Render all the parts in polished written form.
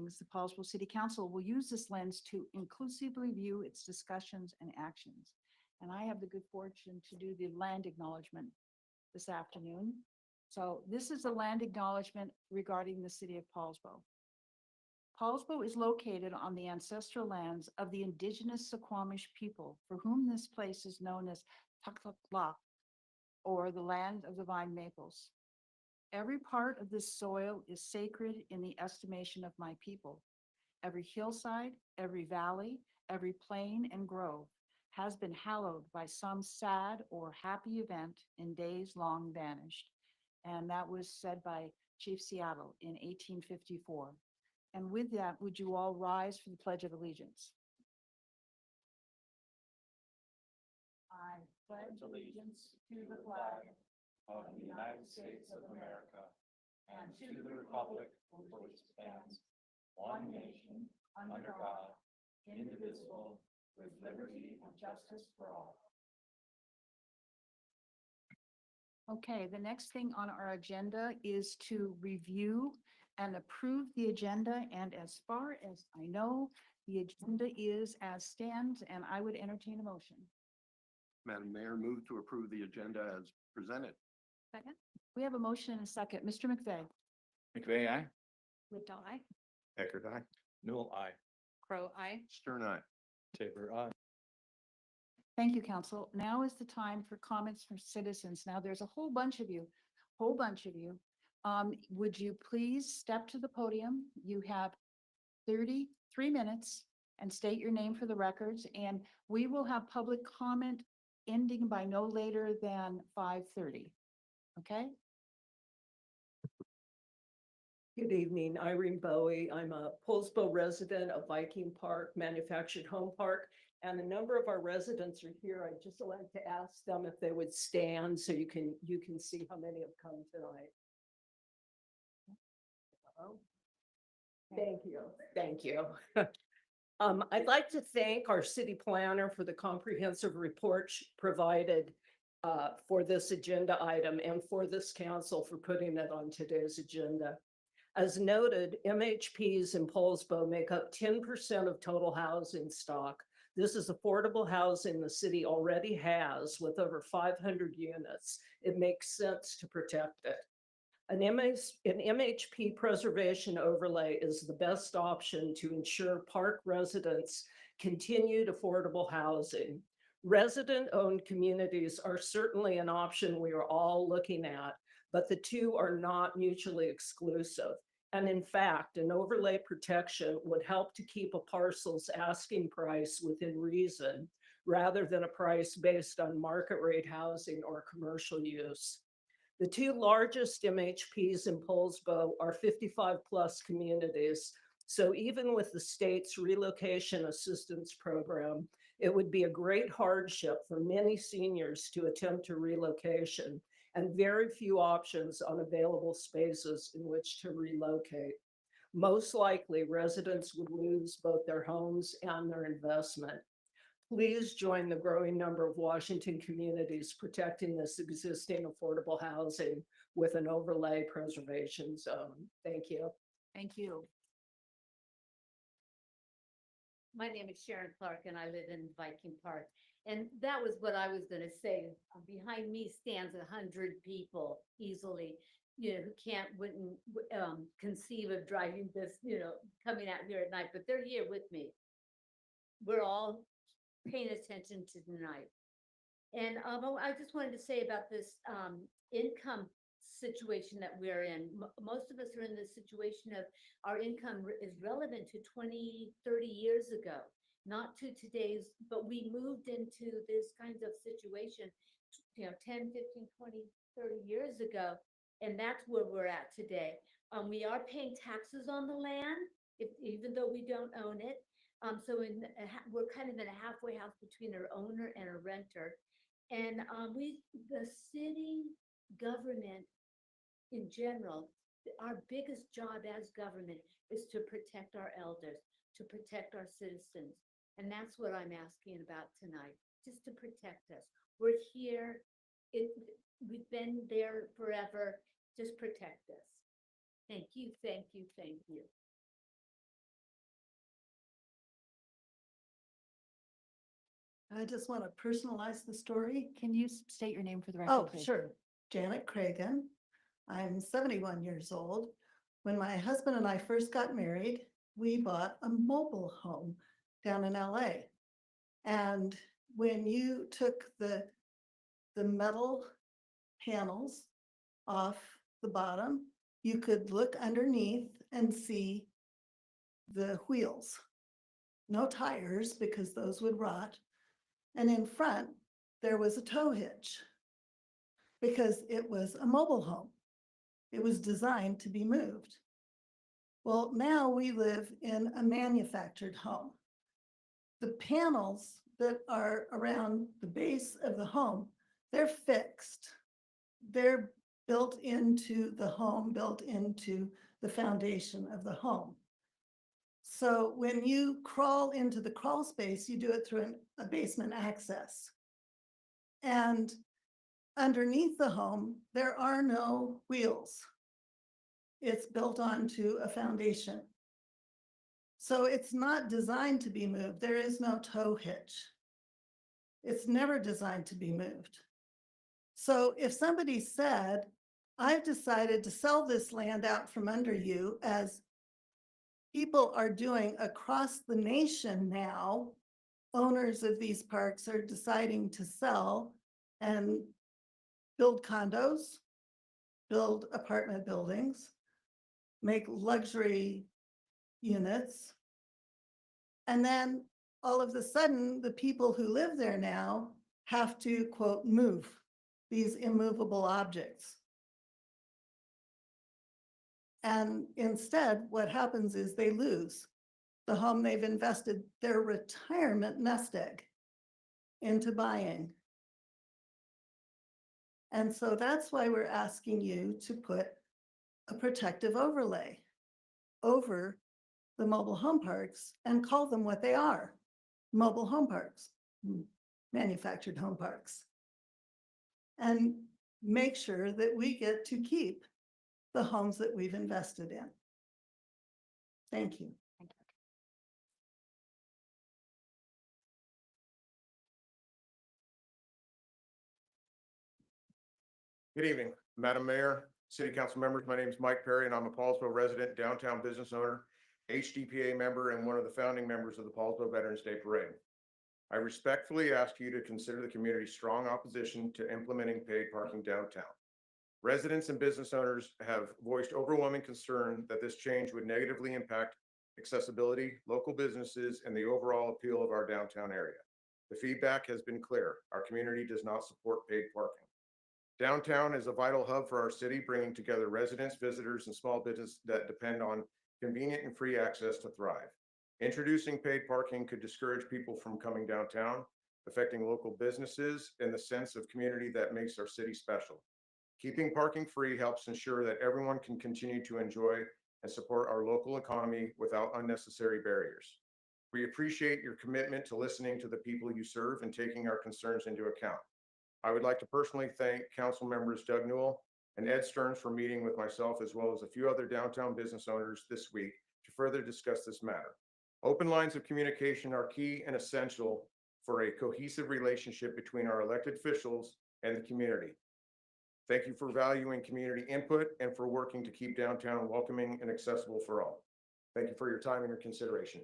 meetings, the Poulsbo City Council will use this lens to inclusively view its discussions and actions. And I have the good fortune to do the land acknowledgement this afternoon. So this is a land acknowledgement regarding the city of Poulsbo. Poulsbo is located on the ancestral lands of the indigenous Suquamish people, for whom this place is known as Taklakla, or the land of the vine maples. Every part of this soil is sacred in the estimation of my people. Every hillside, every valley, every plain and grove has been hallowed by some sad or happy event in days long vanished. And that was said by Chief Seattle in 1854. And with that, would you all rise for the Pledge of Allegiance? I pledge allegiance to the flag of the United States of America and to the republic for which it stands, one nation, under God, indivisible, with liberty and justice for all. Okay, the next thing on our agenda is to review and approve the agenda. And as far as I know, the agenda is as stands, and I would entertain a motion. Madam Mayor, move to approve the agenda as presented. Second. We have a motion and a second. Mr. McVeigh. McVeigh, aye. Livedall, aye. Eckert, aye. Newell, aye. Crow, aye. Stern, aye. Tabor, aye. Thank you, council. Now is the time for comments from citizens. Now, there's a whole bunch of you. Would you please step to the podium? You have 33 minutes and state your name for the records, and we will have public comment ending by no later than 5:30. Okay? Good evening, Irene Bowie. I'm a Poulsbo resident of Viking Park Manufactured Home Park, and a number of our residents are here. I'd just like to ask them if they would stand so you can see how many have come tonight. Hello? Thank you. I'd like to thank our city planner for the comprehensive report provided for this agenda item and for this council for putting it on today's agenda. As noted, MHPs in Poulsbo make up 10% of total housing stock. This is affordable housing the city already has with over 500 units. It makes sense to protect it. An MHP preservation overlay is the best option to ensure park residents continued affordable housing. Resident-owned communities are certainly an option we are all looking at, but the two are not mutually exclusive. And in fact, an overlay protection would help to keep a parcel's asking price within reason, rather than a price based on market rate housing or commercial use. The two largest MHPs in Poulsbo are 55+ communities. So even with the state's relocation assistance program, it would be a great hardship for many seniors to attempt a relocation, and very few options on available spaces in which to relocate. Most likely, residents would lose both their homes and their investment. Please join the growing number of Washington communities protecting this existing affordable housing with an overlay preservation zone. Thank you. Thank you. My name is Sharon Clark and I live in Viking Park. And that was what I was going to say. Behind me stands 100 people easily, who wouldn't conceive of driving this, coming out here at night, but they're here with me. We're all paying attention to tonight. And I just wanted to say about this income situation that we're in. Most of us are in the situation of our income is relevant to 20, 30 years ago, not to today's, but we moved into this kind of situation, 10, 15, 20, 30 years ago. And that's where we're at today. We are paying taxes on the land, even though we don't own it. So we're kind of in a halfway house between an owner and a renter. And the city government in general, our biggest job as government is to protect our elders, to protect our citizens. And that's what I'm asking about tonight, just to protect us. We're here, we've been there forever, just protect us. Thank you, thank you, thank you. I just want to personalize the story. Can you state your name for the record? Oh, please? sure. Janet Cragen. I'm 71 years old. When my husband and I first got married, we bought a mobile home down in LA. And when you took the metal panels off the bottom, you could look underneath and see the wheels. No tires because those would rot. And in front, there was a tow hitch because it was a mobile home. It was designed to be moved. Well, now we live in a manufactured home. The panels that are around the base of the home, they're fixed. They're built into the home, built into the foundation of the home. So when you crawl into the crawl space, you do it through a basement access. And underneath the home, there are no wheels. It's built onto a foundation. So it's not designed to be moved. There is no tow hitch. It's never designed to be moved. So if somebody said, I've decided to sell this land out from under you, as people are doing across the nation now, owners of these parks are deciding to sell and build condos, build apartment buildings, make luxury units. And then all of a sudden, the people who live there now have to, quote, move these immovable objects. And instead, what happens is they lose the home they've invested their retirement nest egg into buying. And so that's why we're asking you to put a protective overlay over the mobile home parks and call them what they are, mobile home parks, manufactured home parks. And make sure that we get to keep the homes that we've invested in. Thank you. Thank you. Good evening, Madam Mayor, City Council members. My name is Mike Perry and I'm a Poulsbo resident, downtown business owner, HDPA member, and one of the founding members of the Poulsbo Veterans Day Parade. I respectfully ask you to consider the community's strong opposition to implementing paid parking downtown. Residents and business owners have voiced overwhelming concern that this change would negatively impact accessibility, local businesses, and the overall appeal of our downtown area. The feedback has been clear. Our community does not support paid parking. Downtown is a vital hub for our city, bringing together residents, visitors, and small business that depend on convenient and free access to thrive. Introducing paid parking could discourage people from coming downtown, affecting local businesses and the sense of community that makes our city special. Keeping parking free helps ensure that everyone can continue to enjoy and support our local economy without unnecessary barriers. We appreciate your commitment to listening to the people you serve and taking our concerns into account. I would like to personally thank Council members Doug Newell and Ed Stearns for meeting with myself, as well as a few other downtown business owners this week to further discuss this matter. Open lines of communication are key and essential for a cohesive relationship between our elected officials and the community. Thank you for valuing community input and for working to keep downtown welcoming and accessible for all. Thank you for your time and your consideration.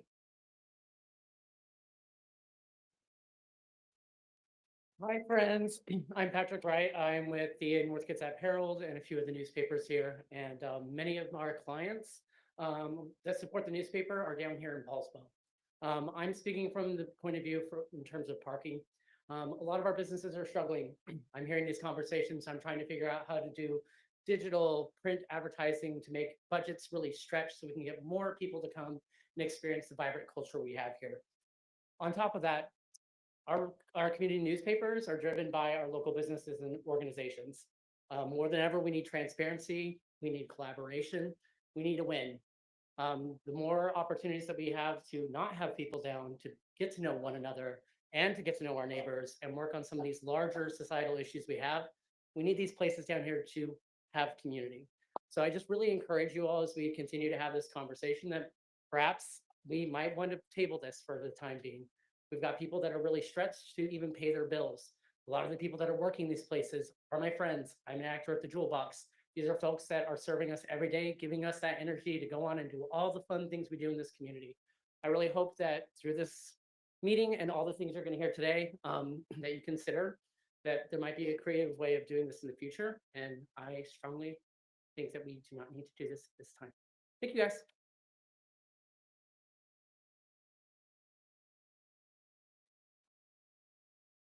Hi, friends. I'm Patrick Wright. I'm with the North Kitsap Herald and a few of the newspapers here. And many of our clients that support the newspaper are down here in Poulsbo. I'm speaking from the point of view in terms of parking. A lot of our businesses are struggling. I'm hearing these conversations. I'm trying to figure out how to do digital print advertising to make budgets really stretch so we can get more people to come and experience the vibrant culture we have here. On top of that, our community newspapers are driven by our local businesses and organizations. More than ever, we need transparency, we need collaboration, we need a win. The more opportunities that we have to not have people down, to get to know one another and to get to know our neighbors and work on some of these larger societal issues we need these places down here to have community. So I just really encourage you all, as we continue to have this conversation, that perhaps we might want to table this for the time being. We've got people that are really stretched to even pay their bills. A lot of the people that are working these places are my friends. I'm an actor at the Jewel Box. These are folks that are serving us every day, giving us that energy to go on and do all the fun things we do in this community. I really hope that through this meeting and all the things you're going to hear today, that you consider that there might be a creative way of doing this in the future. And I strongly think that we do not need to do this time. Thank you, guys.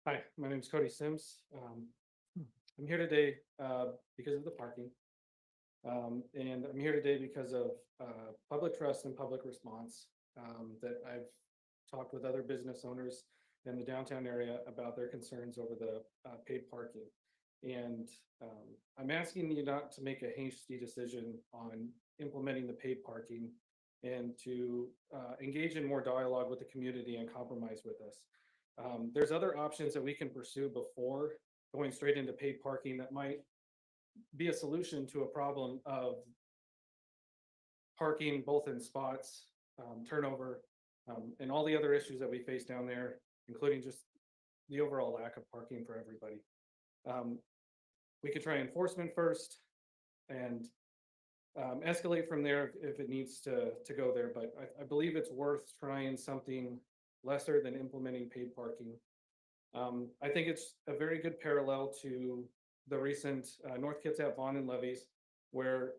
Hi, my name is Cody Sims. I'm here today because of the parking. And I'm here today because of public trust and public response that I've talked with other business owners in the downtown area about their concerns over the paid parking. And I'm asking you not to make a hasty decision on implementing the paid parking and to engage in more dialogue with the community and compromise with us. There's other options that we can pursue before going straight into paid parking that might be a solution to a problem of parking both in spots, turnover, and all the other issues that we face down there, including just the overall lack of parking for everybody. We could try enforcement first and escalate from there if it needs to go there, but I believe it's worth trying something lesser than implementing paid parking. I think it's a very good parallel to the recent North Kitsap Vaughn and levies, where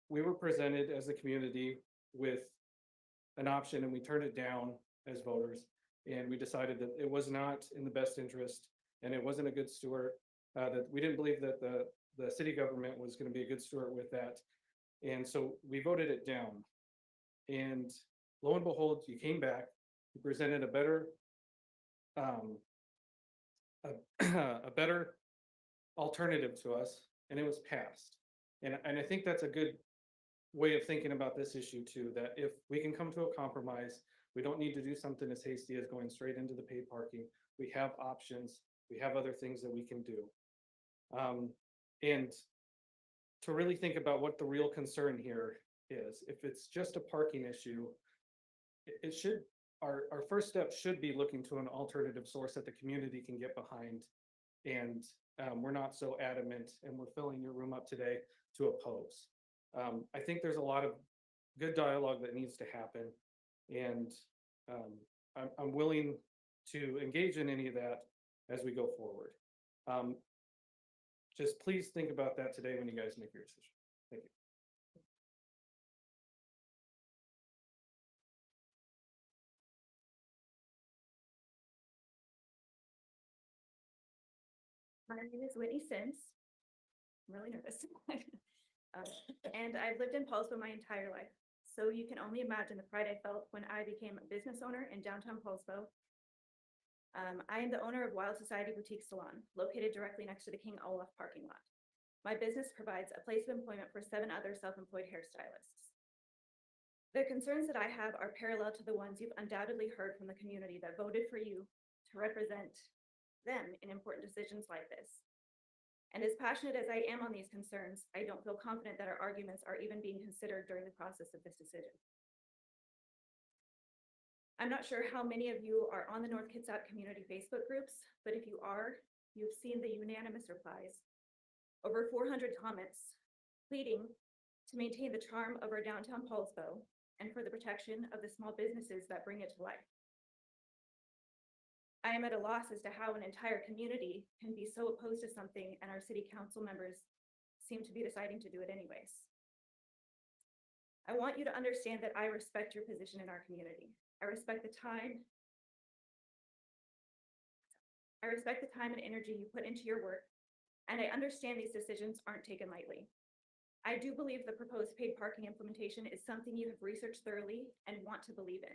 we were presented as a community with an option and we turned it down as voters. And we decided that it was not in the best interest and it wasn't a good steward, that we didn't believe that the city government was going to be a good steward with that. And so we voted it down. And lo and behold, you came back, you presented a better a better alternative to us, and it was passed. And I think that's a good way of thinking about this issue too, that if we can come to a compromise, we don't need to do something as hasty as going straight into the paid parking. We have options, we have other things that we can do. And to really think about what the real concern here is, if it's just a parking issue, it should, our first step should be looking to an alternative source that the community can get behind. And we're not so adamant, and we're filling your room up today to oppose. I think there's a lot of good dialogue that needs to happen. And I'm willing to engage in any of that as we go forward. Just please think about that today when you guys make your decision. Thank you. My name is Whitney Sims. I'm really nervous. And I've lived in Poulsbo my entire life. So you can only imagine the pride I felt when I became a business owner in downtown Poulsbo. I am the owner of Wild Society Boutique Salon, located directly next to the King Olaf parking lot. My business provides a place of employment for 7 other self-employed hairstylists. The concerns that I have are parallel to the ones you've undoubtedly heard from the community that voted for you to represent them in important decisions like this. And as passionate as I am on these concerns, I don't feel confident that our arguments are even being considered during the process of this decision. I'm not sure how many of you are on the North Kitsap community Facebook groups, but if you are, you've seen the unanimous replies. Over 400 comments pleading to maintain the charm of our downtown Poulsbo and for the protection of the small businesses that bring it to life. I am at a loss as to how an entire community can be so opposed to something and our city council members seem to be deciding to do it anyways. I want you to understand that I respect your position in our community. I respect the time and energy you put into your work, and I understand these decisions aren't taken lightly. I do believe the proposed paid parking implementation is something you have researched thoroughly and want to believe in.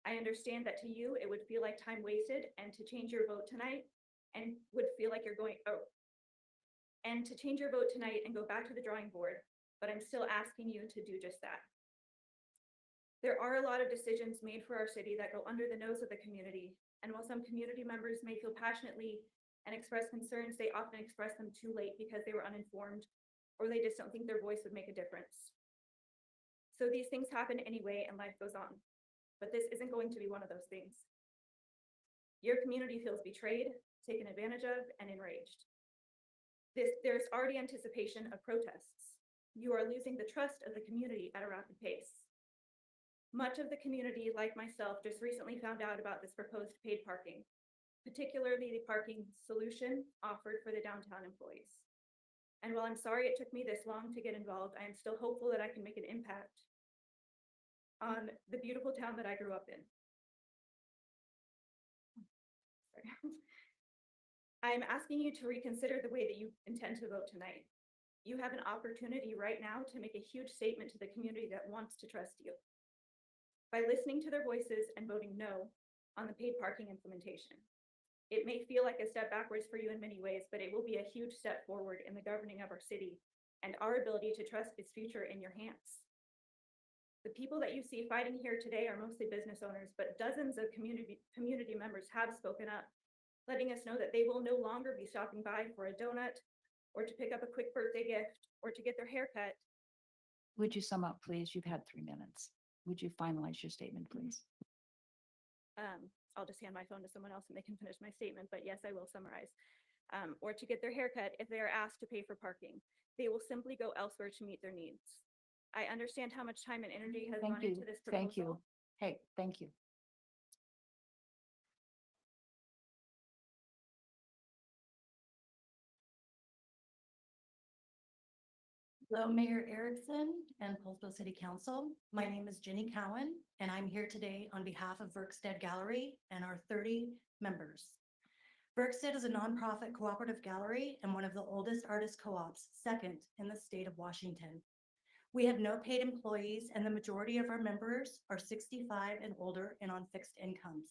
I understand that to you, it would feel like time wasted and to change your vote tonight and would feel like you're going, and to change your vote tonight and go back to the drawing board, but I'm still asking you to do just that. There are a lot of decisions made for our city that go under the nose of the community, and while some community members may feel passionately and express concerns, they often express them too late because they were uninformed or they just don't think their voice would make a difference. So these things happen anyway and life goes on. But this isn't going to be one of those things. Your community feels betrayed, taken advantage of, and enraged. There's already anticipation of protests. You are losing the trust of the community at a rapid pace. Much of the community, like myself, just recently found out about this proposed paid parking, particularly the parking solution offered for the downtown employees. And while I'm sorry it took me this long to get involved, I am still hopeful that I can make an impact on the beautiful town that I grew up in. Sorry. I am asking you to reconsider the way that you intend to vote tonight. You have an opportunity right now to make a huge statement to the community that wants to trust you by listening to their voices and voting no on the paid parking implementation. It may feel like a step backwards for you in many ways, but it will be a huge step forward in the governing of our city and our ability to trust its future in your hands. The people that you see fighting here today are mostly business owners, but dozens of community members have spoken up, letting us know that they will no longer be stopping by for a donut or to pick up a quick birthday gift or to get their hair cut. Would you sum up, please? You've had 3 minutes. Would you finalize your statement, please? I'll just hand my phone to someone else and they can finish my statement, but yes, I will summarize. Or to get their hair cut if they are asked to pay for parking. They will simply go elsewhere to meet their needs. I understand how much time and energy has Thank gone you. into this proposal. Thank you. Hey, thank you. Hello, Mayor Erickson and Poulsbo City Council. My name is Jenny Cowan, and I'm here today on behalf of Verkstead Gallery and our 30 members. Verkstead is a nonprofit cooperative gallery and one of the oldest artist co-ops, second in the state of Washington. We have no paid employees, and the majority of our members are 65 and older and on fixed incomes.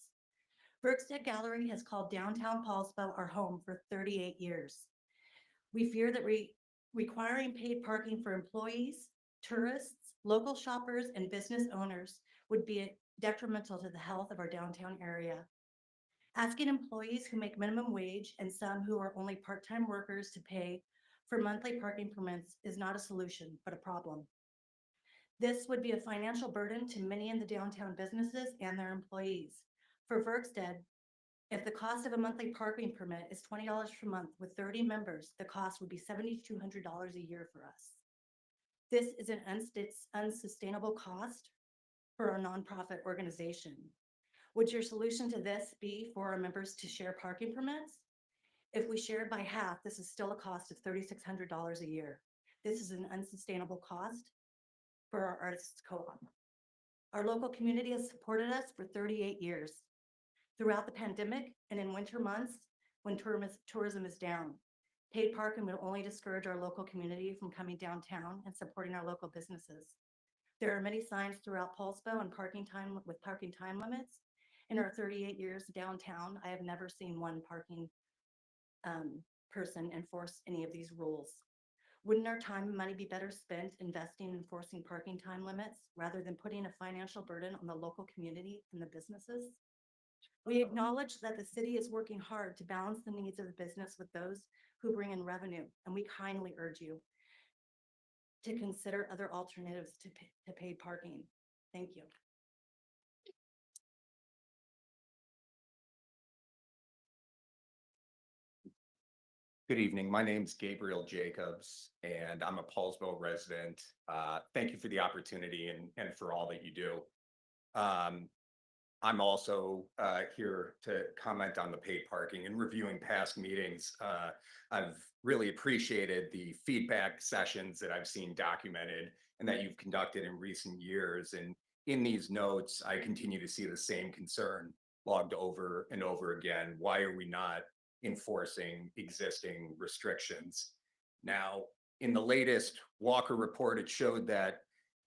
Verkstead Gallery has called downtown Poulsbo our home for 38 years. We fear that requiring paid parking for employees, tourists, local shoppers, and business owners would be detrimental to the health of our downtown area. Asking employees who make minimum wage and some who are only part-time workers to pay for monthly parking permits is not a solution, but a problem. This would be a financial burden to many in the downtown businesses and their employees. For Verkstead, if the cost of a monthly parking permit is $20 per month with 30 members, the cost would be $7,200 a year for us. This is an unsustainable cost for our nonprofit organization. Would your solution to this be for our members to share parking permits? If we shared by half, this is still a cost of $3,600 a year. This is an unsustainable cost for our artists co-op. Our local community has supported us for 38 years. Throughout the pandemic and in winter months when tourism is down, paid parking will only discourage our local community from coming downtown and supporting our local businesses. There are many signs throughout Poulsbo and parking time limits. In our 38 years downtown, I have never seen one parking person enforce any of these rules. Wouldn't our time and money be better spent investing in enforcing parking time limits rather than putting a financial burden on the local community and the businesses? We acknowledge that the city is working hard to balance the needs of the business with those who bring in revenue, and we kindly urge you to consider other alternatives to paid parking. Thank you. Good evening. My name's Gabriel Jacobs, and I'm a Poulsbo resident. Thank you for the opportunity and for all that you do. I'm also here to comment on the paid parking and reviewing past meetings. I've really appreciated the feedback sessions that I've seen documented and that you've conducted in recent years. And in these notes, I continue to see the same concern logged over and over again. Why are we not enforcing existing restrictions? Now, in the latest Walker report, it showed that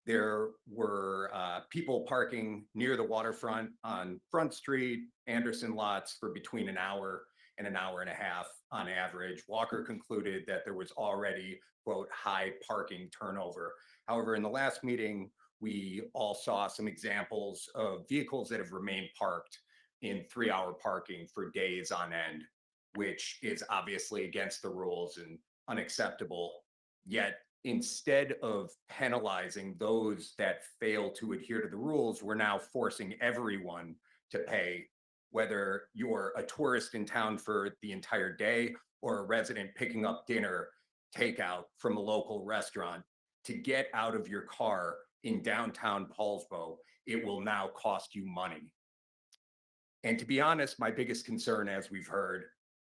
there were people parking near the waterfront on Front Street, Anderson lots for between an hour and a half on average. Walker concluded that there was already, quote, high parking turnover. However, in the last meeting, we all saw some examples of vehicles that have remained parked in 3-hour parking for days on end, which is obviously against the rules and unacceptable. Yet, instead of penalizing those that fail to adhere to the rules, we're now forcing everyone to pay whether you're a tourist in town for the entire day or a resident picking up dinner takeout from a local restaurant, to get out of your car in downtown Poulsbo, it will now cost you money. And to be honest, my biggest concern, as we've heard,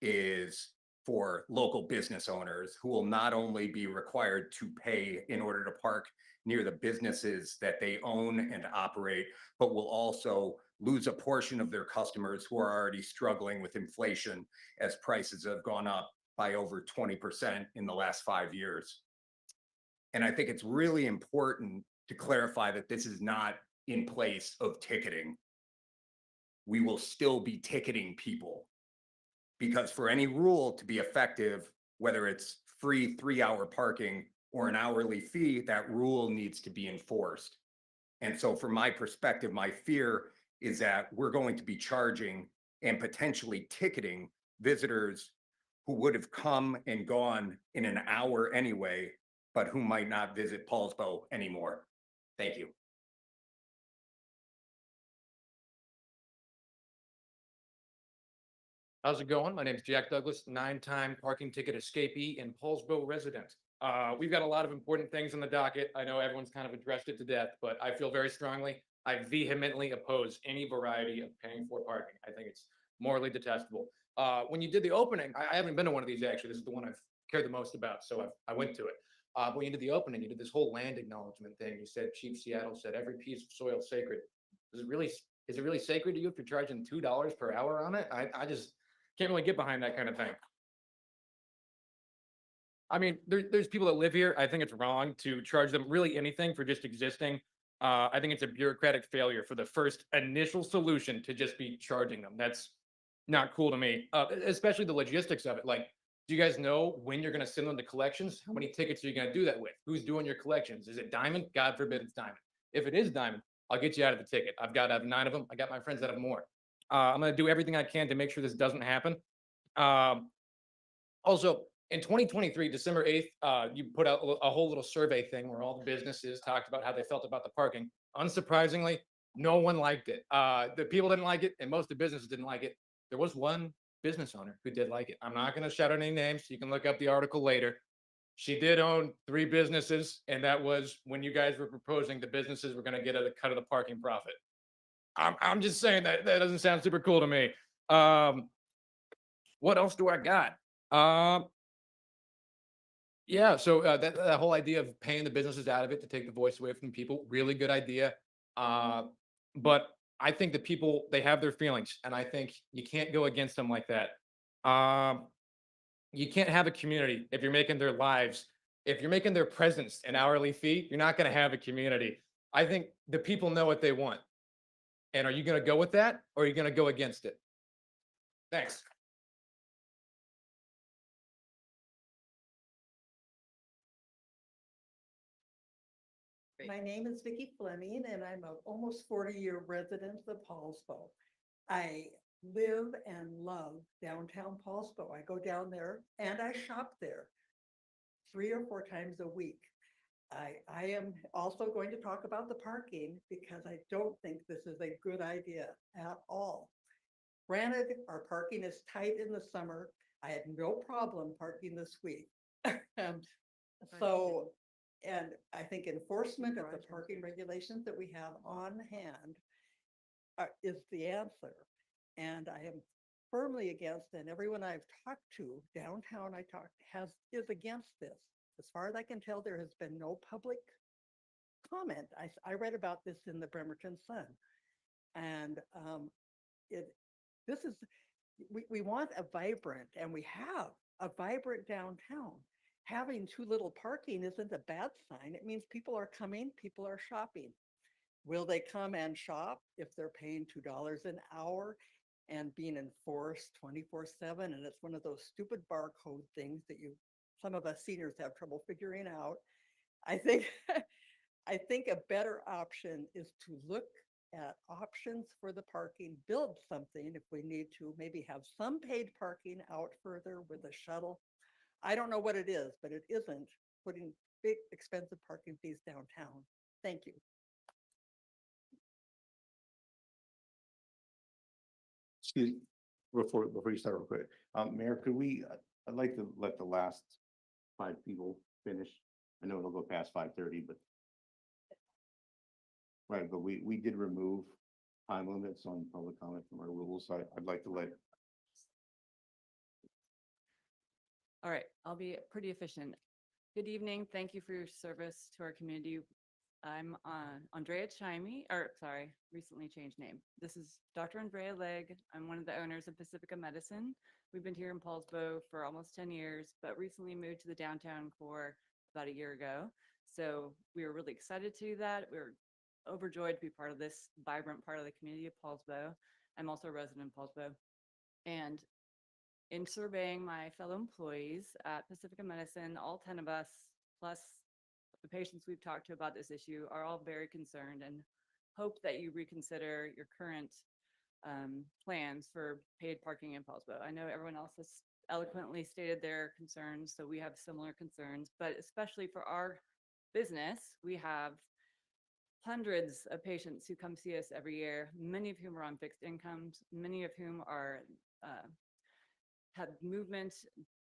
is for local business owners who will not only be required to pay in order to park near the businesses that they own and operate, but will also lose a portion of their customers who are already struggling with inflation as prices have gone up by over 20% in the last 5 years. And I think it's really important to clarify that this is not in place of ticketing. We will still be ticketing people, because for any rule to be effective, whether it's free 3-hour parking or an hourly fee, that rule needs to be enforced. And so from my perspective, my fear is that we're going to be charging and potentially ticketing visitors who would have come and gone in an hour anyway, but who might not visit Poulsbo anymore. Thank you. How's it going? My name is Jack Douglas, 9-time parking ticket escapee and Poulsbo resident. We've got a lot of important things on the docket. I know everyone's kind of addressed it to death, but I feel very strongly. I vehemently oppose any variety of paying for parking. I think it's morally detestable. When you did the opening, I haven't been to one of these actually. This is the one I've cared the most about, so I went to it. But when you did the opening, you did this whole land acknowledgement thing. You said Chief Seattle said every piece of soil is sacred. Is it really sacred to you if you're charging $2 per hour on it? I just can't really get behind that kind of thing. I mean, there's people that live here. I think it's wrong to charge them really anything for just existing. I think it's a bureaucratic failure for the first initial solution to just be charging them. That's not cool to me, especially the logistics of it. Like, do you guys know when you're going to send them to collections? How many tickets are you going to do that with? Who's doing your collections? Is it Diamond? God forbid it's Diamond. If it is Diamond, I'll get you out of the ticket. I've got 9 of them. I got my friends that have more. I'm going to do everything I can to make sure this doesn't happen. Also, in 2023, December 8th, you put out a whole little survey thing where all the businesses talked about how they felt about the parking. Unsurprisingly, no one liked it. The people didn't like it, and most of the businesses didn't like it. There was one business owner who did like it. I'm not going to shout out any names. You can look up the article later. She did own 3 businesses, and that was when you guys were proposing the businesses were going to get a cut of the parking profit. I'm just saying that doesn't sound super cool to me. What else do I got? Yeah, so that whole idea of paying the businesses out of it to take the voice away from people, really good idea. But I think that people, they have their feelings, and I think you can't go against them like that. You can't have a community if you're making their lives, if you're making their presence an hourly fee, you're not going to have a community. I think the people know what they want. And are you going to go with that, or are you going to go against it? Thanks. My name is Vicki Fleming, and I'm an almost 40-year resident of Poulsbo. I live and love downtown Poulsbo. I go down there and I shop there 3 or 4 times a week. I am also going to talk about the parking because I don't think this is a good idea at all. Granted, our parking is tight in the summer. I had no problem parking this week. And I think enforcement of the parking regulations that we have on hand is the answer. And I am firmly against, and everyone I've talked to downtown is against this. As far as I can tell, there has been no public comment. I read about this in the Bremerton Sun. And we want a vibrant, and we have a vibrant downtown. Having too little parking isn't a bad sign. It means people are coming, people are shopping. Will they come and shop if they're paying $2 an hour and being enforced 24/7? And it's one of those stupid barcode things that some of us seniors have trouble figuring out. I think a better option is to look at options for the parking, build something if we need to, maybe have some paid parking out further with a shuttle. I don't know what it is, but it isn't putting big expensive parking fees downtown. Thank you. Excuse, before you start real quick, Mayor, could we, I'd like to let the last 5 people finish. I know it'll go past 5:30, but. Right, but we did remove time limits on public comment from our rules, so I'd like to let. All right, I'll be pretty efficient. Good evening. Thank you for your service to our community. I'm Andrea Chimey, or sorry, recently changed name. This is Dr. Andrea Legg. I'm one of the owners of Pacifica Medicine. We've been here in Poulsbo for almost 10 years, but recently moved to the downtown core about a year ago. So we were really excited to do that. We were overjoyed to be part of this vibrant part of the community of Poulsbo. I'm also a resident of Poulsbo. And in surveying my fellow employees at Pacifica Medicine, all 10 of us, plus the patients we've talked to about this issue, are all very concerned and hope that you reconsider your current plans for paid parking in Poulsbo. I know everyone else has eloquently stated their concerns, so we have similar concerns, but especially for our business, we have hundreds of patients who come see us every year, many of whom are on fixed incomes, many of whom are have movement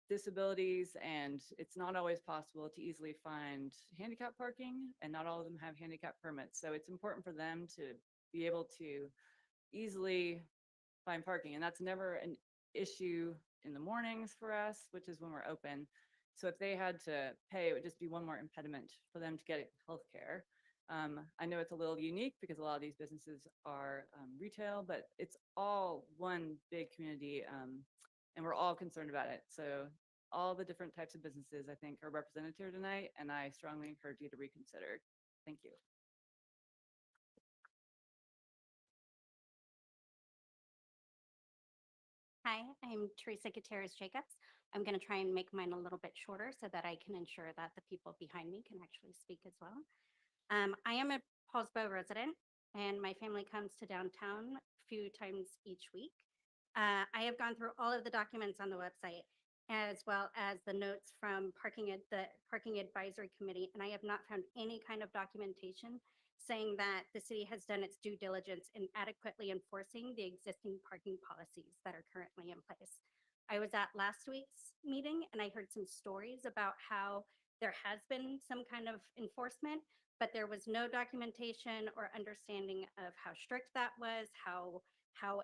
disabilities, and it's not always possible to easily find handicap parking, and not all of them have handicap permits. So it's important for them to be able to easily find parking, and that's never an issue in the mornings for us, which is when we're open. So if they had to pay, it would just be one more impediment for them to get healthcare. I know it's a little unique because a lot of these businesses are retail, but it's all one big community, and we're all concerned about it. So all the different types of businesses, I think, are represented here tonight, and I strongly encourage you to reconsider. Thank you. Hi, I'm Teresa Gutierrez Jacobs. I'm going to try and make mine a little bit shorter so that I can ensure that the people behind me can actually speak as well. I am a Poulsbo resident, and my family comes to downtown a few times each week. I have gone through all of the documents on the website, as well as the notes from the Parking Advisory Committee, and I have not found any kind of documentation saying that the city has done its due diligence in adequately enforcing the existing parking policies that are currently in place. I was at last week's meeting and I heard some stories about how there has been some kind of enforcement, but there was no documentation or understanding of how strict that was, how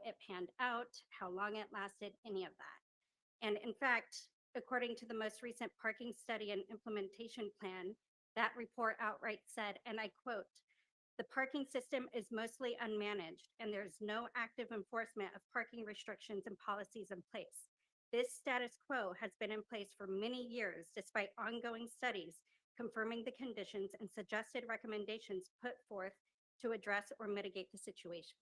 it panned out, how long it lasted, any of that. And in fact, according to the most recent parking study and implementation plan, that report outright said, and I quote, "The parking system is mostly unmanaged and there's no active enforcement of parking restrictions and policies in place. This status quo has been in place for many years despite ongoing studies confirming the conditions and suggested recommendations put forth to address or mitigate the situation."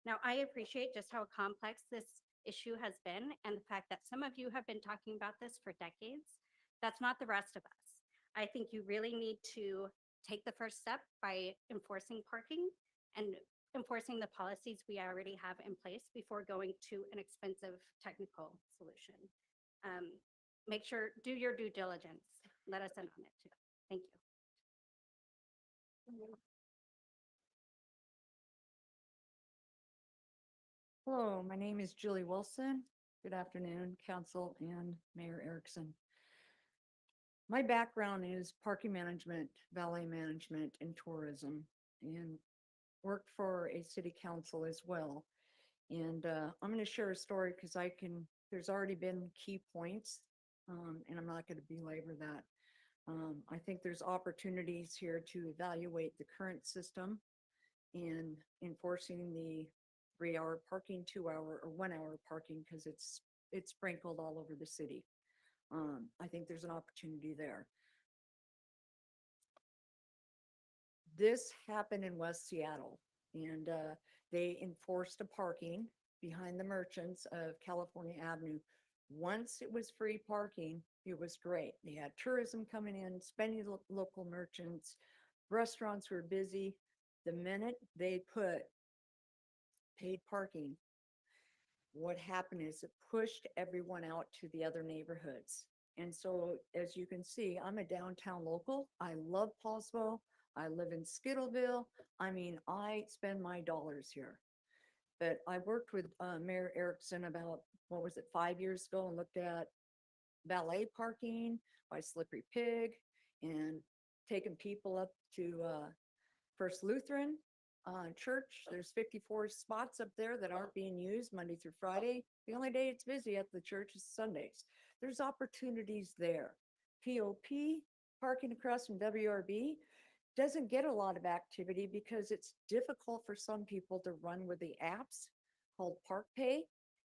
Now, I appreciate just how complex this issue has been and the fact that some of you have been talking about this for decades. That's not the rest of us. I think you really need to take the first step by enforcing parking and enforcing the policies we already have in place before going to an expensive technical solution. Make sure, do your due diligence. Let us in on it too. Thank you. Hello, my name is Julie Wilson. Good afternoon, Council and Mayor Erickson. My background is parking management, valet management, and tourism, and worked for a city council as well. And I'm going to share a story because there's already been key points, and I'm not going to belabor that. I think there's opportunities here to evaluate the current system and enforcing the 3-hour parking, 2-hour or 1-hour parking, because it's sprinkled all over the city. I think there's an opportunity there. This happened in West Seattle, and they enforced a parking behind the merchants of California Avenue. Once it was free parking, it was great. They had tourism coming in, spending local merchants, restaurants were busy. The minute they put paid parking, what happened is it pushed everyone out to the other neighborhoods. And so, as you can see, I'm a downtown local. I love Poulsbo. I live in Skittleville. I mean, I spend my dollars here. but I worked with Mayor Erickson about, what was it, 5 years ago, and looked at valet parking by Slippery Pig and taking people up to First Lutheran Church. There's 54 spots up there that aren't being used Monday through Friday. The only day it's busy at the church is Sundays. There's opportunities there. POP, parking across from WRB, doesn't get a lot of activity because it's difficult for some people to run with the apps called Park Pay.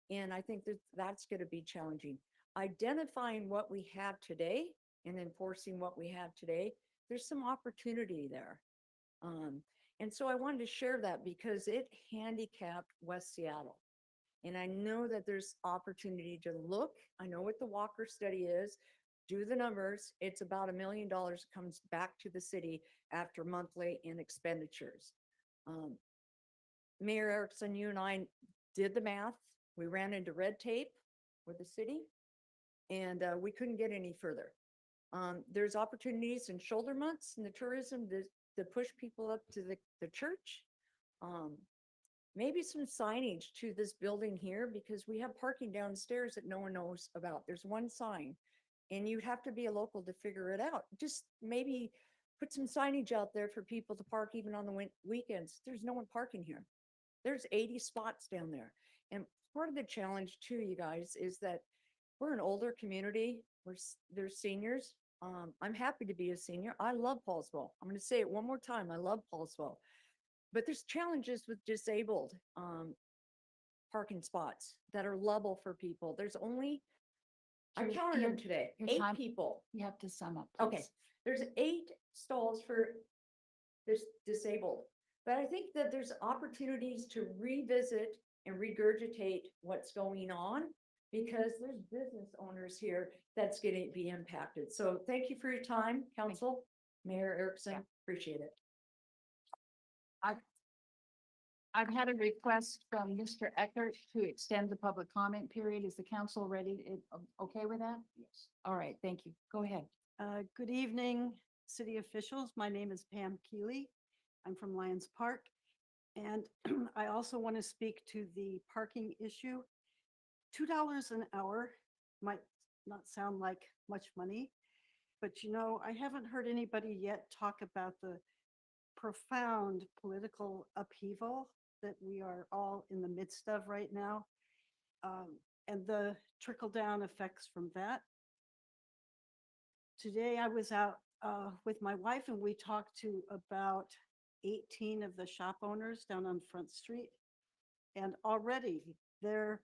And I think that that's going to be challenging. Identifying what we have today and enforcing what we have today, there's some opportunity there. And so I wanted to share that because it handicapped West Seattle. And I know that there's opportunity to look. I know what the Walker study is. Do the numbers. It's about $1 million comes back to the city after monthly in expenditures. Mayor Erickson, you and I did the math. We ran into red tape with the city and we couldn't get any further. There's opportunities in shoulder months in the tourism to push people up to the church. Maybe some signage to this building here because we have parking downstairs that no one knows about. There's one sign and you'd have to be a local to figure it out. Just maybe put some signage out there for people to park even on the weekends. There's no one parking here. There's 80 spots down there. And part of the challenge too, you guys, is that we're an older community. There's seniors. I'm happy to be a senior. I love Poulsbo. I'm going to say it one more time. I love Poulsbo. But there's challenges with disabled parking spots that are level for people. There's only, I Your- counted your- them today, your 8 time- people. You have to sum up. Okay, please. there's 8 stalls for this disabled. But I think that there's opportunities to revisit and regurgitate what's going on because there's business owners here that's going to be impacted. So thank you for your time, Council, Mayor Erickson, appreciate it. I've had a request from Mr. Eckert to extend the public comment period. Is the council ready? Okay with that? Yes. All right, thank you. Go ahead. Good evening, city officials. My name is Pam Keeley. I'm from Lions Park. And I also want to speak to the parking issue. $2 an hour might not sound like much money, but you know, I haven't heard anybody yet talk about the profound political upheaval that we are all in the midst of right now, and the trickle-down effects from that. Today I was out with my wife and we talked to about 18 of the shop owners down on Front Street, and already their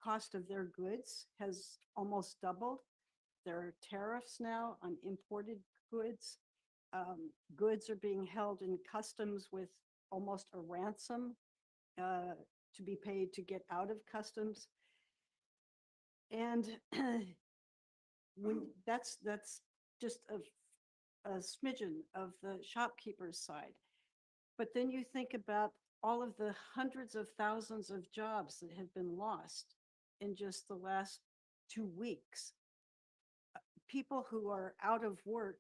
cost of their goods has almost doubled. There are tariffs now on imported goods. Goods are being held in customs with almost a ransom to be paid to get out of customs. And when that's just a smidgen of the shopkeeper's side. But then you think about all of the hundreds of thousands of jobs that have been lost in just the last 2 weeks. People who are out of work.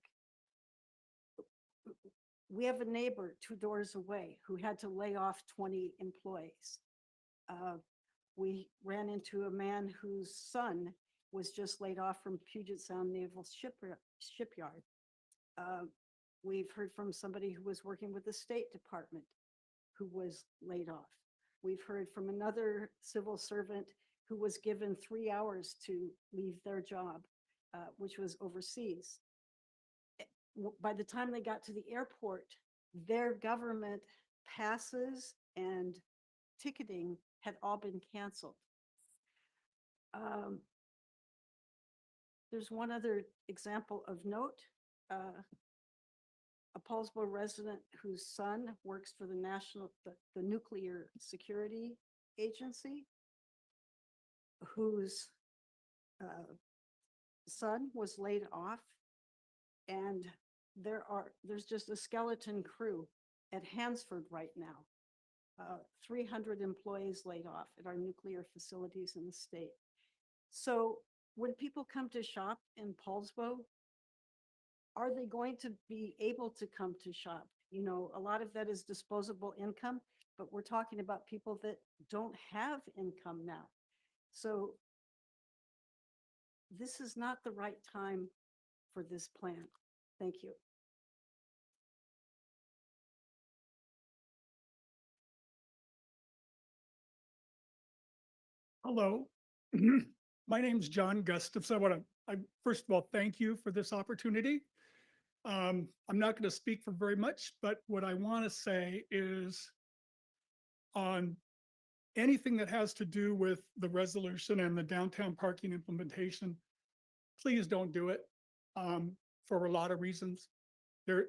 We have a neighbor 2 doors away who had to lay off 20 employees. We ran into a man whose son was just laid off from Puget Sound Naval Shipyard. We've heard from somebody who was working with the State Department who was laid off. We've heard from another civil servant who was given 3 hours to leave their job, which was overseas. By the time they got to the airport, their government passes and ticketing had all been canceled. There's one other example of note. A Poulsbo resident whose son works for the Nuclear Security Agency, whose son was laid off, and there's just a skeleton crew at Hansford right now. 300 employees laid off at our nuclear facilities in the state. So when people come to shop in Poulsbo, are they going to be able to come to shop? You know, a lot of that is disposable income. but we're talking about people that don't have income now. So this is not the right time for this plan. Thank you. Hello, my name's John Gustafs. I first of all, thank you for this opportunity. I'm not going to speak for very much, but what I want to say is on anything that has to do with the resolution and the downtown parking implementation, please don't do it for a lot of reasons. There,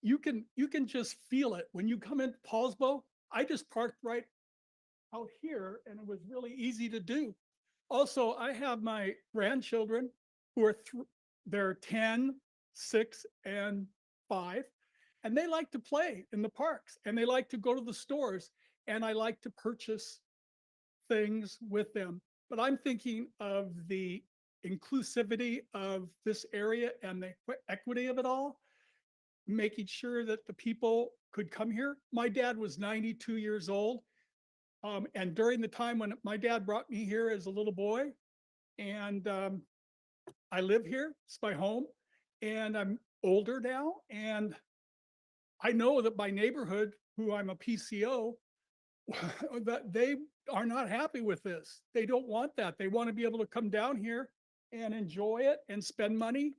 you can just feel it when you come in Poulsbo. I just parked right out here and it was really easy to do. Also, I have my grandchildren who are they're 10, 6, and 5, and they like to play in the parks and they like to go to the stores, and I like to purchase things with them. But I'm thinking of the inclusivity of this area and the equity of it all, making sure that the people could come here. My dad was 92 years old. And during the time when my dad brought me here as a little boy, and I live here, it's my home, and I'm older now, and I know that my neighborhood, who I'm a PCO, that they are not happy with this. They don't want that. They want to be able to come down here and enjoy it and spend money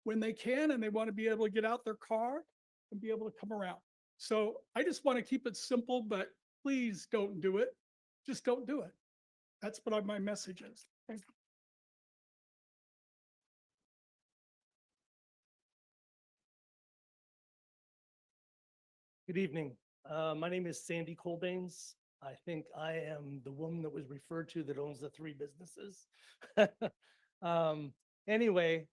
when they can, and they want to be able to get out their car and be able to come around. So I just want to keep it simple, but please don't do it. Just don't do it. That's what my message is. Thank you. Good evening. My name is Sandy Colbains. I think I am the woman that was referred to that owns the 3 businesses. Anyway,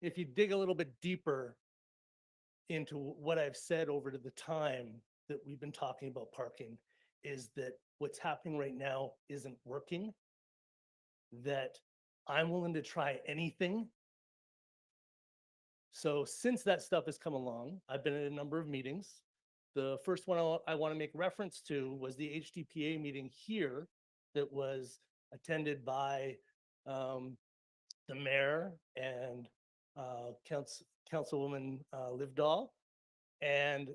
if you dig a little bit deeper into what I've said over to the time that we've been talking about parking, is that what's happening right now isn't working, that I'm willing to try anything. So since that stuff has come along, I've been at a number of meetings. The first one I want to make reference to was the HDPA meeting here that was attended by the mayor and Councilwoman Livedall. And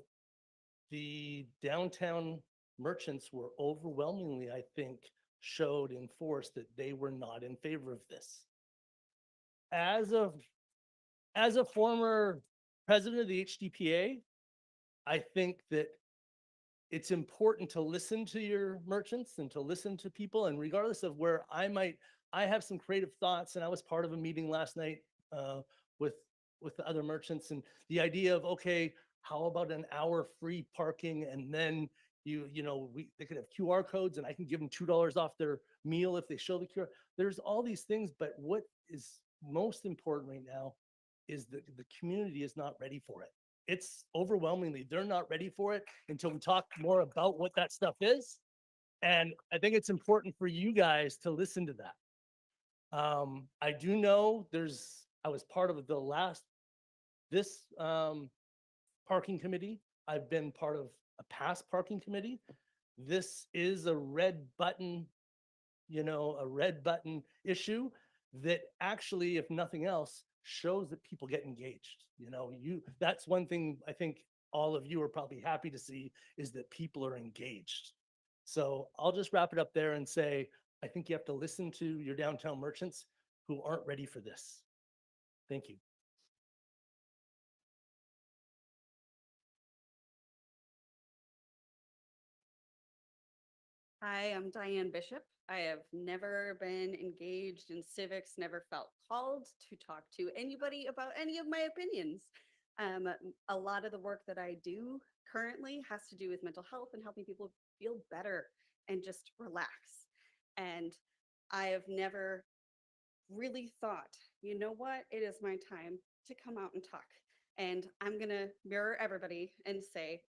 the downtown merchants were overwhelmingly, I think, showed in force that they were not in favor of this. As a former president of the HDPA, I think that it's important to listen to your merchants and to listen to people. And regardless of where I have some creative thoughts, and I was part of a meeting last night with the other merchants, and the idea of, okay, how about an hour free parking, and then they could have QR codes and I can give them $2 off their meal if they show the QR. There's all these things, but what is most important right now is that the community is not ready for it. It's overwhelmingly, they're not ready for it until we talk more about what that stuff is. And I think it's important for you guys to listen to that. I do know I was part of this parking committee. I've been part of a past parking committee. This is a red button issue that actually, if nothing else, shows that people get engaged. That's one thing I think all of you are probably happy to see, is that people are engaged. So I'll just wrap it up there and say, I think you have to listen to your downtown merchants who aren't ready for this. Thank you. Hi, I'm Diane Bishop. I have never been engaged in civics, never felt called to talk to anybody about any of my opinions. A lot of the work that I do currently has to do with mental health and helping people feel better and just relax. And I have never really thought, you know what, it is my time to come out and talk. And I'm gonna mirror everybody and say,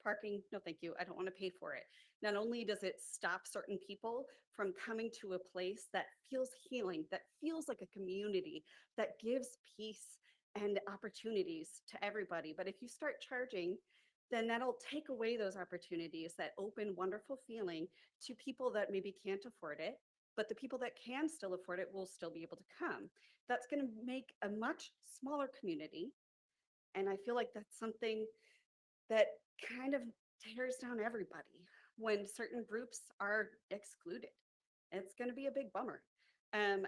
parking, no thank you, I don't want to pay for it. Not only does it stop certain people from coming to a place that feels healing, that feels like a community, that gives peace and opportunities to everybody, but if you start charging then that'll take away those opportunities, that open, wonderful feeling to people that maybe can't afford it, but the people that can still afford it will still be able to come. That's going to make a much smaller community. And I feel like that's something that kind of tears down everybody when certain groups are excluded. It's going to be a big bummer. I'm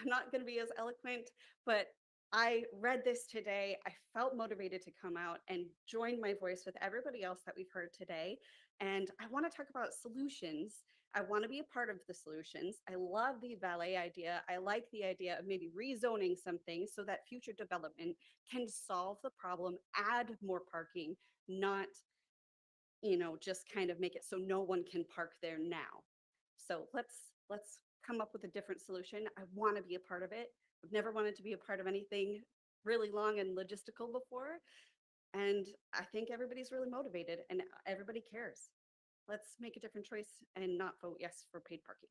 not going to be as eloquent, but I read this today. I felt motivated to come out and join my voice with everybody else that we've heard today. And I want to talk about solutions. I want to be a part of the solutions. I love the valet idea. I like the idea of maybe rezoning some things so that future development can solve the problem, add more parking, not, just kind of make it so no one can park there now. So let's come up with a different solution. I want to be a part of it. I've never wanted to be a part of anything really long and logistical before. And I think everybody's really motivated and everybody cares. Let's make a different choice and not vote yes for paid parking.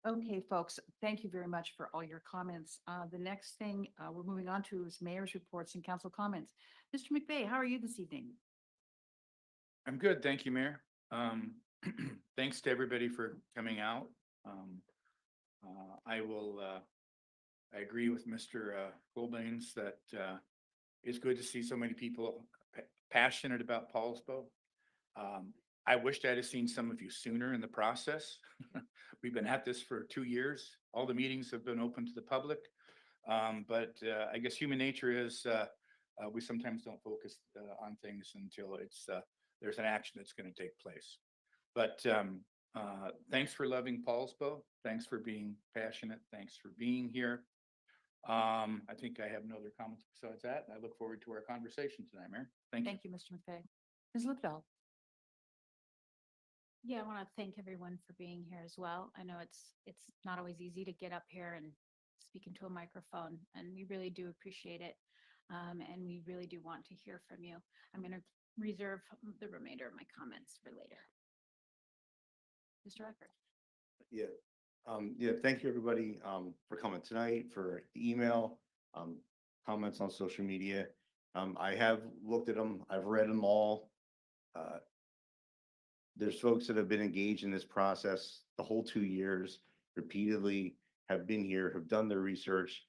Okay, folks, thank you very much for all your comments. The next thing we're moving on to is mayor's reports and council comments. Mr. McVeigh, how are you this evening? I'm good, thank you, Mayor. Thanks to everybody for coming out. I will, I agree with Mr. Cobains that it's good to see so many people passionate about Poulsbo. I wished I'd have seen some of you sooner in the process. We've been at this for 2 years. All the meetings have been open to the public. But I guess human nature is we sometimes don't focus on things until there's an action that's going to take place. But thanks for loving Poulsbo. Thanks for being passionate. Thanks for being here. I think I have no other comments besides that. I look forward to our conversation tonight, Mayor. Thank you. Thank you, Mr. McVeigh. Ms. Litveld. Yeah, I want to thank everyone for being here as well. I know it's not always easy to get up here and speak into a microphone, and we really do appreciate it. And we really do want to hear from you. I'm going to reserve the remainder of my comments for later. Mr. Eckert. Yeah, thank you, everybody, for coming tonight, for the email, comments on social media. I have looked at them. I've read them all. There's folks that have been engaged in this process the whole 2 years, repeatedly have been here, have done their research.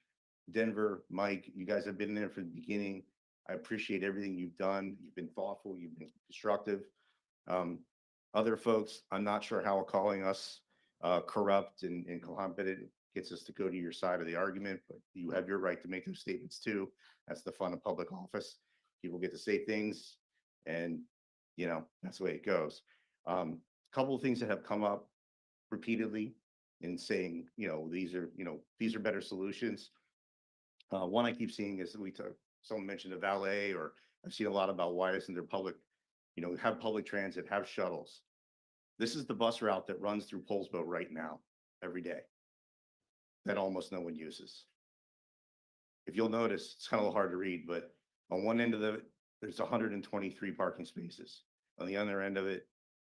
Denver, Mike, you guys have been there from the beginning. I appreciate everything you've done. You've been thoughtful, you've been constructive. Other folks, I'm not sure how calling us corrupt and incompetent gets us to go to your side of the argument, but you have your right to make those statements too. That's the fun of public office. People get to say things and that's the way it goes. Couple of things that have come up repeatedly in saying, these are better solutions. One I keep seeing is someone mentioned a valet, or I've seen a lot about why isn't there public, have public transit, have shuttles. This is the bus route that runs through Poulsbo right now, every day, that almost no one uses. If you'll notice, it's kind of hard to read, but on one end of there's 123 parking spaces. On the other end of it,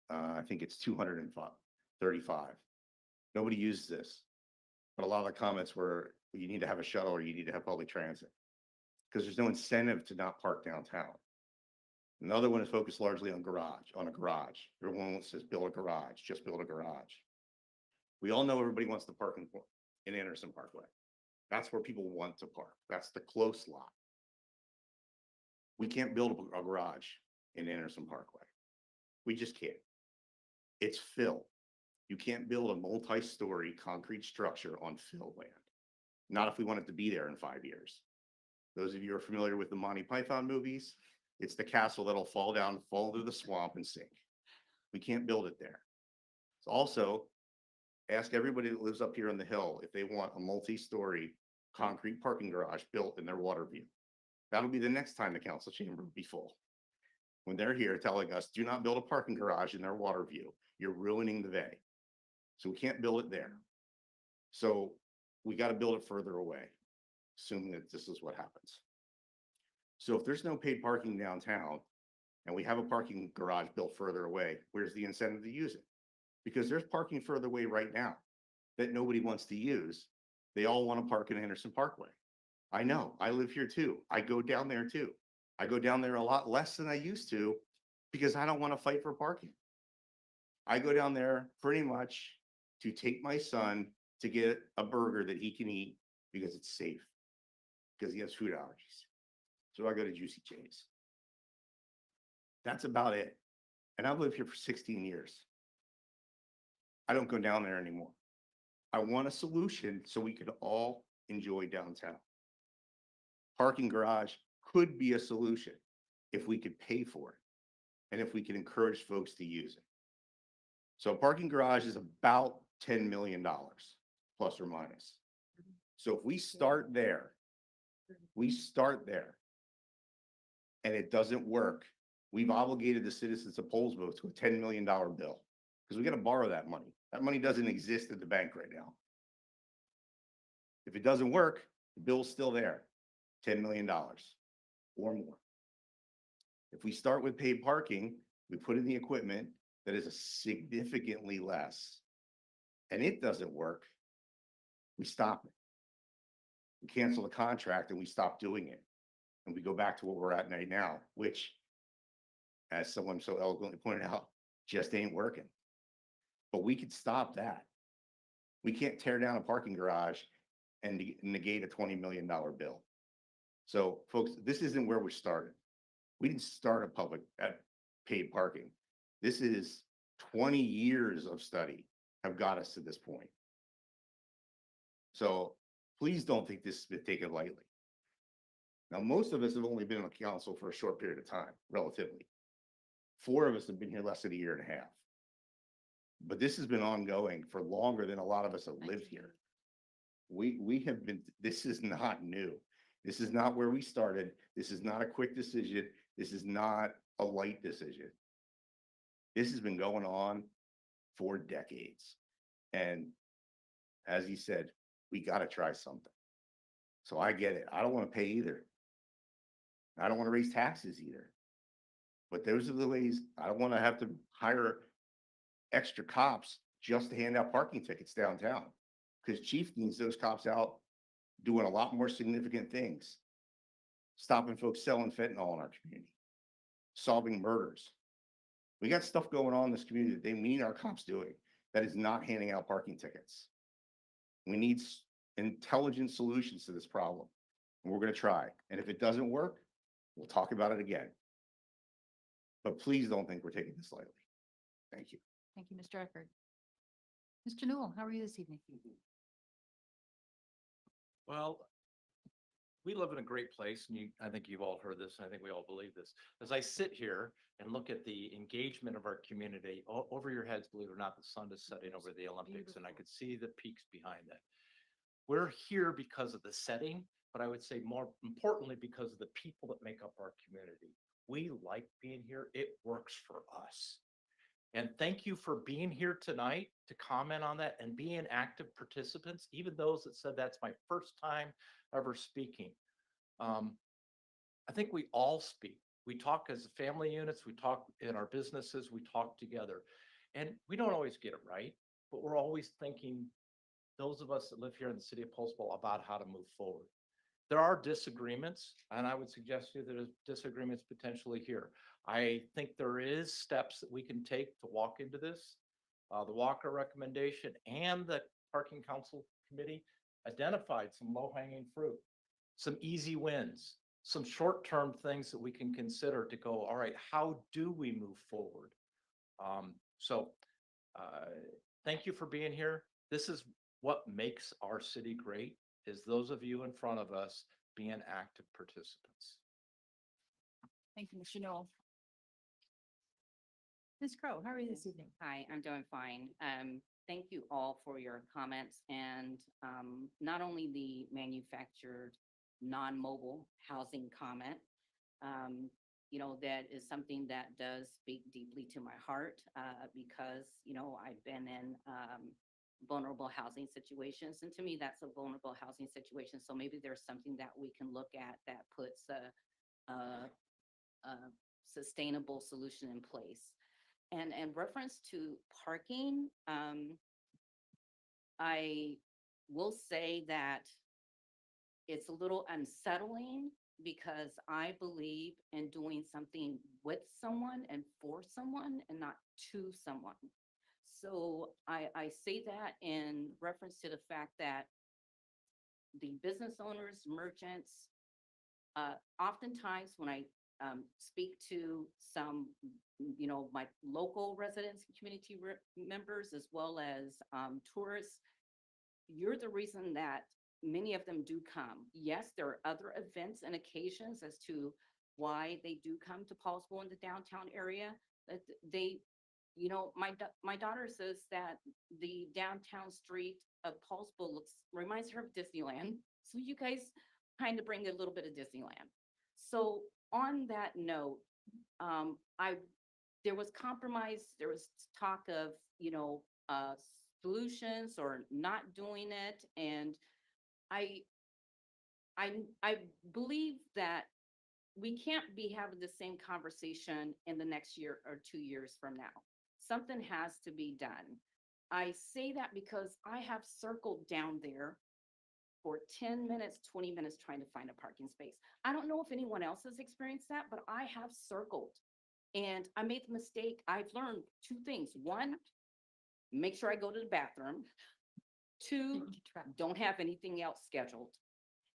I think it's 235. Nobody uses this, but a lot of the comments were, you need to have a shuttle or you need to have public transit because there's no incentive to not park downtown. Another one is focused largely on a garage. Everyone says build a garage, just build a garage. We all know everybody wants to park in Anderson Parkway. That's where people want to park. That's the close lot. We can't build a garage in Anderson Parkway. We just can't. It's fill. You can't build a multi-story concrete structure on fill land. Not if we want it to be there in 5 years. Those of you who are familiar with the Monty Python movies, it's the castle that'll fall down, fall into the swamp and sink. We can't build it there. So also, ask everybody that lives up here on the hill if they want a multi-story concrete parking garage built in their water view. That'll be the next time the council chamber will be full. When they're here telling us, do not build a parking garage in their water view. You're ruining the bay. So we can't build it there. So we got to build it further away, assuming that this is what happens. So if there's no paid parking downtown and we have a parking garage built further away, where's the incentive to use it? Because there's parking further away right now that nobody wants to use They all want to park in Anderson Parkway. I know, I live here too. I go down there too. I go down there a lot less than I used to because I don't want to fight for parking. I go down there pretty much to take my son to get a burger that he can eat because it's safe, because he has food allergies. So I go to Juicy J's. That's about it. And I've lived here for 16 years. I don't go down there anymore. I want a solution so we could all enjoy downtown. Parking garage could be a solution if we could pay for it and if we could encourage folks to use it. So a parking garage is about $10 million plus or minus. So if we start there, and it doesn't work, we've obligated the citizens of Poulsbo to a $10 million bill because we got to borrow that money. That money doesn't exist at the bank right now. If it doesn't work, the bill's still there, $10 million or more. If we start with paid parking, we put in the equipment that is significantly less, and it doesn't work, we stop it. We cancel the contract and we stop doing it. And we go back to what we're at right now, which, as someone so eloquently pointed out, just ain't working. But we could stop that. We can't tear down a parking garage and negate a $20 million bill. So folks, this isn't where we started. We didn't start at paid parking. This is 20 years of study have got us to this point. So please don't think this has been taken lightly. Now, most of us have only been on the council for a short period of time, relatively. 4 of us have been here less than a year and a half. But this has been ongoing for longer than a lot of us have lived here. We have been, this is not new. This is not where we started. This is not a quick decision. This is not a light decision. This has been going on for decades. And as he said, we got to try something. So I get it. I don't want to pay either. I don't want to raise taxes either. But those are the ways. I don't want to have to hire extra cops just to hand out parking tickets downtown, because Chief needs those cops out doing a lot more significant things, stopping folks selling fentanyl in our community, solving murders. We got stuff going on in this community that they need our cops doing that is not handing out parking tickets. We need intelligent solutions to this problem, and we're going to try. And if it doesn't work, we'll talk about it again. But please don't think we're taking this lightly. Thank you. Thank you, Mr. Eckert. Mr. Newell, how are you this evening? Well, we live in a great place, and I think you've all heard this, and I think we all believe this. As I sit here and look at the engagement of our community, over your heads, believe it or not, the sun is setting over the Olympics, and I could see the peaks behind that. We're here because of the setting, but I would say more importantly, because of the people that make up our community. We like being here. It works for us. And thank you for being here tonight to comment on that and being active participants, even those that said that's my first time ever speaking. I think we all speak. We talk as family units, we talk in our businesses, we talk together. And we don't always get it right, but we're always thinking, those of us that live here in the city of Poulsbo, about how to move forward. There are disagreements, and I would suggest to you there's disagreements potentially here. I think there is steps that we can take to walk into this. The Walker recommendation and the Parking Council Committee identified some low-hanging fruit, some easy wins, some short-term things that we can consider to go, all right, how do we move forward? Thank you for being here. This is what makes our city great, is those of you in front of us being active participants. Thank you, Mr. Newell. Ms. Crowe, how are you this evening? Hi, I'm doing fine. Thank you all for your comments, and not only the manufactured non-mobile housing comment. You know, that is something that does speak deeply to my heart because, you know, I've been in vulnerable housing situations, and to me, that's a vulnerable housing situation. So maybe there's something that we can look at that puts a sustainable solution in place. And in reference to parking, I will say that it's a little unsettling because I believe in doing something with someone and for someone and not to someone. So I say that in reference to the fact that the business owners, merchants, oftentimes when I speak to some, my local residents, and community members, as well as tourists, you're the reason that many of them do come. Yes, there are other events and occasions as to why they do come to Poulsbo in the downtown area. That they, my daughter says that the downtown street of Poulsbo reminds her of Disneyland. So you guys kind of bring a little bit of Disneyland. So on that note, I there was compromise. There was talk of solutions or not doing it, and I I believe that we can't be having the same conversation in the next year or 2 years from now. Something has to be done. I say that because I have circled down there for 10 minutes, 20 minutes trying to find a parking space. I don't know if anyone else has experienced that, but I have circled. And I made the mistake. I've learned two things. One, make sure I go to the bathroom. Two, don't have anything else scheduled.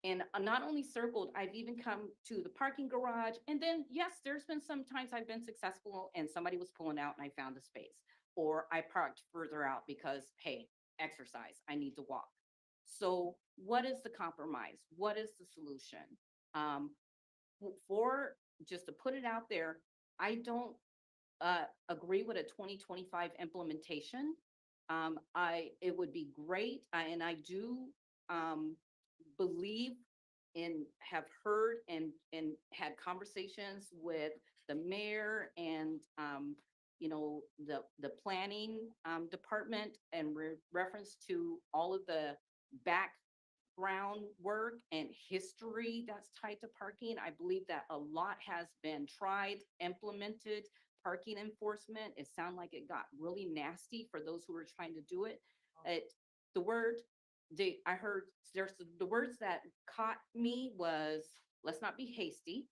And not only circled, I've even come to the parking garage. And then, yes, there's been some times I've been successful and somebody was pulling out and I found a space. Or I parked further out because, hey, exercise, I need to walk. So what is the compromise? What is the solution? For just to put it out there, I don't agree with a 2025 implementation. It would be great, and I do believe and have heard and had conversations with the mayor and the planning department and reference to all of the background work and history that's tied to parking. I believe that a lot has been tried, implemented. Parking enforcement, it sounded like it got really nasty for those who were trying to do it. I heard the words that caught me was, let's not be hasty.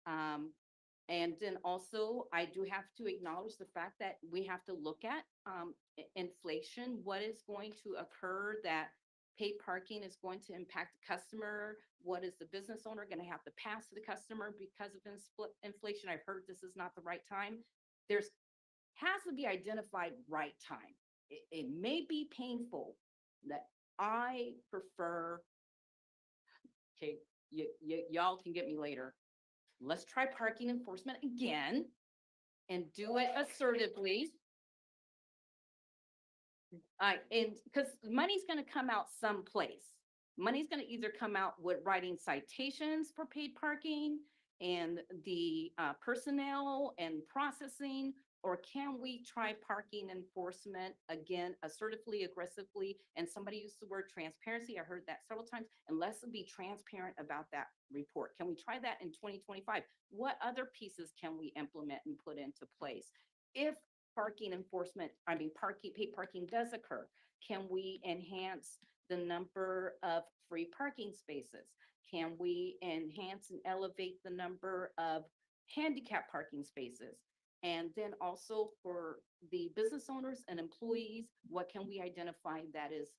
And then also, I do have to acknowledge the fact that we have to look at inflation, what is going to occur that paid parking is going to impact the customer. What is the business owner going to have to pass to the customer because of inflation? I've heard this is not the right time. There's has to be identified right time. It may be painful that I prefer, okay, y'all can get me later. Let's try parking enforcement again and do it assertively. And because money's going to come out someplace. Money's going to either come out with writing citations for paid parking and the personnel and processing, or can we try parking enforcement again, assertively, aggressively? And somebody used the word transparency. I heard that several times. And let's be transparent about that report. Can we try that in 2025? What other pieces can we implement and put into place? If parking enforcement, paid parking does occur, can we enhance the number of free parking spaces? Can we enhance and elevate the number of handicap parking spaces? And then also for the business owners and employees, what can we identify that is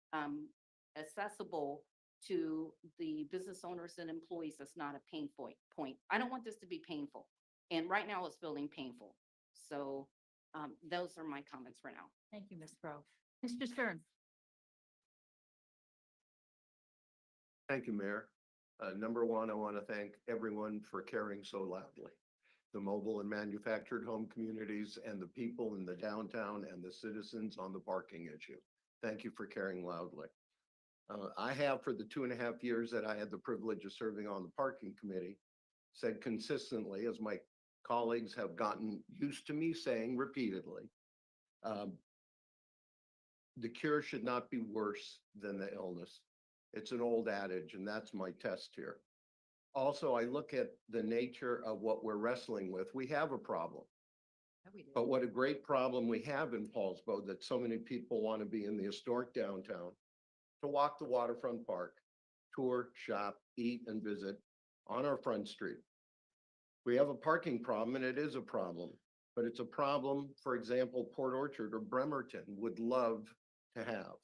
accessible to the business owners and employees that's not a pain point? I don't want this to be painful. And right now it's feeling painful. So those are my comments for now. Thank you, Ms. Grove. Mr. Stern. Thank you, Mayor. Number one, I want to thank everyone for caring so loudly. The mobile and manufactured home communities and the people in the downtown and the citizens on the parking issue. Thank you for caring loudly. I have, for the 2.5 years that I had the privilege of serving on the parking committee, said consistently, as my colleagues have gotten used to me saying repeatedly, the cure should not be worse than the illness. It's an old adage, and that's my test here. Also, I look at the nature of what we're wrestling with. We have a problem. But what a great problem we have in Poulsbo, that so many people want to be in the historic downtown. to walk the waterfront park, tour, shop, eat, and visit on our front street. We have a parking problem, and it is a problem, but it's a problem, for example, Port Orchard or Bremerton would love to have.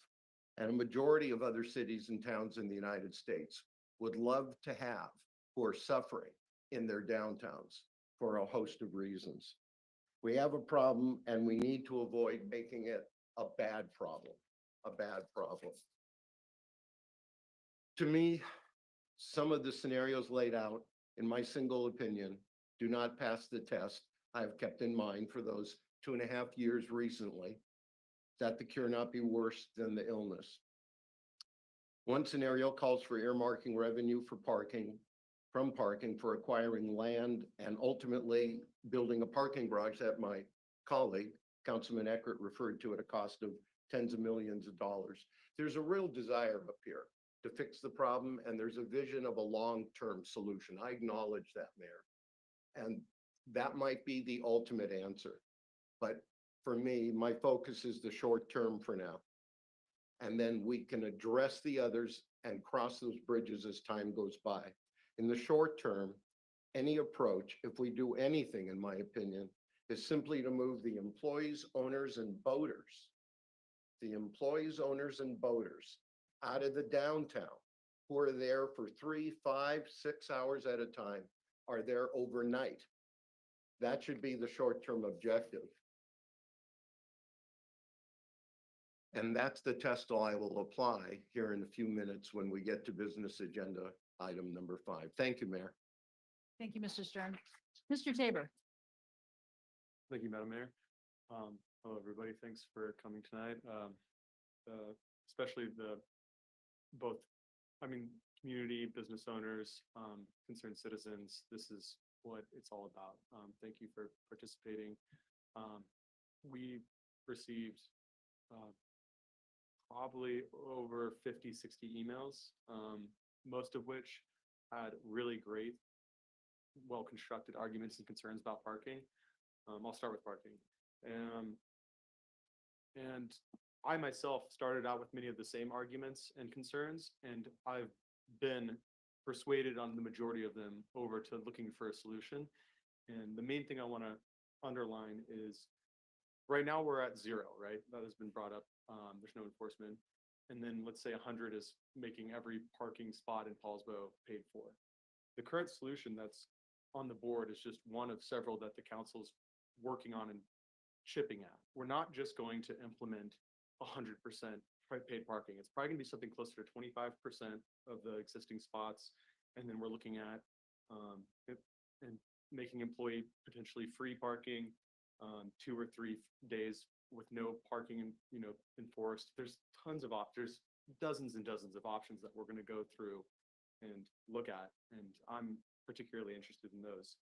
And a majority of other cities and towns in the United States would love to have, who are suffering in their downtowns for a host of reasons. We have a problem, and we need to avoid making it a bad problem, a bad problem. To me, some of the scenarios laid out, in my single opinion, do not pass the test I have kept in mind for those 2.5 years recently, that the cure not be worse than the illness. One scenario calls for earmarking revenue for parking, from parking for acquiring land and ultimately building a parking garage that my colleague, Councilman Eckert, referred to at a cost of tens of millions of dollars. There's a real desire up here to fix the problem, and there's a vision of a long-term solution. I acknowledge that, Mayor. And that might be the ultimate answer. But for me, my focus is the short term for now. And then we can address the others and cross those bridges as time goes by. In the short term, any approach, if we do anything, in my opinion, is simply to move the employees, owners, and boaters, out of the downtown, who are there for 3, 5, 6 hours at a time, are there overnight. That should be the short-term objective. And that's the test I will apply here in a few minutes when we get to business agenda item number 5. Thank you, Mayor. Thank you, Mr. Stern. Mr. Tabor. Thank you, Madam Mayor. Hello, everybody. Thanks for coming tonight. Especially community, business owners, concerned citizens. This is what it's all about. Thank you for participating. We received probably over 50, 60 emails, most of which had really great, well-constructed arguments and concerns about parking. I'll start with parking. And I myself started out with many of the same arguments and concerns, and I've been persuaded on the majority of them over to looking for a solution. And the main thing I want to underline is right now we're at 0, right? That has been brought up. There's no enforcement. And then let's say 100 is making every parking spot in Poulsbo paid for. The current solution that's on the board is just one of several that the council's working on and chipping at. We're not just going to implement 100% paid parking. It's probably gonna be something closer to 25% of the existing spots. And then we're looking at and making employee potentially free parking, 2 or 3 days with no parking, enforced. There's tons of options, dozens and dozens of options that we're going to go through and look at, and I'm particularly interested in those.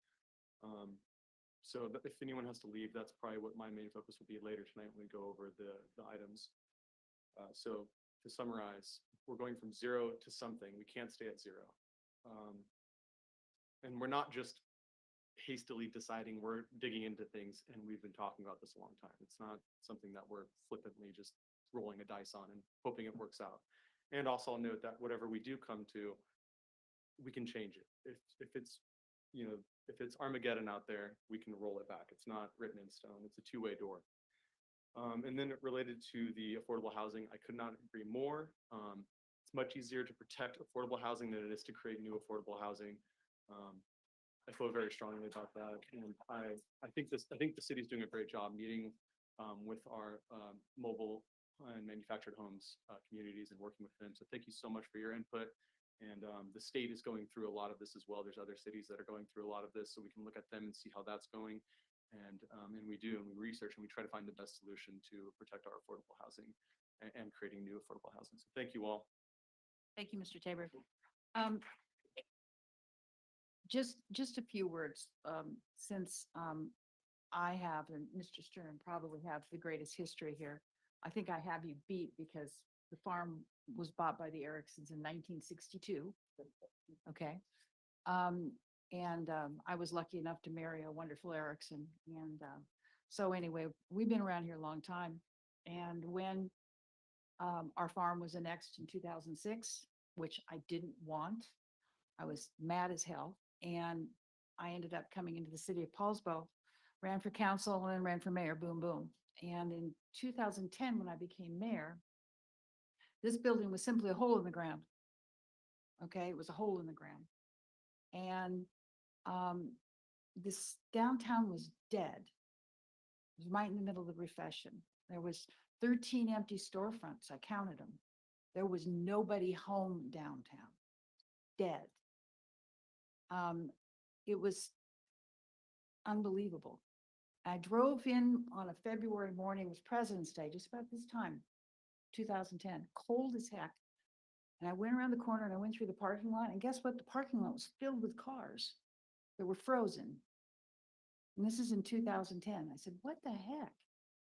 So if anyone has to leave, that's probably what my main focus will be later tonight when we go over the items. So to summarize, we're going from 0 to something. We can't stay at 0. And we're not just hastily deciding, we're digging into things, and we've been talking about this a long time. It's not something that we're flippantly just rolling a dice on and hoping it works out. And also I'll note that whatever we do come to, we can change it. If it's Armageddon out there, we can roll it back. It's not written in stone. It's a two-way door. And then related to the affordable housing, I could not agree more. It's much easier to protect affordable housing than it is to create new affordable housing. I feel very strongly about that, and I think the city's doing a great job meeting with our mobile and manufactured homes communities and working with them. So thank you so much for your input. And the state is going through a lot of this as well. There's other cities that are going through a lot of this, so we can look at them and see how that's going. And we do, and we research and we try to find the best solution to protect our affordable housing and creating new affordable housing. So thank you all. Thank you, Mr. Tabor. Just a few words, since I have, and Mr. Stern probably have the greatest history here. I think I have you beat because the farm was bought by the Ericksons in 1962. Okay. I was lucky enough to marry a wonderful Erickson. And so anyway, we've been around here a long time. And when Our farm was annexed in 2006, which I didn't want. I was mad as hell. And I ended up coming into the city of Poulsbo, ran for council and then ran for mayor, boom, boom. And in 2010, when I became mayor, this building was simply a hole in the ground. Okay, it was a hole in the ground. And this downtown was dead. It was right in the middle of the recession. There was 13 empty storefronts. I counted them. There was nobody home downtown, dead. It was unbelievable. I drove in on a February morning, it was President's Day, just about this time, 2010, cold as heck. And I went around the corner and I went through the parking lot, and guess what? The parking lot was filled with cars that were frozen. And this is in 2010. I said, what the heck?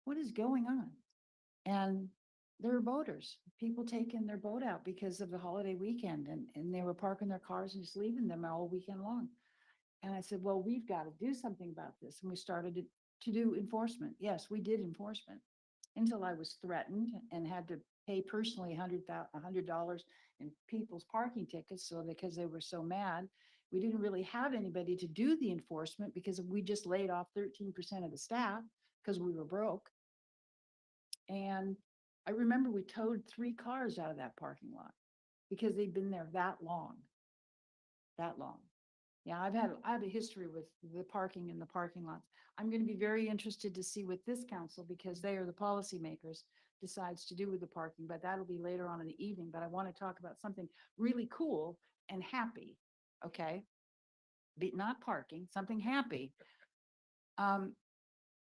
What is going on? And there were boaters, people taking their boat out because of the holiday weekend, and they were parking their cars and just leaving them all weekend long. And I said, well, we've got to do something about this. And we started to do enforcement. Yes, we did enforcement until I was threatened and had to pay personally $100 in people's parking tickets. So because they were so mad, we didn't really have anybody to do the enforcement because we just laid off 13% of the staff because we were broke. And I remember we towed 3 cars out of that parking lot because they'd been there that long. Yeah, I have a history with the parking in the parking lots. I'm going to be very interested to see what this council, because they are the policymakers, decides to do with the parking, but that'll be later on in the evening. But I want to talk about something really cool and happy, okay? Not parking, something happy.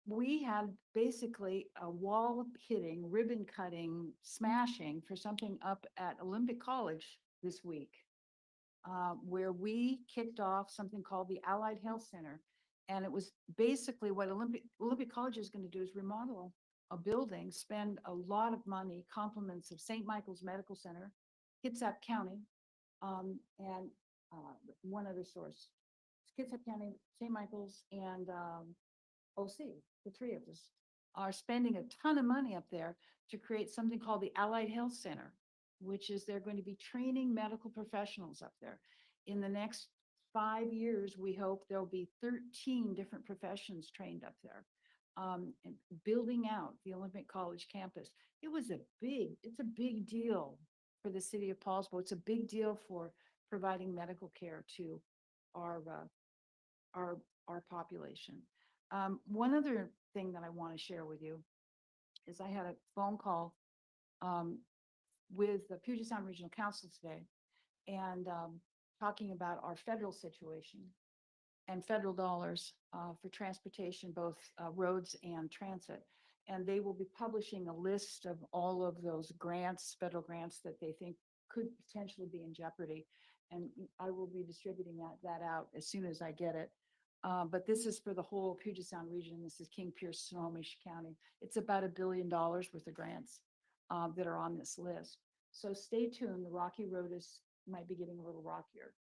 We had basically a wall hitting, ribbon cutting, smashing for something up at Olympic College this week, where we kicked off something called the Allied Health Center. And it was basically what Olympic College is going to do is remodel a building, spend a lot of money, compliments of St. Michael's Medical Center, Kitsap County, and one other source. Kitsap County, St. Michael's, and OC, the 3 of us are spending a ton of money up there to create something called the Allied Health Center, which is they're going to be training medical professionals up there. In the next 5 years, we hope there'll be 13 different professions trained up there, and building out the Olympic College campus. It's a big deal for the city of Poulsbo. It's a big deal for providing medical care to our population. One other thing that I want to share with you is I had a phone call with the Puget Sound Regional Council today, and talking about our federal situation and federal dollars for transportation, both roads and transit. And they will be publishing a list of all of those grants, federal grants that they think could potentially be in jeopardy. And I will be distributing that out as soon as I get it. But this is for the whole Puget Sound region. This is King, Pierce, Snohomish County. It's about $1 billion worth of grants that are on this list. So stay tuned. The Rocky Road might be getting a little rockier.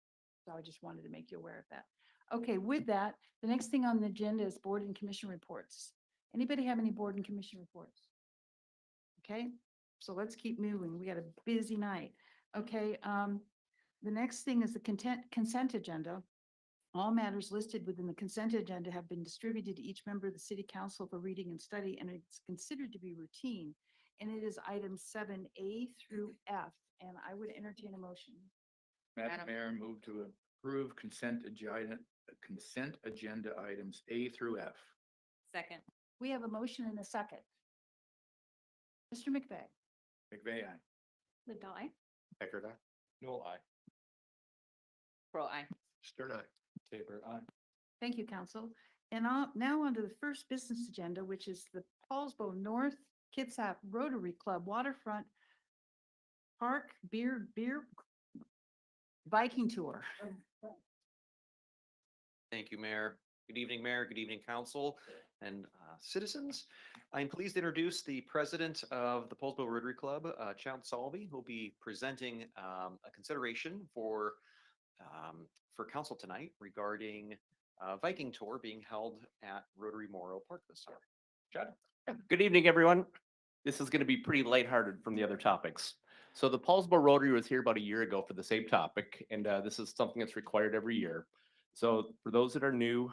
So I just wanted to make you aware of that. Okay, with that, the next thing on the agenda is board and commission reports. Anybody have any board and commission reports? Okay, so let's keep moving. We got a busy night. Okay, the next thing is the consent agenda. All matters listed within the consent agenda have been distributed to each member of the city council for reading and study, and it's considered to be routine. And it is items 7A through F, and I would entertain a motion. Madam Mayor, move to approve consent agenda items A through F. Second. We have a motion and a second. Mr. McVeigh. McVeigh, aye. Eckert, aye. Noel, aye. Pro, aye. Stern, aye. Tabor, aye. Thank you, council. And now on to the first business agenda, which is the Poulsbo North Kitsap Rotary Club Waterfront Park Beer Biking Tour. Thank you, Mayor. Good evening, Mayor. Good evening, Council and citizens. I'm pleased to introduce the president of the Poulsbo Rotary Club, Chad Salby, who will be presenting a consideration for Council tonight regarding Viking Tour being held at Rotary Memorial Park this year. Chad? Good evening, everyone. This is going to be pretty lighthearted from the other topics. So the Poulsbo Rotary was here about a year ago for the same topic, and this is something that's required every year. So for those that are new,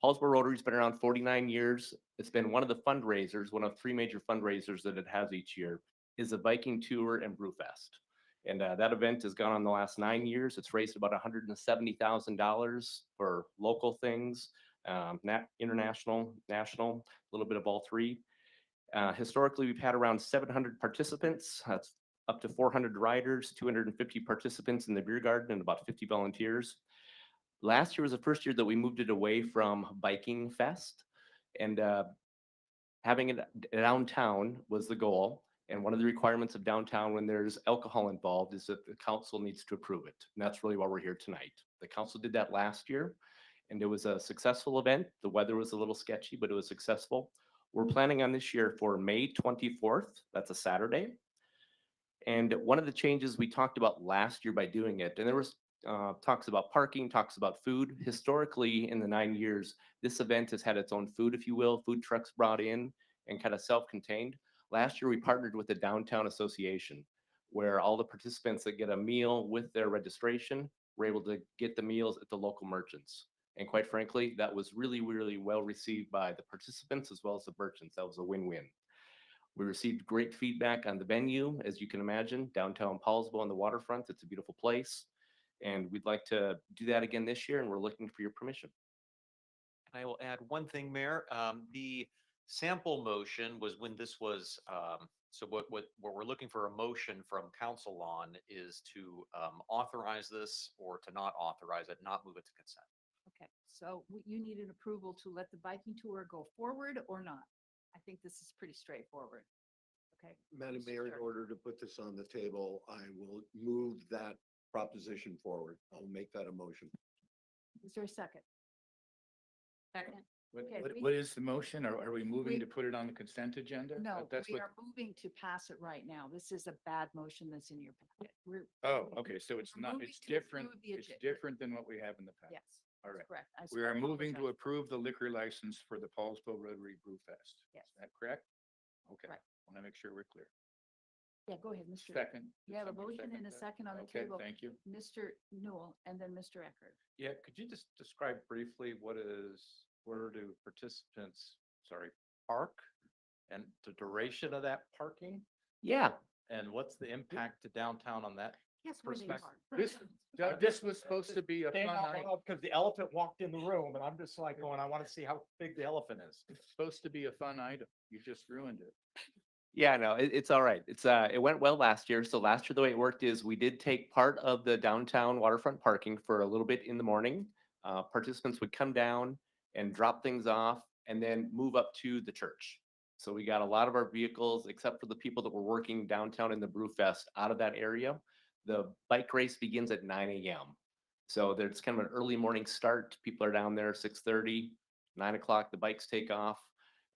Poulsbo Rotary's been around 49 years. It's been one of the fundraisers, one of three major fundraisers that it has each year, is a biking tour and Brewfest. And that event has gone on the last 9 years. It's raised about $170,000 for local things, international, national, a little bit of all three. Historically, we've had around 700 participants. That's up to 400 riders, 250 participants in the beer garden, and about 50 volunteers. Last year was the first year that we moved it away from Biking Fest, and having it downtown was the goal. And one of the requirements of downtown when there's alcohol involved is that the council needs to approve it. And that's really why we're here tonight. The council did that last year, and it was a successful event. The weather was a little sketchy, but it was successful. We're planning on this year for May 24th. That's a Saturday. And one of the changes we talked about last year by doing it, and there was talks about parking, talks about food. Historically, in the 9 years, this event has had its own food, if you will, food trucks brought in and kind of self-contained. Last year, we partnered with the Downtown Association, where all the participants that get a meal with their registration were able to get the meals at the local merchants. And quite frankly, that was really, really well received by the participants as well as the merchants. That was a win-win. We received great feedback on the venue, as you can imagine, downtown Poulsbo on the waterfront. It's a beautiful place. And we'd like to do that again this year, and we're looking for your permission. And I will add one thing, Mayor. The sample motion was when this was, so what we're looking for a motion from council on is to authorize this or to not authorize it, not move it to consent. Okay, so you need an approval to let the biking tour go forward or not? I think this is pretty straightforward. Okay. Madam Mr. Mayor, in Sterk. order to put this on the table, I will move that proposition forward. I'll make that a motion. Is there a second? Second. Okay, What is the motion? Are we moving we- to put it on the consent agenda? No, That's we what. are moving to pass it right now. This is a bad motion that's in your packet. Oh, okay, so it's we're not, moving it's to different, approve the it's agenda. different than what we have in the past. Yes. All that's right. Correct. We are moving to approve. approve the liquor license for the Poulsbo Rotary Brew Fest. Yes. Is that correct? Okay, Right. want to make sure we're clear. Yeah, go ahead, Mr. Second. You have a Somebody motion and a that? second on the Okay, table. thank you. Mr. Newell and then Mr. Eckert. Yeah, could you just describe briefly where do participants, park? And the duration of that parking? Yeah. And what's the impact to downtown on that? Yes, where they perspective? park. This was supposed to be a fun night. Because the elephant walked in the room and I'm just like going, I want to see how big the elephant is. It's supposed to be a fun item. You just ruined it. Yeah, no, it's all right. It went well last year. So last year, the way it worked is we did take part of the downtown waterfront parking for a little bit in the morning. Participants would come down and drop things off and then move up to the church. So we got a lot of our vehicles, except for the people that were working downtown in the Brewfest, out of that area. The bike race begins at 9 a.m. So there's kind of an early morning start. People are down there 6:30, 9 o'clock, the bikes take off.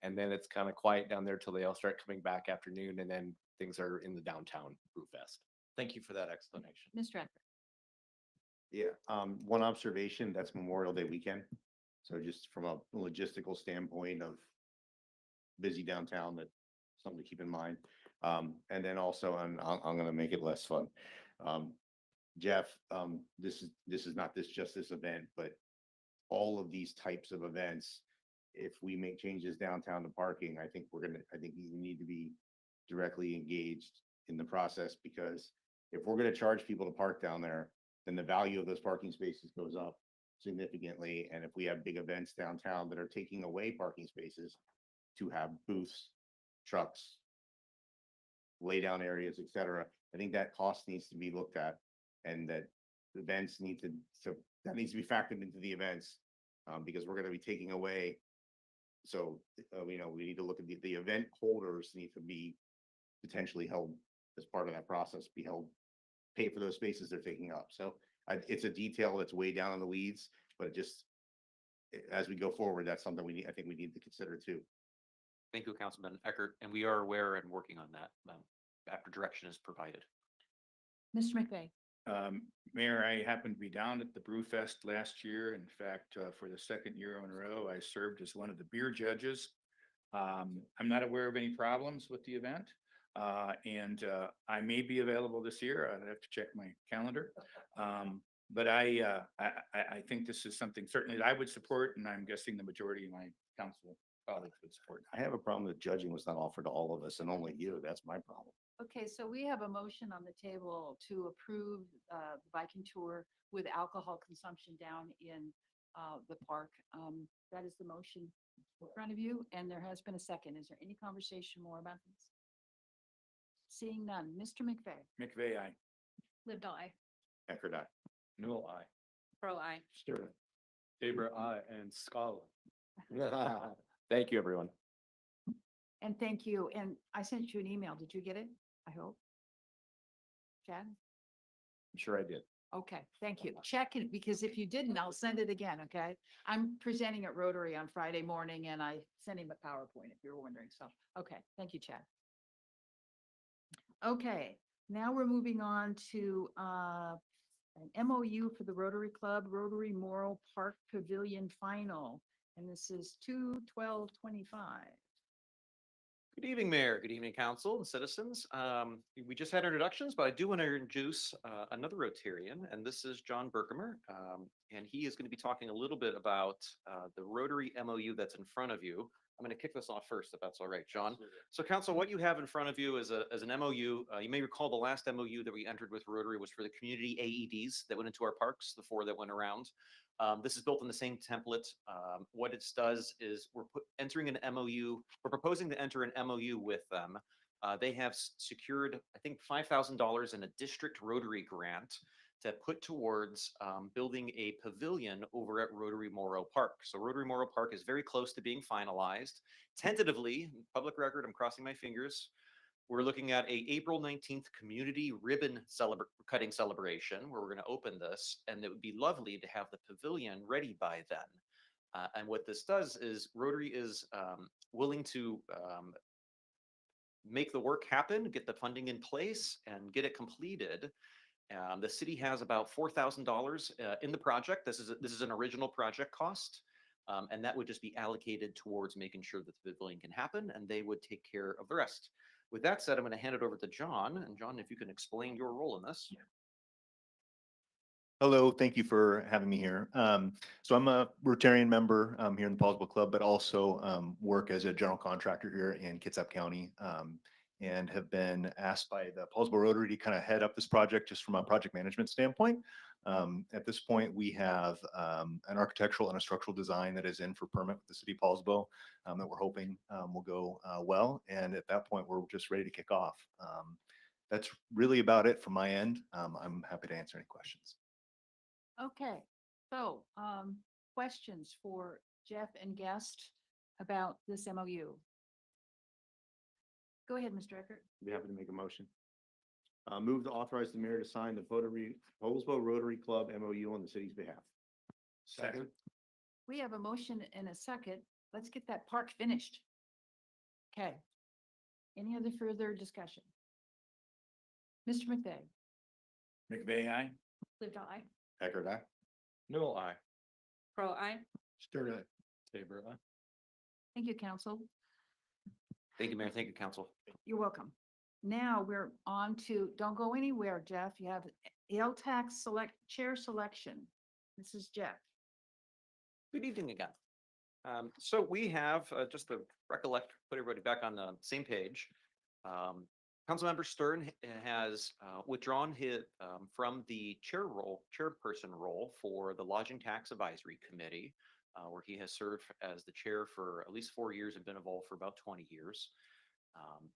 And then it's kind of quiet down there till they all start coming back afternoon, and then things are in the downtown Brewfest. Thank you for that explanation. Mr. Eckert. Yeah, one observation, that's Memorial Day weekend. So just from a logistical standpoint of busy downtown, that's something to keep in mind. And then also, I'm gonna make it less fun. Jeff, this is not just this event, but all of these types of events, if we make changes downtown to parking, I think you need to be directly engaged in the process, because if we're gonna charge people to park down there, then the value of those parking spaces goes up significantly. And if we have big events downtown that are taking away parking spaces to have booths, trucks, lay down areas, et cetera, I think that cost needs to be looked at, and that events that needs to be factored into the events, because we're gonna be taking away. So, we need to look at the event holders need to be potentially held as part of that process, pay for those spaces they're taking up. So it's a detail that's way down in the weeds, but as we go forward, that's something I think we need to consider too. Thank you, Councilman Eckert, and we are aware and working on that after direction is provided. Mr. McVeigh. Mayor, I happened to be down at the Brewfest last year. In fact, for the second year in a row, I served as one of the beer judges. I'm not aware of any problems with the event. I may be available this year. I'd have to check my calendar. But I think this is something certainly that I would support, and I'm guessing the majority of my council colleagues would support. I have a problem that judging was not offered to all of us and only you. That's my problem. Okay, so we have a motion on the table to approve the biking tour with alcohol consumption down in the park. That is the motion in front of you, and there has been a second. Is there any conversation more about this? Seeing none. Mr. McVeigh. McVeigh, aye. Lived I. Eckerd, aye. Newell, I. Pro I. Stir. Tabor, I. And Scala. Thank you, everyone. And thank you. And I sent you an email. Did you get it? I hope. Chad? I'm sure I did. Okay, thank you. Check it, because if you didn't, I'll send it again, okay? I'm presenting at Rotary on Friday morning, and I sent him a PowerPoint if you're wondering. So, okay, thank you, Chad. Okay, now we're moving on to an MOU for the Rotary Club, Rotary Memorial Park Pavilion Final. And this is 2/12/25. Good evening, Mayor. Good evening, Council and citizens. We just had introductions, but I do want to introduce another Rotarian, and this is John Berkemer. And he is going to be talking a little bit about the Rotary MOU that's in front of you. I'm going to kick this off first, if that's all right, John. So Council, what you have in front of you is an MOU. You may recall the last MOU that we entered with Rotary was for the community AEDs that went into our parks, the 4 that went around. This is built on the same template. What it does is entering an MOU. We're proposing to enter an MOU with them. They have secured, I think, $5,000 in a district Rotary grant to put towards building a pavilion over at Rotary Memorial Park. So Rotary Memorial Park is very close to being finalized. Tentatively, public record, I'm crossing my fingers, we're looking at a April 19th community ribbon cutting celebration where we're going to open this, and it would be lovely to have the pavilion ready by then. And what this does is Rotary is willing to make the work happen, get the funding in place, and get it completed. The city has about $4,000 in the project. This is an original project cost. And that would just be allocated towards making sure that the pavilion can happen, and they would take care of the rest. With that said, I'm going to hand it over to John. And John, if you can explain your role in this. Hello, thank you for having me here. So I'm a Rotarian member here in the Poulsbo Club, but also work as a general contractor here in Kitsap County, and have been asked by the Poulsbo Rotary to kind of head up this project just from a project management standpoint. At this point, we have an architectural and a structural design that is in for permit with the city of Poulsbo that we're hoping will go well. And at that point, we're just ready to kick off. That's really about it from my end. I'm happy to answer any questions. Okay, so questions for Jeff and guest about this MOU? Go ahead, Mr. Eckert. Be happy to make a motion. Move to authorize the mayor to sign the Poulsbo Rotary Club MOU on the city's behalf. Second. We have a motion and a second. Let's get that park finished. Okay. Any other further discussion? Mr. McVeigh. McVeigh, aye. Lived I. Eckerd, aye. Newell, I. Pro I. Stir, aye. Tabor, I. Thank you, council. Thank you, Mayor. Thank you, Council. You're welcome. Now we're on to, don't go anywhere, Jeff. You have LTAC chair selection. This is Jeff. Good evening again. So we have, just to recollect, put everybody back on the same page. Councilmember Stern has withdrawn his from the chairperson role for the Lodging Tax Advisory Committee, where he has served as the chair for at least 4 years and been involved for about 20 years.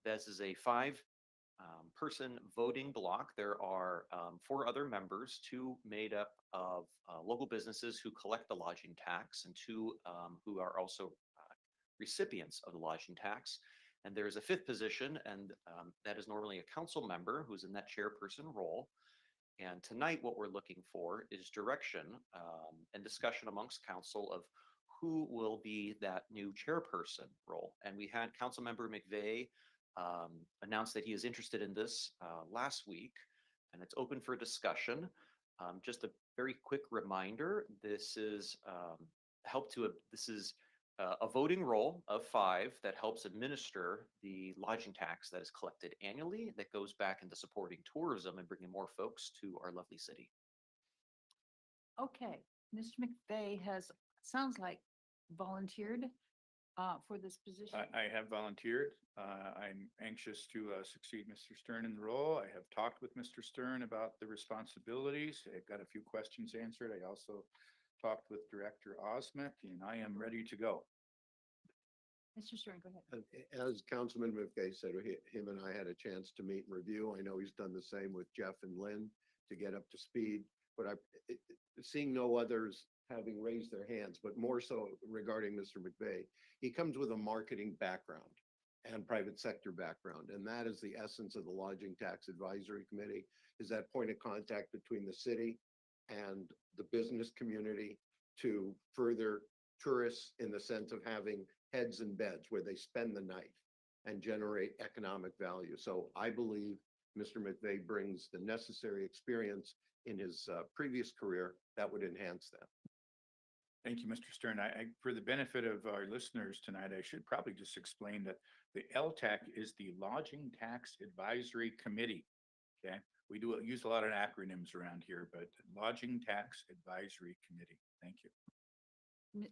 This is a 5-person voting block. There are 4 other members, 2 made up of local businesses who collect the lodging tax, and 2 who are also recipients of the lodging tax. And there's a 5th position, and that is normally a council member who's in that chairperson role. And tonight, what we're looking for is direction and discussion amongst council of who will be that new chairperson role. And we had Councilmember McVeigh announced that he is interested in this last week, and it's open for discussion. Just a very quick reminder: this is a voting roll of 5 that helps administer the lodging tax that is collected annually that goes back into supporting tourism and bringing more folks to our lovely city. Okay, Mr. McVeigh has, sounds like volunteered for this position. I have volunteered. I'm anxious to succeed Mr. Stern in the role. I have talked with Mr. Stern about the responsibilities. I've got a few questions answered. I also talked with Director Osment, and I am ready to go. Mr. Stern, go ahead. As Councilman McVeigh said, him and I had a chance to meet and review. I know he's done the same with Jeff and Lynn to get up to speed, but seeing no others having raised their hands, but more so regarding Mr. McVeigh, he comes with a marketing background and private sector background. And that is the essence of the Lodging Tax Advisory Committee, is that point of contact between the city and the business community to further tourists in the sense of having heads and beds where they spend the night and generate economic value. So I believe Mr. McVeigh brings the necessary experience in his previous career that would enhance that. Thank you, Mr. Stern. For the benefit of our listeners tonight, I should probably just explain that the LTAC is the Lodging Tax Advisory Committee. Okay, we use a lot of acronyms around here, but Lodging Tax Advisory Committee. Thank you.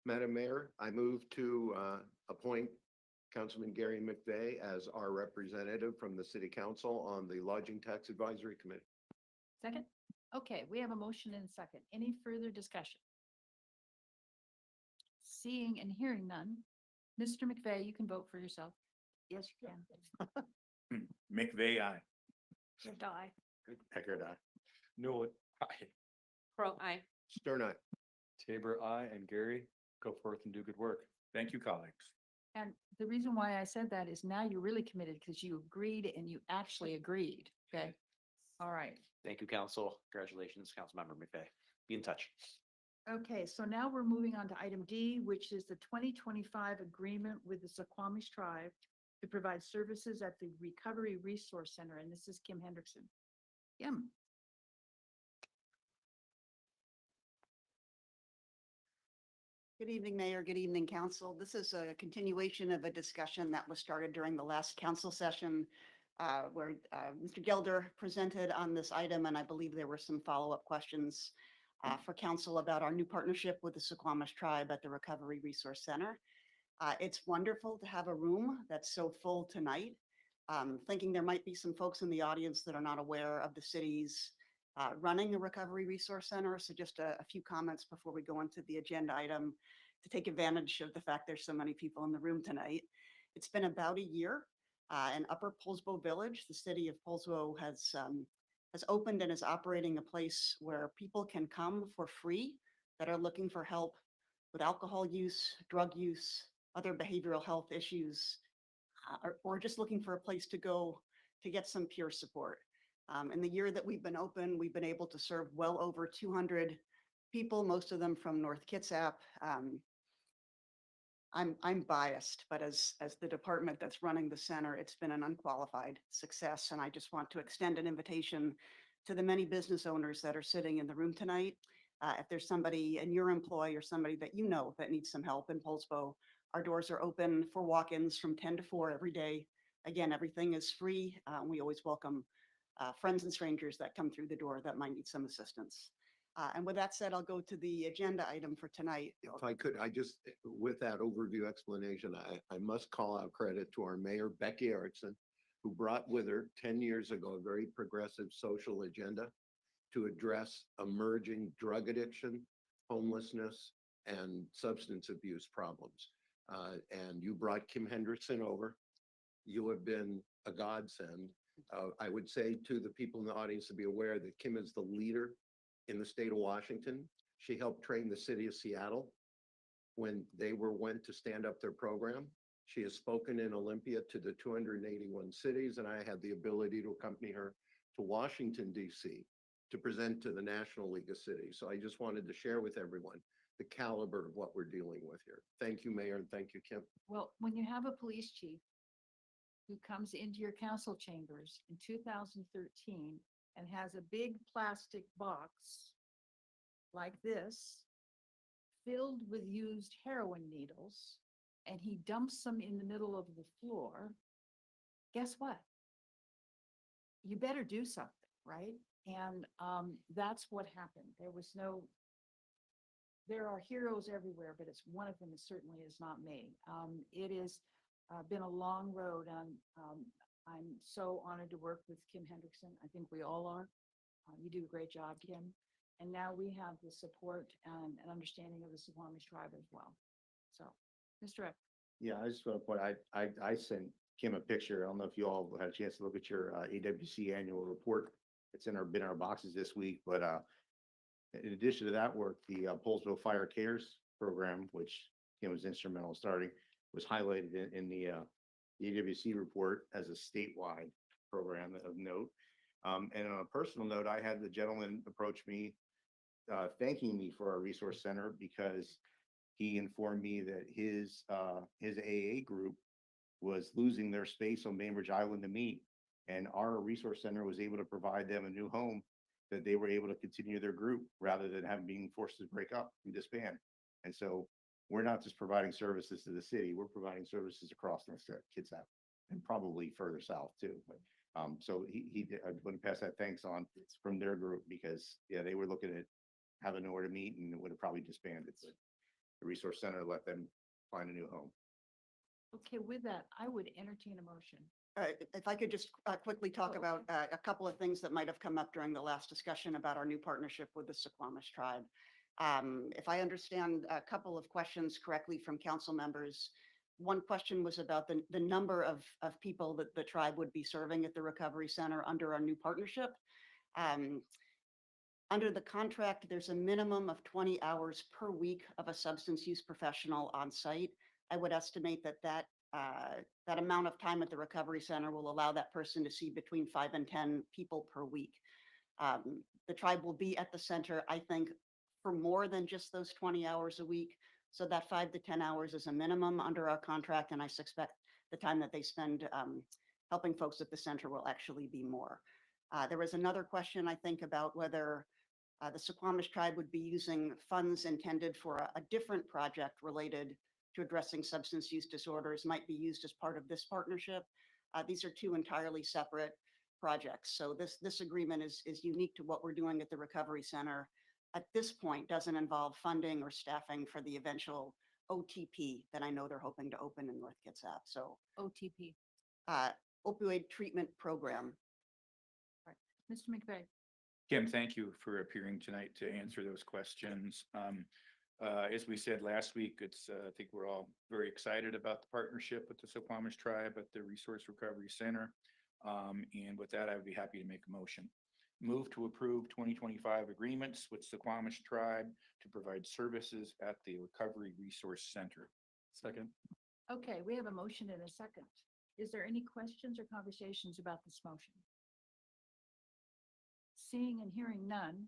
Madam Mayor, I move to appoint Councilman Gary McVeigh as our representative from the City Council on the Lodging Tax Advisory Committee. Second? Okay, we have a motion and a second. Any further discussion? Seeing and hearing none. Mr. McVeigh, you can vote for yourself. Yes, you can. McVeigh, aye. Your die. Eckert, aye. Newell, aye. Pro, I. Stern, aye. Tabor, aye. And Gary, go forth and do good work. Thank you, colleagues. And the reason why I said that is now you're really committed because you agreed and you actually agreed. Okay. All right. Thank you, Council. Congratulations, Councilmember McVeigh. Be in touch. Okay, so now we're moving on to item D, which is the 2025 agreement with the Suquamish Tribe to provide services at the Recovery Resource Center. And this is Kim Hendrickson. Kim. Good evening, Mayor. Good evening, Council. This is a continuation of a discussion that was started during the last council session where Mr. Gelder presented on this item, and I believe there were some follow-up questions for Council about our new partnership with the Suquamish Tribe at the Recovery Resource Center. It's wonderful to have a room that's so full tonight. Thinking there might be some folks in the audience that are not aware of the city's running a Recovery Resource Center. So just a few comments before we go into the agenda item to take advantage of the fact there's so many people in the room tonight. It's been about a year. In Upper Poulsbo Village, the city of Poulsbo has opened and is operating a place where people can come for free that are looking for help with alcohol use, drug use, other behavioral health issues, or just looking for a place to go to get some peer support. In the year that we've been open, we've been able to serve well over 200 people, most of them from North Kitsap. I'm biased, but as the department that's running the center, it's been an unqualified success. And I just want to extend an invitation to the many business owners that are sitting in the room tonight. If there's somebody in your employ or somebody that you know that needs some help in Poulsbo, our doors are open for walk-ins from 10 to 4 every day. Again, everything is free. We always welcome friends and strangers that come through the door that might need some assistance. And with that said, I'll go to the agenda item for tonight. If I could, with that overview explanation, I must call out credit to our mayor, Becky Erickson, who brought with her 10 years ago a very progressive social agenda to address emerging drug addiction, homelessness, and substance abuse problems. And you brought Kim Hendrickson over. You have been a godsend. I would say to the people in the audience to be aware that Kim is the leader in the state of Washington. She helped train the city of Seattle when they went to stand up their program. She has spoken in Olympia to the 281 cities, and I had the ability to accompany her to Washington, D.C. to present to the National League of Cities. So I just wanted to share with everyone the caliber of what we're dealing with here. Thank you, Mayor, and thank you, Kim. Well, when you have a police chief who comes into your council chambers in 2013 and has a big plastic box like this filled with used heroin needles, and he dumps them in the middle of the floor, guess what? You better do something, right? And that's what happened. There are heroes everywhere, but it's one of them certainly is not me. It has been a long road, and I'm so honored to work with Kim Hendrickson. I think we all are. You do a great job, Kim. And now we have the support and understanding of the Suquamish tribe as well. So, Mr. Eck. Yeah, I just want to point, I sent Kim a picture. I don't know if you all had a chance to look at your AWC annual report. It's been in our boxes this week, but in addition to that work, the Poulsbo Fire Cares program, which Kim was instrumental in starting, was highlighted in the AWC report as a statewide program of note. And on a personal note, I had the gentleman approach me thanking me for our resource center because he informed me that his AA group was losing their space on Bainbridge Island to meet. And our resource center was able to provide them a new home that they were able to continue their group rather than having being forced to break up and disband. And so we're not just providing services to the city, we're providing services across the Kitsap and probably further south too. But, so I want to pass that thanks on from their group because yeah, they were looking at having nowhere to meet and would have probably disbanded. But the resource center let them find a new home. Okay, with that, I would entertain a motion. If I could just quickly talk Oh, about a couple of things that might have come up during the last discussion about our new partnership with the Suquamish tribe. If I understand a couple of questions correctly from council members, one question was about the number of people that the tribe would be serving at the recovery center under our new partnership. Under the contract, there's a minimum of 20 hours per week of a substance use professional on site. I would estimate that amount of time at the recovery center will allow that person to see between 5 and 10 people per week. The tribe will be at the center, I think, for more than just those 20 hours a week. So that 5 to 10 hours is a minimum under our contract, and I suspect the time that they spend helping folks at the center will actually be more. There was another question, I think, about whether the Suquamish tribe would be using funds intended for a different project related to addressing substance use disorders might be used as part of this partnership. These are two entirely separate projects. So this agreement is unique to what we're doing at the Recovery Center. At this point, doesn't involve funding or staffing for the eventual OTP that I know they're hoping to open in North Kitsap. So OTP. opioid treatment program. Mr. McVeigh. Kim, thank you for appearing tonight to answer those questions. As we said last week, I think we're all very excited about the partnership with the Suquamish tribe at the Resource Recovery Center. And with that, I would be happy to make a motion. Move to approve 2025 agreements with Suquamish tribe to provide services at the Recovery Resource Center. Second. Okay, we have a motion and a second. Is there any questions or conversations about this motion? Seeing and hearing none,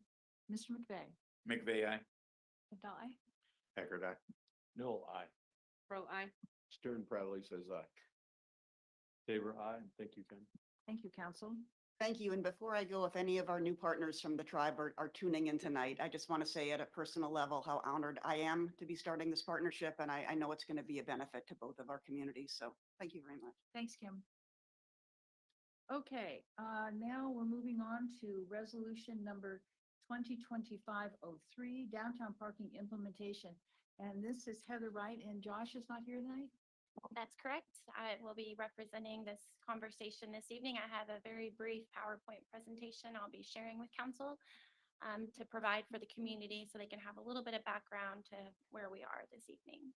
Mr. McVeigh. McVeigh, aye. Adai. Eckert, aye. No, aye. Pro I. Stern proudly says aye. Favor aye. Thank you, Ken. Thank you, council. Thank you. And before I go, if any of our new partners from the tribe are tuning in tonight, I just want to say at a personal level how honored I am to be starting this partnership. And I know it's going to be a benefit to both of our communities. So thank you very much. Thanks, Kim. Okay, now we're moving on to resolution number 2025-03, downtown parking implementation. And this is Heather Wright, and Josh is not here tonight? That's correct. I will be representing this conversation this evening. I have a very brief PowerPoint presentation I'll be sharing with council to provide for the community so they can have a little bit of background to where we are this evening.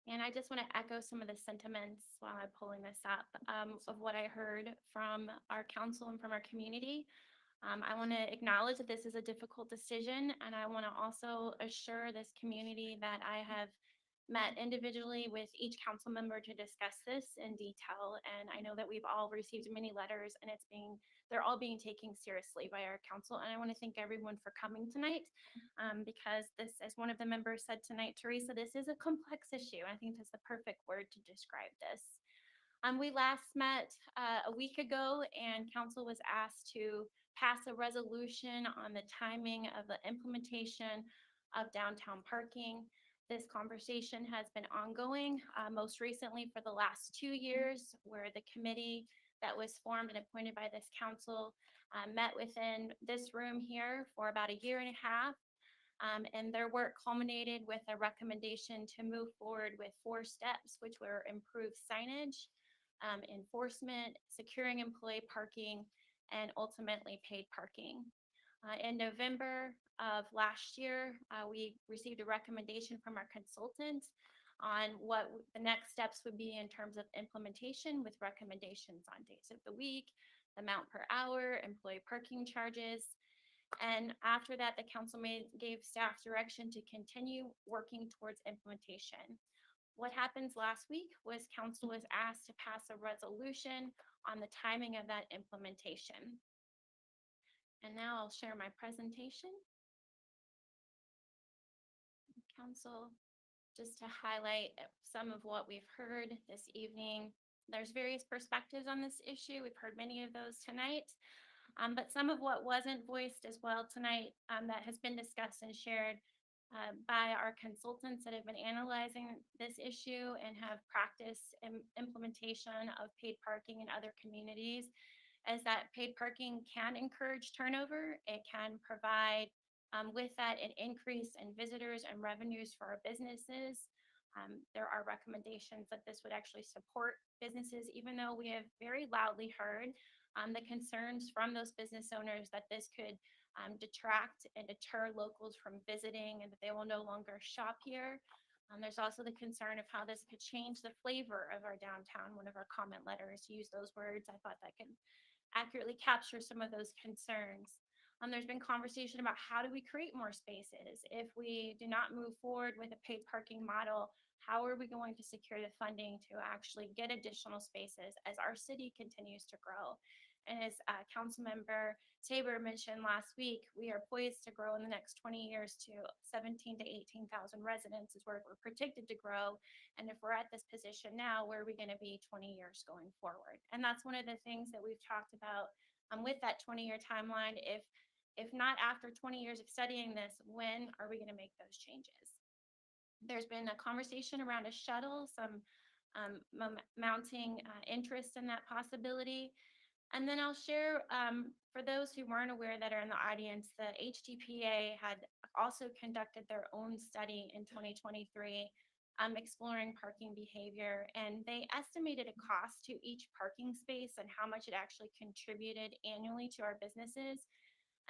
And I just want to echo some of the sentiments while I'm pulling this up of what I heard from our council and from our community. I want to acknowledge that this is a difficult decision, and I want to also assure this community that I have met individually with each council member to discuss this in detail. And I know that we've all received many letters and they're all being taken seriously by our council. And I want to thank everyone for coming tonight because this, as one of the members said tonight, Teresa, this is a complex issue. I think that's the perfect word to describe this. We last met a week ago and council was asked to pass a resolution on the timing of the implementation of downtown parking. This conversation has been ongoing, most recently for the last 2 years, where the committee that was formed and appointed by this council met within this room here for about a year and a half. And their work culminated with a recommendation to move forward with 4 steps, which were improved signage, enforcement, securing employee parking, and ultimately paid parking. In November of last year, we received a recommendation from our consultant on what the next steps would be in terms of implementation, with recommendations on days of the week, amount per hour, employee parking charges. And after that, the council gave staff direction to continue working towards implementation. What happens last week was council was asked to pass a resolution on the timing of that implementation. And now I'll share my presentation. Council, just to highlight some of what we've heard this evening. There's various perspectives on this issue. We've heard many of those tonight. But some of what wasn't voiced as well tonight that has been discussed and shared by our consultants that have been analyzing this issue and have practiced implementation of paid parking in other communities is that paid parking can encourage turnover. It can provide with that an increase in visitors and revenues for our businesses. There are recommendations that this would actually support businesses, even though we have very loudly heard the concerns from those business owners that this could detract and deter locals from visiting and that they will no longer shop here. There's also the concern of how this could change the flavor of our downtown. One of our comment letters used those words. I thought that can accurately capture some of those concerns. There's been conversation about how do we create more spaces? If we do not move forward with a paid parking model, how are we going to secure the funding to actually get additional spaces as our city continues to grow? And as Councilmember Tabor mentioned last week, we are poised to grow in the next 20 years to 17 to 18,000 residents is where we're predicted to grow. And if we're at this position now, where are we going to be 20 years going forward? And that's one of the things that we've talked about with that 20-year timeline. If not after 20 years of studying this, when are we going to make those changes? There's been a conversation around a shuttle, some mounting interest in that possibility. And then I'll share, for those who weren't aware that are in the audience, the HDPA had also conducted their own study in 2023 exploring parking behavior. And they estimated a cost to each parking space and how much it actually contributed annually to our businesses.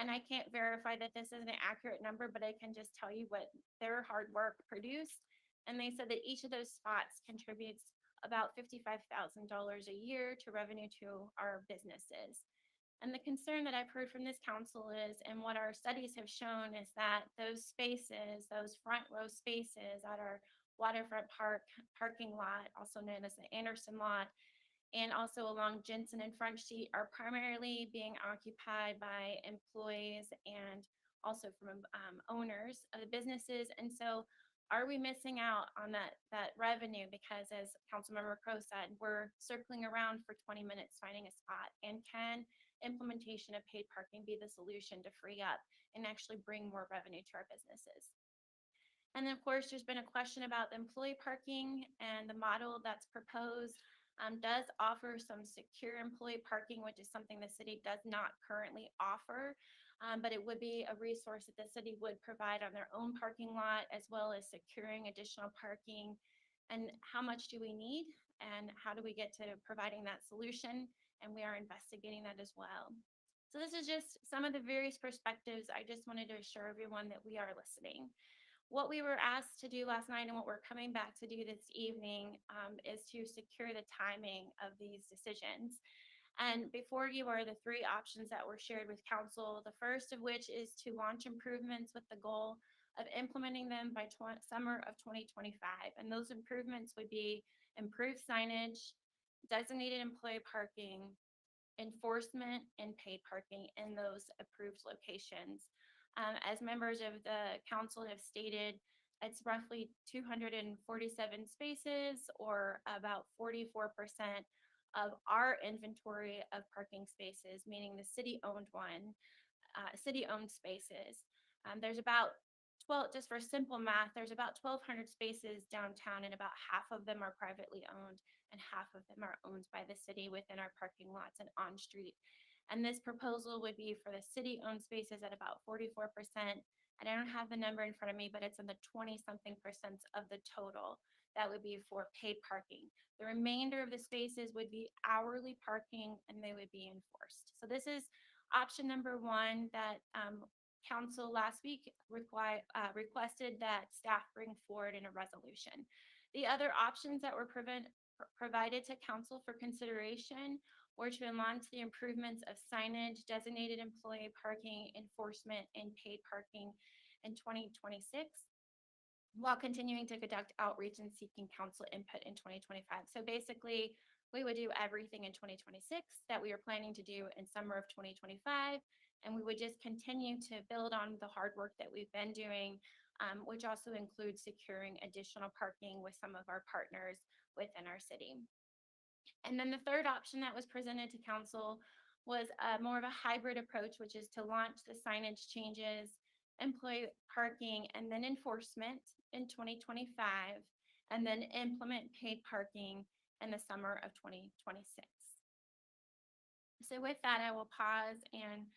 And I can't verify that this is an accurate number, but I can just tell you what their hard work produced. And they said that each of those spots contributes about $55,000 a year to revenue to our businesses. And the concern that I've heard from this council is, and what our studies have shown, is that those spaces, those front row spaces at our waterfront parking lot, also known as the Anderson lot, and also along Jensen and Front Street, are primarily being occupied by employees and also from owners of the businesses. And so are we missing out on that revenue? Because as Councilmember Crowe said, we're circling around for 20 minutes finding a spot. And can implementation of paid parking be the solution to free up and actually bring more revenue to our businesses? And then of course, there's been a question about the employee parking, and the model that's proposed does offer some secure employee parking, which is something the city does not currently offer. But it would be a resource that the city would provide on their own parking lot, as well as securing additional parking. And how much do we need? And how do we get to providing that solution? And we are investigating that as well. So this is just some of the various perspectives. I just wanted to assure everyone that we are listening. What we were asked to do last night and what we're coming back to do this evening is to secure the timing of these decisions. And before you are the 3 options that were shared with council, the first of which is to launch improvements with the goal of implementing them by summer of 2025. And those improvements would be improved signage, designated employee parking, enforcement, and paid parking in those approved locations. As members of the council have stated, it's roughly 247 spaces, or about 44% of our inventory of parking spaces, meaning the city-owned spaces. There's about 12, just for simple math, there's about 1,200 spaces downtown, and about half of them are privately owned and half of them are owned by the city within our parking lots and on street. And this proposal would be for the city-owned spaces at about 44%. And I don't have the number in front of me, but it's in the 20-something percent of the total. That would be for paid parking. The remainder of the spaces would be hourly parking, and they would be enforced. So this is option number one that council last week requested that staff bring forward in a resolution. The other options that were provided to council for consideration were to launch the improvements of signage, designated employee parking, enforcement, and paid parking in 2026, while continuing to conduct outreach and seeking council input in 2025. So basically, we would do everything in 2026 that we are planning to do in summer of 2025. And we would just continue to build on the hard work that we've been doing, which also includes securing additional parking with some of our partners within our city. And then the third option that was presented to council was more of a hybrid approach, which is to launch the signage changes, employee parking, and then enforcement in 2025, and then implement paid parking in the summer of 2026. So with that, I will pause and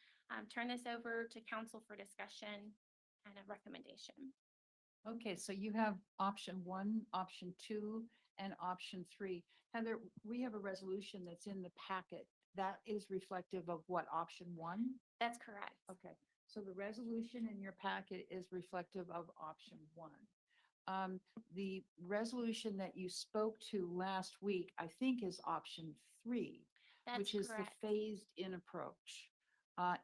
turn this over to council for discussion and a recommendation. Okay, so you have option one, option two, and option three. Heather, we have a resolution that's in the packet that is reflective of what, option one? That's correct. Okay, so the resolution in your packet is reflective of option one. The resolution that you spoke to last week, I think, is option three, That's which is correct. the phased in approach,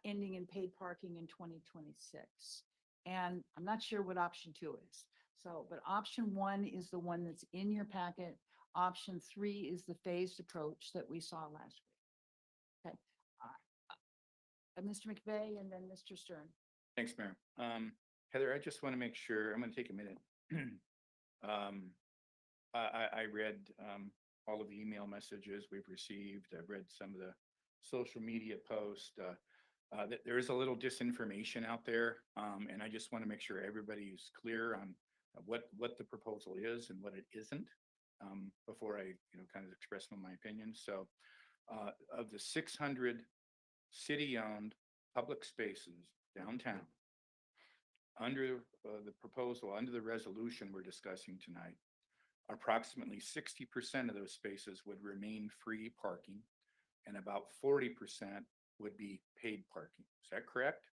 ending in paid parking in 2026. And I'm not sure what option two is. So, but option one is the one that's in your packet. Option three is the phased approach that we saw last week. Okay. Mr. McVeigh and then Mr. Stern. Thanks, Mayor. Heather, I just want to make sure, I'm going to take a minute. I read all of the email messages we've received. I've read some of the social media posts. That there is a little disinformation out there, and I just want to make sure everybody is clear on what the proposal is and what it isn't, before I kind of express my opinion. So of the 600 city-owned public spaces downtown, under the proposal, under the resolution we're discussing tonight, approximately 60% of those spaces would remain free parking, and about 40% would be paid parking. Is that correct?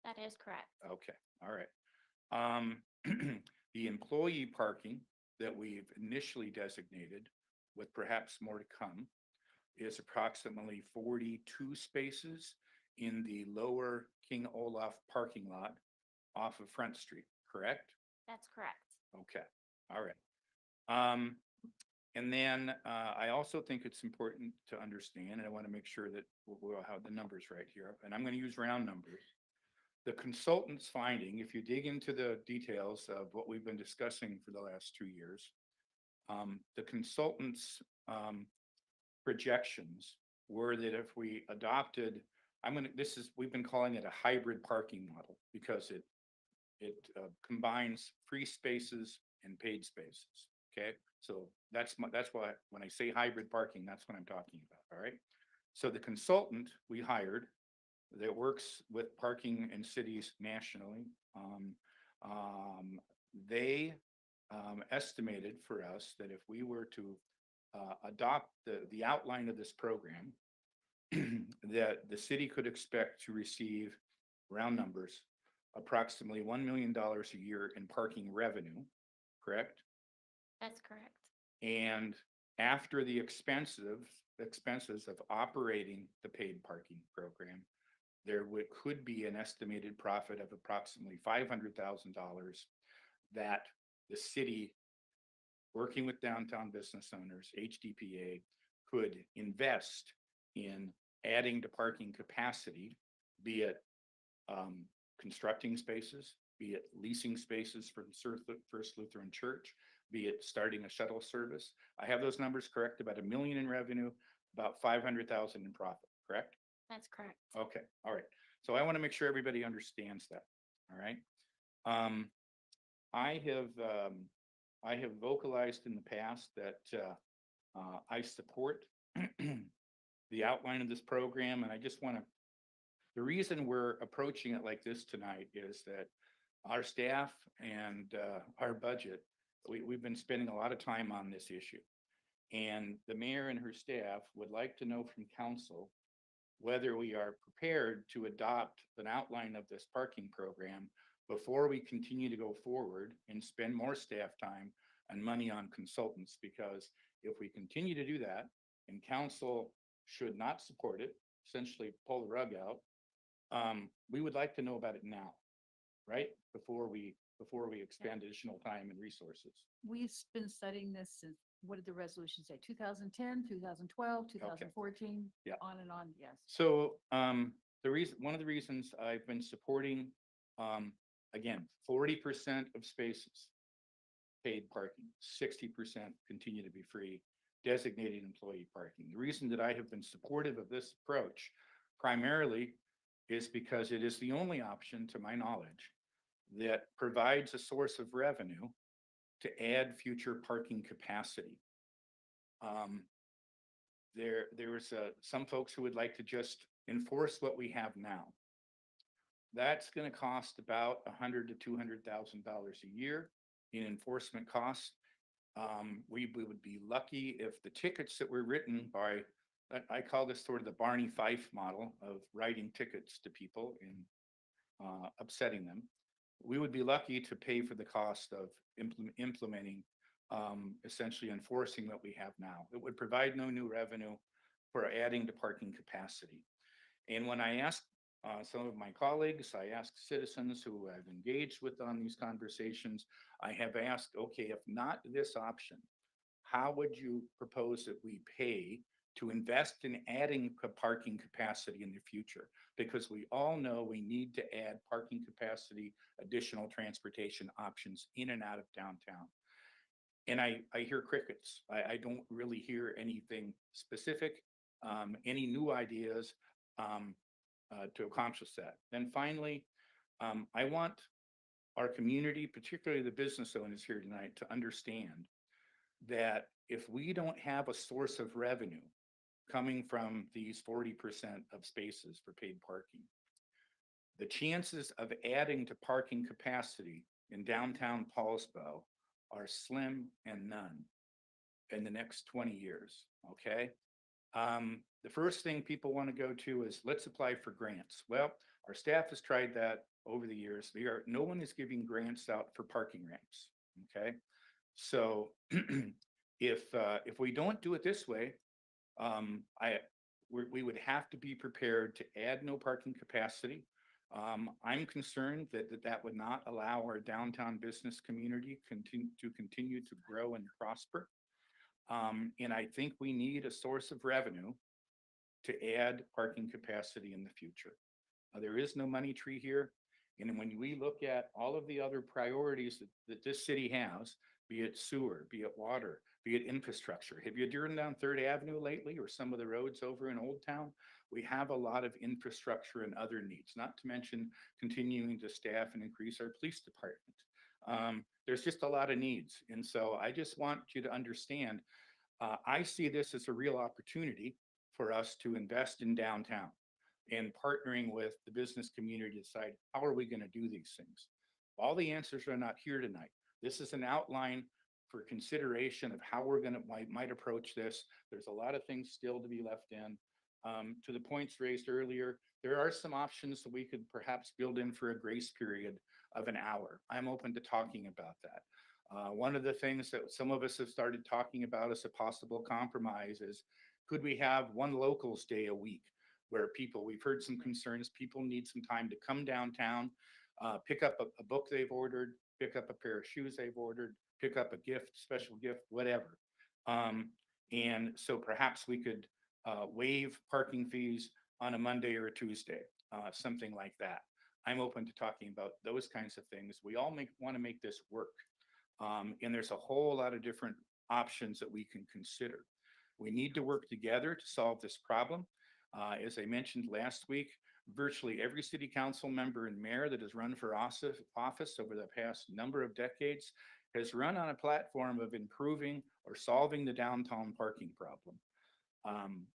That is correct. Okay, all right. The employee parking that we've initially designated, with perhaps more to come, is approximately 42 spaces in the lower King Olaf parking lot off of Front Street, correct? That's correct. Okay, all right. And then I also think it's important to understand, and I want to make sure that we'll have the numbers right here, and I'm going to use round numbers. The consultant's finding, if you dig into the details of what we've been discussing for the last 2 years, the consultant's projections were that if we adopted, we've been calling it a hybrid parking model, because it combines free spaces and paid spaces. Okay, so that's why when I say hybrid parking, that's what I'm talking about. All right. So the consultant we hired that works with parking in cities nationally, they estimated for us that if we were to adopt the outline of this program, that the city could expect to receive, round numbers, approximately $1 million a year in parking revenue, correct? That's correct. And after the expenses of operating the paid parking program, there could be an estimated profit of approximately $500,000 that the city, working with downtown business owners, HDPA, could invest in adding to parking capacity, be it constructing spaces, be it leasing spaces from First Lutheran Church, be it starting a shuttle service. I have those numbers correct, about $1 million in revenue, about 500,000 in profit, correct? That's correct. Okay, all right. So I want to make sure everybody understands that, all right? I have vocalized in the past that I support the outline of this program, and I just want to, the reason we're approaching it like this tonight is that our staff and our budget, we've been spending a lot of time on this issue. And the mayor and her staff would like to know from council whether we are prepared to adopt an outline of this parking program before we continue to go forward and spend more staff time and money on consultants. Because if we continue to do that and council should not support it, essentially pull the rug out, we would like to know about it now, right? Before we expend additional time and resources. We've been studying this since, what did the resolution say? 2010, 2012, 2014, Yeah. on and on, yes. So one of the reasons I've been supporting, again, 40% of spaces paid parking, 60% continue to be free, designated employee parking. The reason that I have been supportive of this approach primarily is because it is the only option, to my knowledge, that provides a source of revenue to add future parking capacity. There's some folks who would like to just enforce what we have now. That's going to cost about $100,000 to $200,000 a year in enforcement costs. We would be lucky if the tickets that were written by, I call this sort of the Barney Fife model of writing tickets to people and upsetting them. We would be lucky to pay for the cost of implementing, essentially enforcing what we have now. It would provide no new revenue for adding to parking capacity. And when I asked some of my colleagues, I asked citizens who I've engaged with on these conversations, I have asked, okay, if not this option, how would you propose that we pay to invest in adding parking capacity in the future? Because we all know we need to add parking capacity, additional transportation options in and out of downtown. And I hear crickets. I don't really hear anything specific, any new ideas to accomplish that. Then finally, I want our community, particularly the business owners here tonight, to understand that if we don't have a source of revenue coming from these 40% of spaces for paid parking, the chances of adding to parking capacity in downtown Poulsbo are slim and none in the next 20 years, okay? The first thing people want to go to is, let's apply for grants. Well, our staff has tried that over the years. No one is giving grants out for parking ramps, okay? So if we don't do it this way, we would have to be prepared to add no parking capacity. I'm concerned that would not allow our downtown business community to continue to grow and prosper. And I think we need a source of revenue to add parking capacity in the future. There is no money tree here. And when we look at all of the other priorities that this city has, be it sewer, be it water, be it infrastructure. Have you driven down Third Avenue lately, or some of the roads over in Old Town? We have a lot of infrastructure and other needs, not to mention continuing to staff and increase our police department. There's just a lot of needs. And so I just want you to understand, I see this as a real opportunity for us to invest in downtown and partnering with the business community to decide, how are we going to do these things? All the answers are not here tonight. This is an outline for consideration of how we're going to might approach this. There's a lot of things still to be left in. To the points raised earlier, there are some options that we could perhaps build in for a grace period of an hour. I'm open to talking about that. One of the things that some of us have started talking about as a possible compromise is, could we have one locals day a week where we've heard some concerns, people need some time to come downtown, pick up a book they've ordered, pick up a pair of shoes they've ordered, pick up a gift, special gift, whatever. And so perhaps we could waive parking fees on a Monday or a Tuesday, something like that. I'm open to talking about those kinds of things. We all want to make this work. And there's a whole lot of different options that we can consider. We need to work together to solve this problem. As I mentioned last week, virtually every city council member and mayor that has run for office over the past number of decades has run on a platform of improving or solving the downtown parking problem.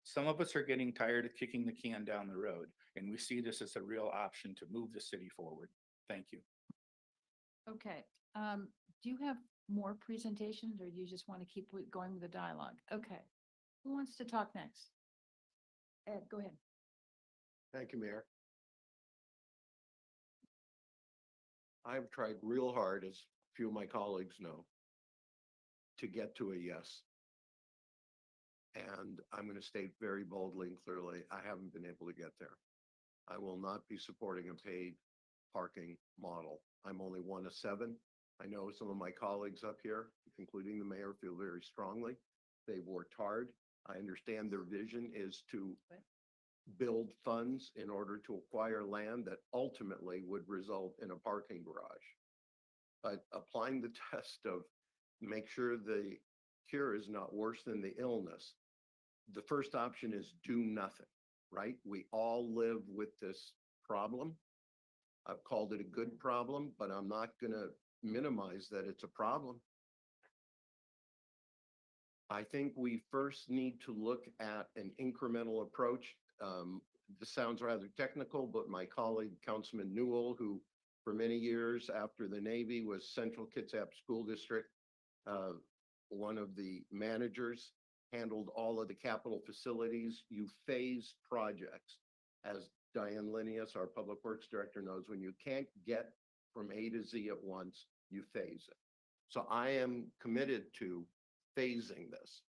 Some of us are getting tired of kicking the can down the road, and we see this as a real option to move the city forward. Thank you. Okay, do you have more presentations or do you just want to keep going with the dialogue? Okay, who wants to talk next? Ed, go ahead. Thank you, Mayor. I've tried real hard, as few of my colleagues know, to get to a yes. And I'm going to state very boldly and clearly, I haven't been able to get there. I will not be supporting a paid parking model. I'm only one of 7. I know some of my colleagues up here, including the mayor, feel very strongly. They've worked hard. I understand their vision is to build funds in order to acquire land that ultimately would result in a parking garage. But applying the test of make sure the cure is not worse than the illness, the first option is do nothing, right? We all live with this problem. I've called it a good problem, but I'm not going to minimize that it's a problem. I think we first need to look at an incremental approach. This sounds rather technical, but my colleague, Councilman Newell, who for many years after the Navy was Central Kitsap School District, one of the managers, handled all of the capital facilities. You phase projects. As Diane Linnaeus, our Public Works Director, knows, when you can't get from A to Z at once, you phase it. So I am committed to phasing this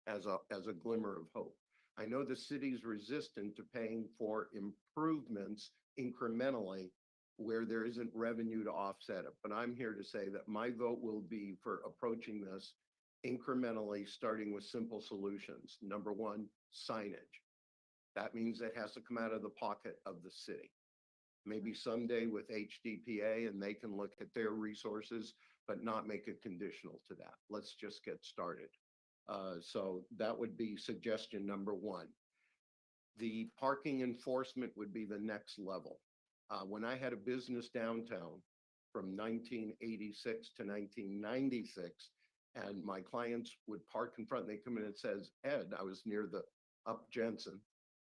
as a glimmer of hope. I know the city's resistant to paying for improvements incrementally where there isn't revenue to offset it. But I'm here to say that my vote will be for approaching this incrementally, starting with simple solutions. Number 1, signage. That means it has to come out of the pocket of the city. Maybe someday with HDPA and they can look at their resources, but not make it conditional to that. Let's just get started. So that would be suggestion number 1. The parking enforcement would be the next level. When I had a business downtown from 1986 to 1996, and my clients would park in front, and they come in and it says, Ed, I was near the Up Jensen.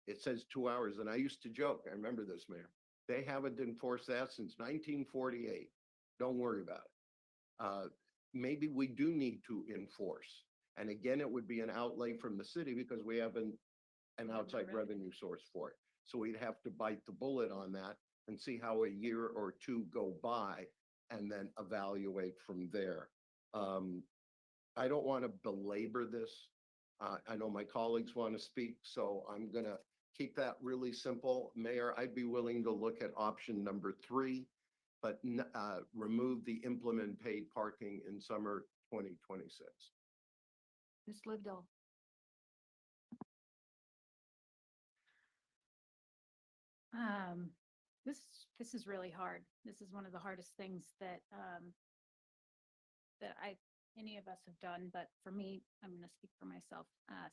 It says 2 hours. And I used to joke, I remember this, Mayor, they haven't enforced that since 1948. Don't worry about it. Maybe we do need to enforce. And again, it would be an outlay from the city because we have an outside revenue source for it. So we'd have to bite the bullet on that and see how a year or 2 go by and then evaluate from there. I don't want to belabor this. I know my colleagues want to speak, so I'm going to keep that really simple. Mayor, I'd be willing to look at option number 3, but remove the implement paid parking in summer 2026. Ms. Livedall. This is really hard. This is one of the hardest things that any of us have done, but for me, I'm going to speak for myself.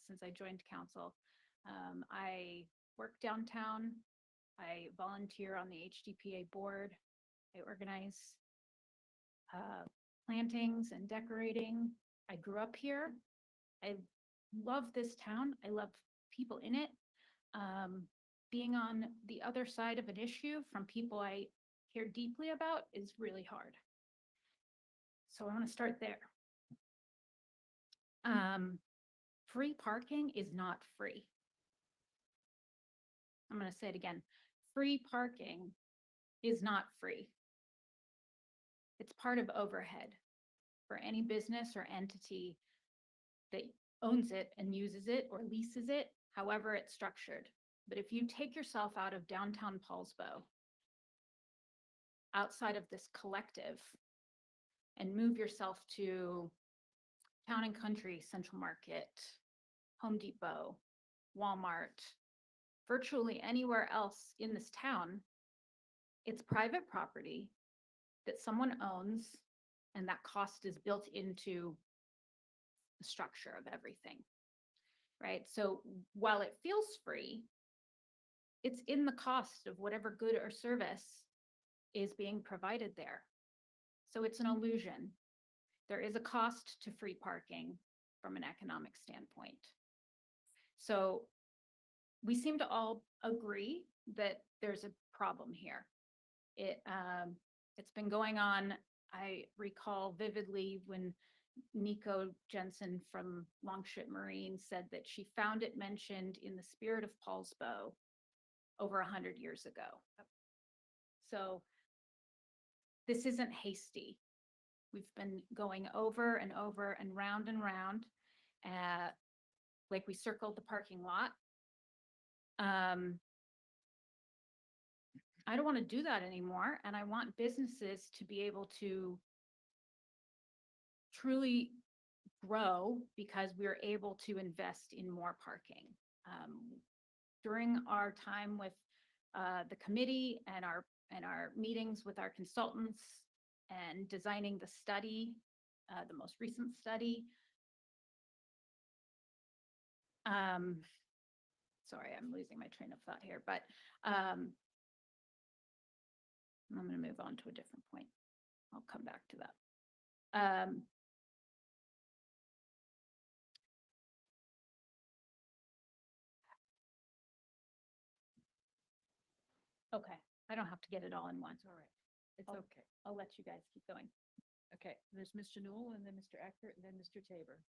Since I joined council, I work downtown. I volunteer on the HDPA board. I organize plantings and decorating. I grew up here. I love this town. I love people in it. Being on the other side of an issue from people I care deeply about is really hard. So I want to start there. Free parking is not free. I'm going to say it again. Free parking is not free. It's part of overhead for any business or entity that owns it and uses it or leases it, however it's structured. But if you take yourself out of downtown Poulsbo, outside of this collective, and move yourself to Town and Country, Central Market, Home Depot, Walmart, virtually anywhere else in this town, it's private property that someone owns, and that cost is built into the structure of everything, right? So while it feels free, it's in the cost of whatever good or service is being provided there. So it's an illusion. There is a cost to free parking from an economic standpoint. So we seem to all agree that there's a problem here. It's been going on. I recall vividly when Nico Jensen from Longship Marine said that she found it mentioned in the Spirit of Poulsbo over 100 years ago. So this isn't hasty. We've been going over and over and round, like we circled the parking lot. I don't want to do that anymore. And I want businesses to be able to truly grow because we're able to invest in more parking. During our time with the committee and our meetings with our consultants and designing the study, the most recent study. Sorry, I'm losing my train of thought here, but I'm going to move on to a different point. I'll come back to that. Okay, I don't have to get it all in once. All right. It's I'll- okay. I'll let you guys keep going. Okay, there's Mr. Newell and then Mr. Eckert and then Mr. Tabor.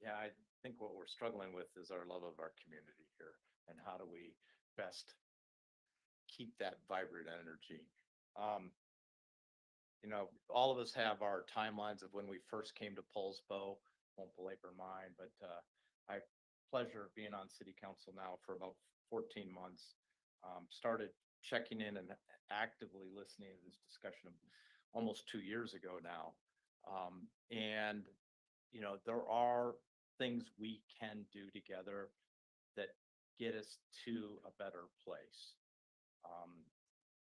Yeah, I think what we're struggling with is our love of our community here and how do we best keep that vibrant energy. All of us have our timelines of when we first came to Poulsbo, won't belabor mine, but I pleasure of being on city council now for about 14 months. Started checking in and actively listening to this discussion almost 2 years ago now. And there are things we can do together that get us to a better place.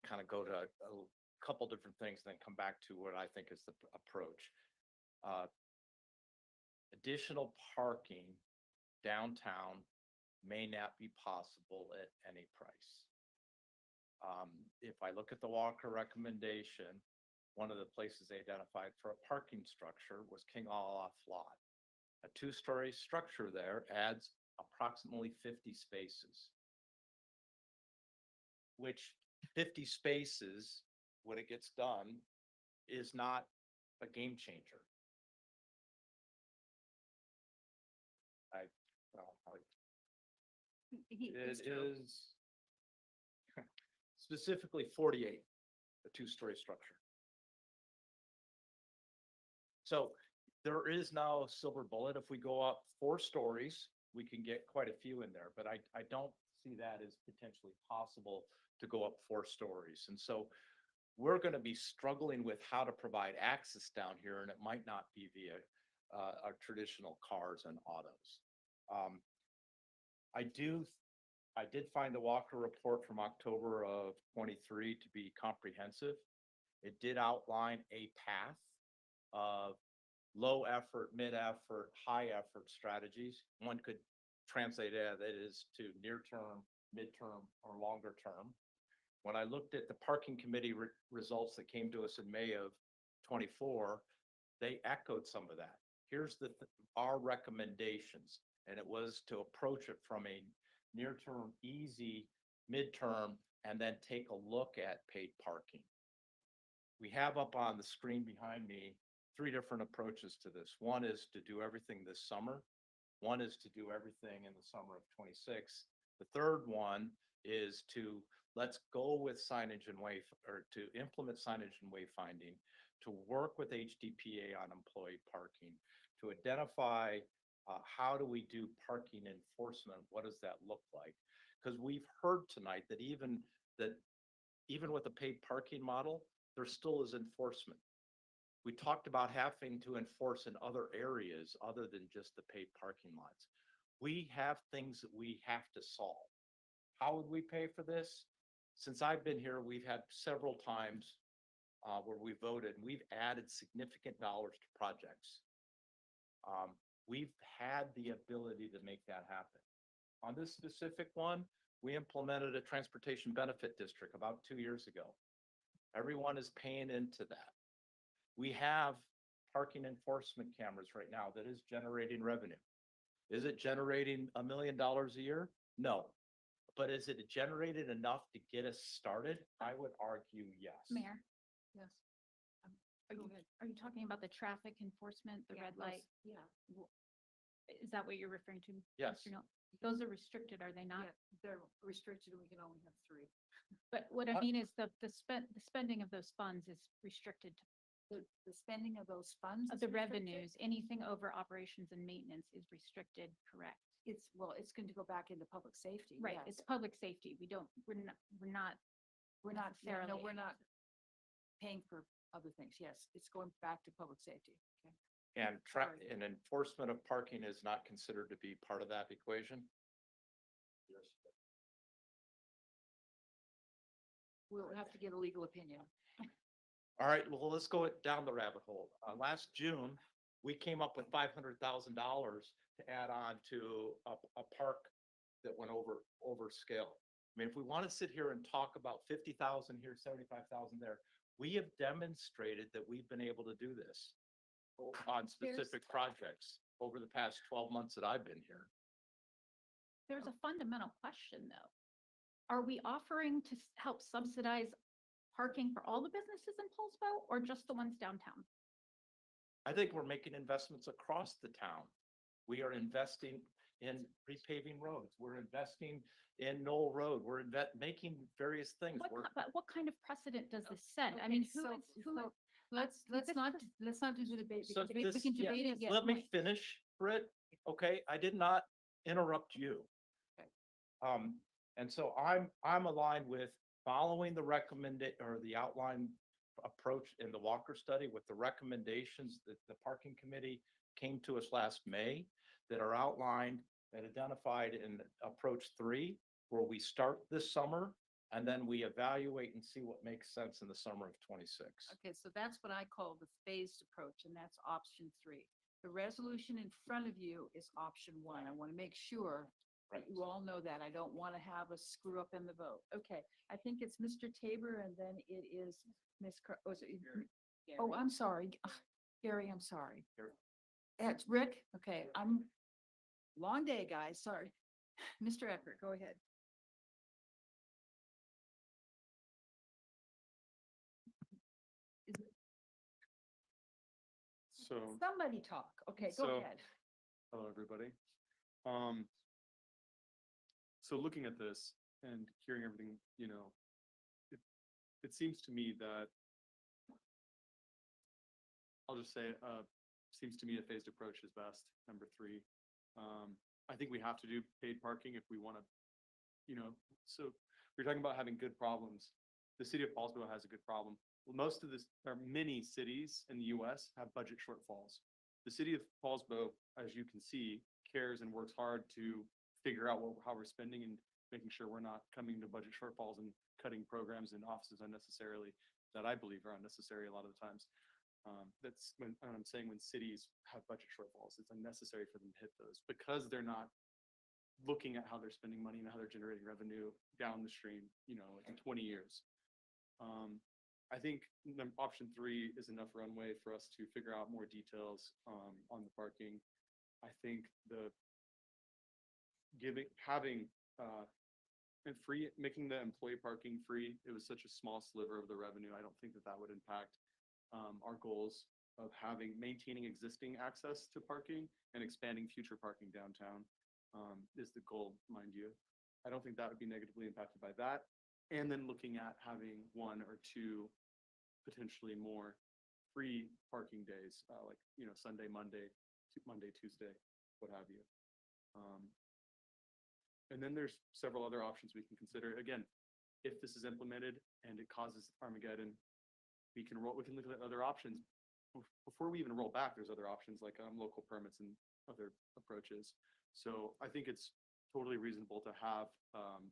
Kind of go to a couple different things, then come back to what I think is the approach. Additional parking downtown may not be possible at any price. If I look at the Walker recommendation, one of the places they identified for a parking structure was King Olaf Lot. A two-story structure there adds approximately 50 spaces, which 50 spaces, when it gets done, is not a game changer. It is specifically 48, a two-story structure. So there is now a silver bullet. If we go up 4 stories, we can get quite a few in there, but I don't see that as potentially possible to go up 4 stories. And so we're going to be struggling with how to provide access down here, and it might not be via our traditional cars and autos. I did find the Walker report from October of 23 to be comprehensive. It did outline a path of low effort, mid effort, high effort strategies. One could translate that is to near term, midterm, or longer term. When I looked at the parking committee results that came to us in May of 24, they echoed some of that. Here's our recommendations, and it was to approach it from a near-term, easy, midterm, and then take a look at paid parking. We have up on the screen behind me 3 different approaches to this. One is to do everything this summer. One is to do everything in the summer of 26. The third one is to let's go with signage and to implement signage and wayfinding, to work with HDPA on employee parking, to identify How do we do parking enforcement? What does that look like? Because we've heard tonight that even with a paid parking model, there still is enforcement. We talked about having to enforce in other areas other than just the paid parking lots. We have things that we have to solve. How would we pay for this? Since I've been here, we've had several times where we voted, and we've added significant dollars to projects. We've had the ability to make that happen. On this specific one, we implemented a transportation benefit district about 2 years ago. Everyone is paying into that. We have parking enforcement cameras right now that is generating revenue. Is it generating $1 million a year? No. But is it generated enough to get us started? I would argue yes. Mayor? Yes. Are you talking about the traffic enforcement, the red light? Yeah. Is that what you're referring to? Yes. Mr. Neal? Those are restricted, are they not? Yeah, they're restricted and we can only have 3. But what I mean is the spending of those funds is restricted to The spending of those funds. of is the restricted? revenues, anything over operations and maintenance is restricted, correct? It's going to go back into public safety. Right, yes. it's public safety. We're not We're not, yeah, no, necessarily- we're not paying for other things. Yes, it's going back to public safety. Okay. And Sorry. and enforcement of parking is not considered to be part of that equation? We'll have to get a legal opinion. All right, well, let's go down the rabbit hole. Last June, we came up with $500,000 to add on to a park that went over scale. I mean, if we want to sit here and talk about 50,000 here, 75,000 there, we have demonstrated that we've been able to do this on specific projects over the past 12 months that I've been here. There's a fundamental question, though. Are we offering to help subsidize parking for all the businesses in Poulsbo or just the ones downtown? I think we're making investments across the town. We are investing in repaving roads. We're investing in Knoll Road. We're making various things. But what kind of precedent does this set? I mean, so- who so is? Let's this- not do the debate So because we this- can yeah, debate it yet. Let me finish, Britt. Okay, I did not interrupt you. Okay. And so I'm aligned with following the the outline approach in the Walker study with the recommendations that the parking committee came to us last May that are outlined and identified in approach 3, where we start this summer and then we evaluate and see what makes sense in the summer of 26. Okay, so that's what I call the phased approach, and that's option 3. The resolution in front of you is option 1. I want to make sure that you all know that. I don't want to have a screw up in the vote. Okay, I think it's Mr. Tabor and then it is Ms. Oh, I'm sorry. Ugh, Gary, I'm sorry. Gary. It's Rick. Okay, long day, guys. Sorry. Mr. Eckert, go ahead. So, Somebody talk. Okay, go So- ahead. hello, everybody. So looking at this and hearing everything, it seems to me that I'll just say, seems to me a phased approach is best, number 3. I think we have to do paid parking if we want to, so we're talking about having good problems. The city of Poulsbo has a good problem. Well, most of this, or many cities in the US have budget shortfalls. The city of Poulsbo, as you can see, cares and works hard to figure out how we're spending and making sure we're not coming to budget shortfalls and cutting programs and offices unnecessarily that I believe are unnecessary a lot of the times. That's when I'm saying when cities have budget shortfalls, it's unnecessary for them to hit those because they're not looking at how they're spending money and how they're generating revenue down the stream, in 20 years. I think option 3 is enough runway for us to figure out more details on the parking. I think and making the employee parking free, it was such a small sliver of the revenue. I don't think that would impact our goals of maintaining existing access to parking and expanding future parking downtown is the goal, mind you. I don't think that would be negatively impacted by that. And then looking at having 1 or 2, potentially more free parking days, like, Sunday, Monday, Tuesday. what have you. And then there's several other options we can consider. Again, if this is implemented and it causes Armageddon, we can look at other options. Before we even roll back, there's other options like local permits and other approaches. So I think it's totally reasonable to have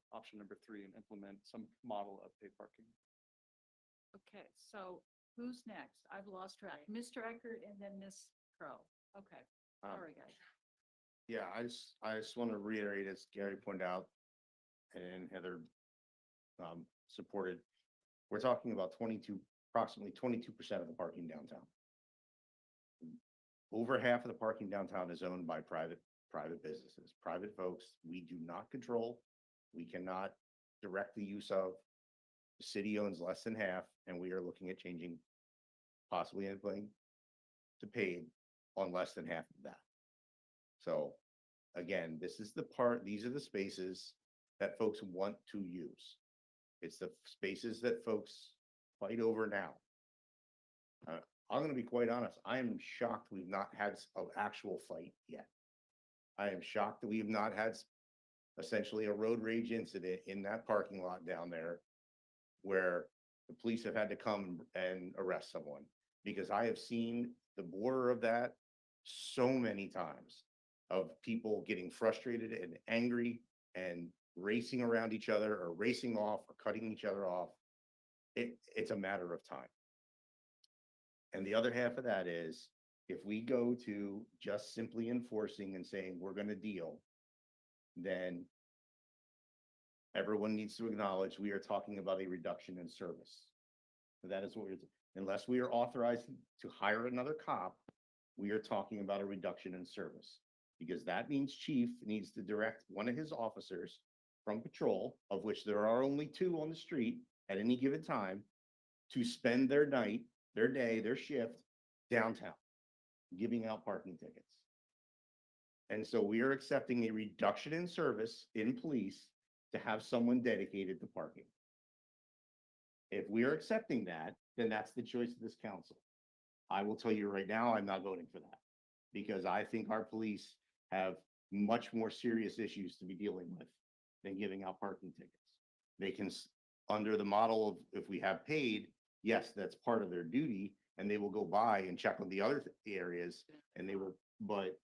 option number 3 and implement some model of paid parking. Okay, so who's next? I've lost track. Mr. Eckert and then Ms. Crow. Okay, sorry, guys. Yeah, I just want to reiterate, as Gary pointed out, and Heather supported, we're talking about approximately 22% of the parking downtown. Over half of the parking downtown is owned by private businesses, private folks. We do not control. We cannot direct the use of. The city owns less than half, and we are looking at changing, possibly anything to paid on less than half of that. So again, these are the spaces that folks want to use. It's the spaces that folks fight over now. I'm going to be quite honest. I am shocked we've not had an actual fight yet. I am shocked that we have not had essentially a road rage incident in that parking lot down there where the police have had to come and arrest someone, because I have seen the border of that so many times, of people getting frustrated and angry and racing around each other or racing off or cutting each other off. It's a matter of time. And the other half of that is, if we go to just simply enforcing and saying we're going to deal, then everyone needs to acknowledge we are talking about a reduction in service. That is what unless we are authorized to hire another cop, we are talking about a reduction in service, because that means chief needs to direct one of his officers from patrol, of which there are only 2 on the street at any given time, to spend their night, their day, their shift downtown, giving out parking tickets. And so we are accepting a reduction in service in police to have someone dedicated to parking. If we are accepting that, then that's the choice of this council. I will tell you right now, I'm not voting for that, because I think our police have much more serious issues to be dealing with than giving out parking tickets. They can, under the model of, if we have paid, yes, that's part of their duty, and they will go by and check on the other areas, and they will, but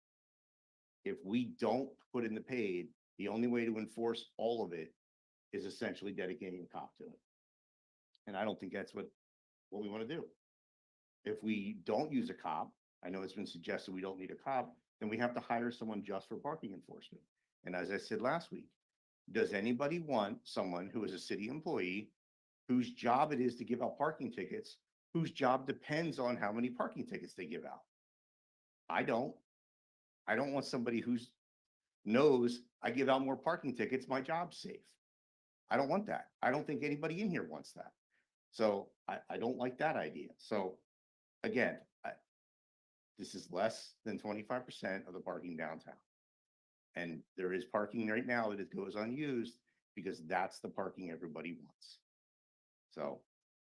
if we don't put in the paid, the only way to enforce all of it is essentially dedicating a cop to it. And I don't think that's what we want to do. If we don't use a cop, I know it's been suggested we don't need a cop, then we have to hire someone just for parking enforcement. And as I said last week, does anybody want someone who is a city employee, whose job it is to give out parking tickets, whose job depends on how many parking tickets they give out? I don't want somebody who knows I give out more parking tickets, my job's safe. I don't want that. I don't think anybody in here wants that. So I don't like that idea. So again, this is less than 25% of the parking downtown. And there is parking right now that it goes unused because that's the parking everybody wants. So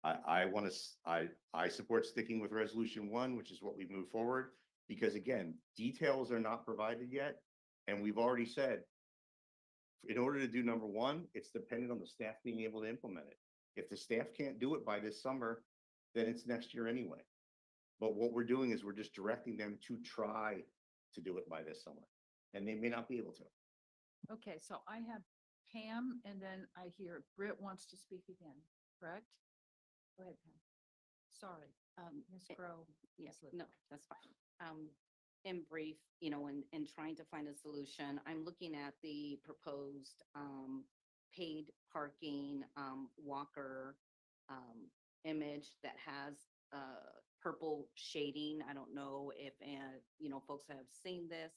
I support sticking with resolution 1, which is what we move forward, because again, details are not provided yet. And we've already said, in order to do number 1, it's dependent on the staff being able to implement it. If the staff can't do it by this summer, then it's next year anyway. But what we're doing is we're just directing them to try to do it by this summer, and they may not be able to. Okay, so I have Pam, and then I hear Britt wants to speak again, correct? Go ahead, Pam. Sorry, Ms. Crow. Yes, no, that's fine. In brief, in trying to find a solution, I'm looking at the proposed paid parking walker image that has purple shading. I don't know if folks have seen this.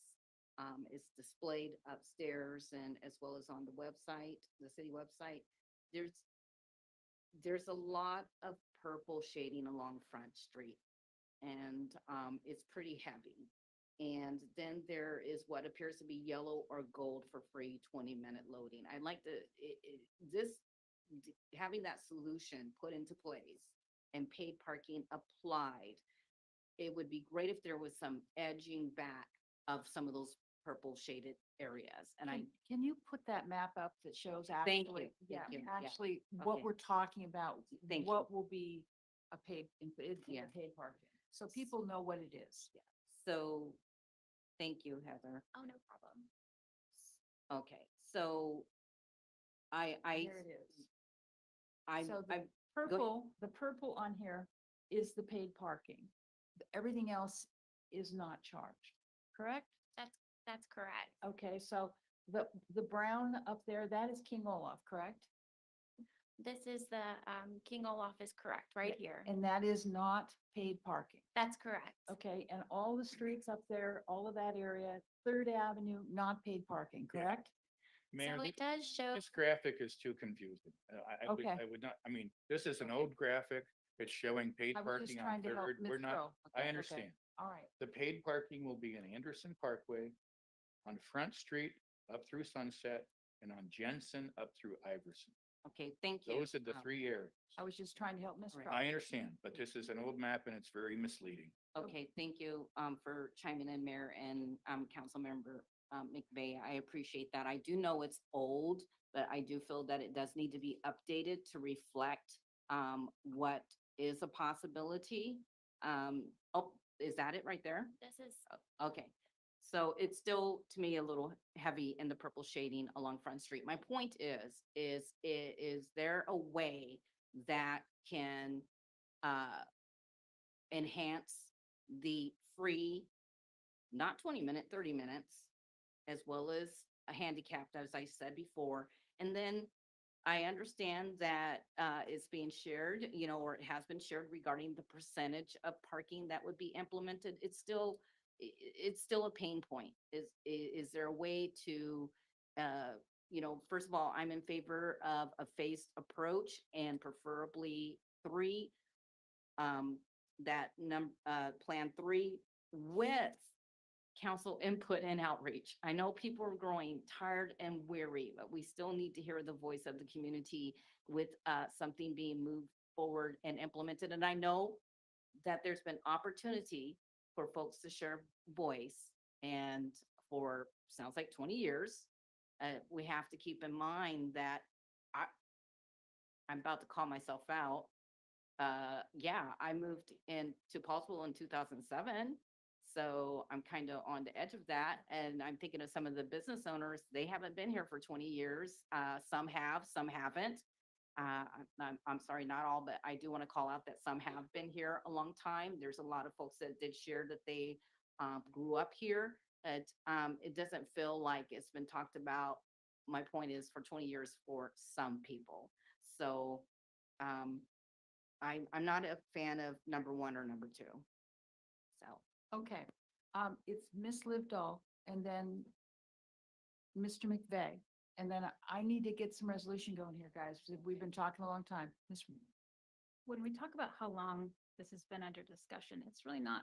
It's displayed upstairs and as well as on the website, the city website. There's a lot of purple shading along Front Street, and it's pretty heavy. And then there is what appears to be yellow or gold for free 20-minute loading. I'd like to, having that solution put into place and paid parking applied, it would be great if there was some edging back of some of those purple shaded areas. And I, Can you put that map up that shows Thank actually, you, yeah, thank you, yeah. actually what Okay. we're talking about? Thank you. What will be a paid, it's Yeah. a paid parking, so people know what it is. so, thank you, Heather. Oh, no problem. Okay, so I, There it is. I, So I, the purple on here is the paid parking. Everything else is not charged, correct? That's correct. Okay, so the brown up there, that is King Olaf, correct? This is the King Olaf is correct, right here. And that is not paid parking. That's correct. Okay, and all the streets up there, all of that area, Third Avenue, not paid parking, correct? Mayor, So it does show, this graphic is too confusing. Okay. I would not, I mean, this is an old graphic. It's showing paid I was just parking on trying to help Third. Ms. We're not, Crowe. I Okay, understand. all right. The paid parking will be in Anderson Parkway, on Front Street, up through Sunset, and on Jensen up through Iverson. okay, thank you. Those are the 3 areas. I was just trying to help Ms. Right. Crowe. I understand, but this is an old map and it's very misleading. Okay, thank you, for chiming in, Mayor and, Councilmember, McVeigh. I appreciate that. I do know it's old, but I do feel that it does need to be updated to reflect, what is a possibility. Oh, is that it right there? this is, Okay, so it's still, to me, a little heavy in the purple shading along Front Street. My point is there a way that can, enhance the free, not 20-minute, 30 minutes, as well as a handicapped, as I said before. And then I understand that it's being shared, or it has been shared regarding the percentage of parking that would be implemented. It's still, it's still a pain point. Is there a way to, first of all, I'm in favor of a phased approach and preferably 3, Plan 3 with council input and outreach. I know people are growing tired and weary, but we still need to hear the voice of the community with something being moved forward and implemented. And I know that there's been opportunity for folks to share voice, and for, sounds like 20 years, we have to keep in mind that I'm about to call myself out. Yeah, I moved into Poulsbo in 2007. So I'm kind of on the edge of that. And I'm thinking of some of the business owners, they haven't been here for 20 years. Some have, some haven't. I'm sorry, not all, but I do want to call out that some have been here a long time. There's a lot of folks that did share that they grew up here. But it doesn't feel like it's been talked about. My point is for 20 years for some people. So I'm not a fan of number 1 or number 2. So. Okay, it's Miss Livedall and then Mr. McVeigh. And then I need to get some resolution going here, guys. We've been talking a long time. when we talk about how long this has been under discussion, it's really not,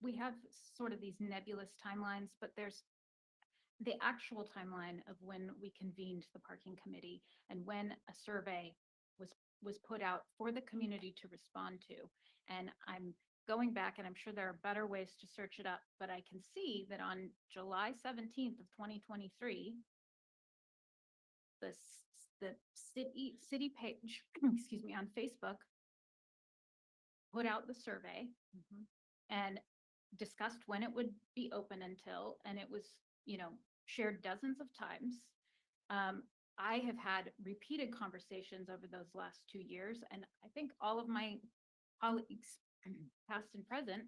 we have sort of these nebulous timelines, but there's the actual timeline of when we convened the parking committee and when a survey was put out for the community to respond to. And I'm going back, and I'm sure there are better ways to search it up, but I can see that on July 17th of 2023, the city page, excuse me, on Facebook put out the survey and discussed when it would be open until, and it was, shared dozens of times. I have had repeated conversations over those last 2 years, and I think all of my colleagues, past and present,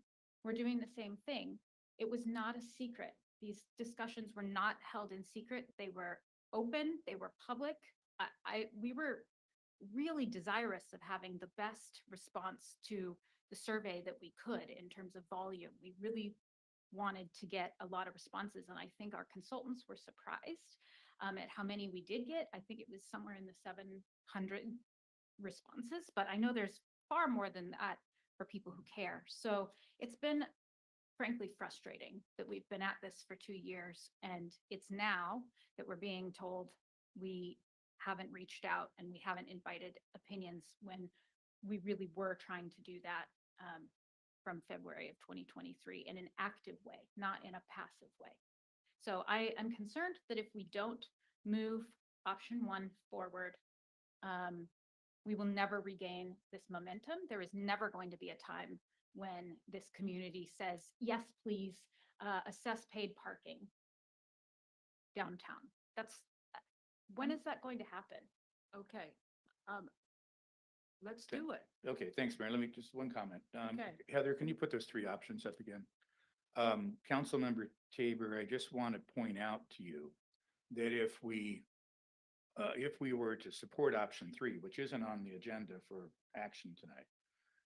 were doing the same thing. It was not a secret. These discussions were not held in secret. They were open, they were public. We were really desirous of having the best response to the survey that we could in terms of volume. We really wanted to get a lot of responses, and I think our consultants were surprised at how many we did get. I think it was somewhere in the 700 responses, but I know there's far more than that for people who care. So it's been frankly frustrating that we've been at this for 2 years, and it's now that we're being told we haven't reached out and we haven't invited opinions when we really were trying to do that from February of 2023 in an active way, not in a passive way. So I am concerned that if we don't move option one forward, we will never regain this momentum. There is never going to be a time when this community says, yes, please, assess paid parking downtown. When is that going to happen? Okay. Let's do it. Okay, thanks, Mayor. Let me, just one comment. Okay. Heather, can you put those three options up again? Councilmember Tabor, I just want to point out to you that if we were to support option three, which isn't on the agenda for action tonight,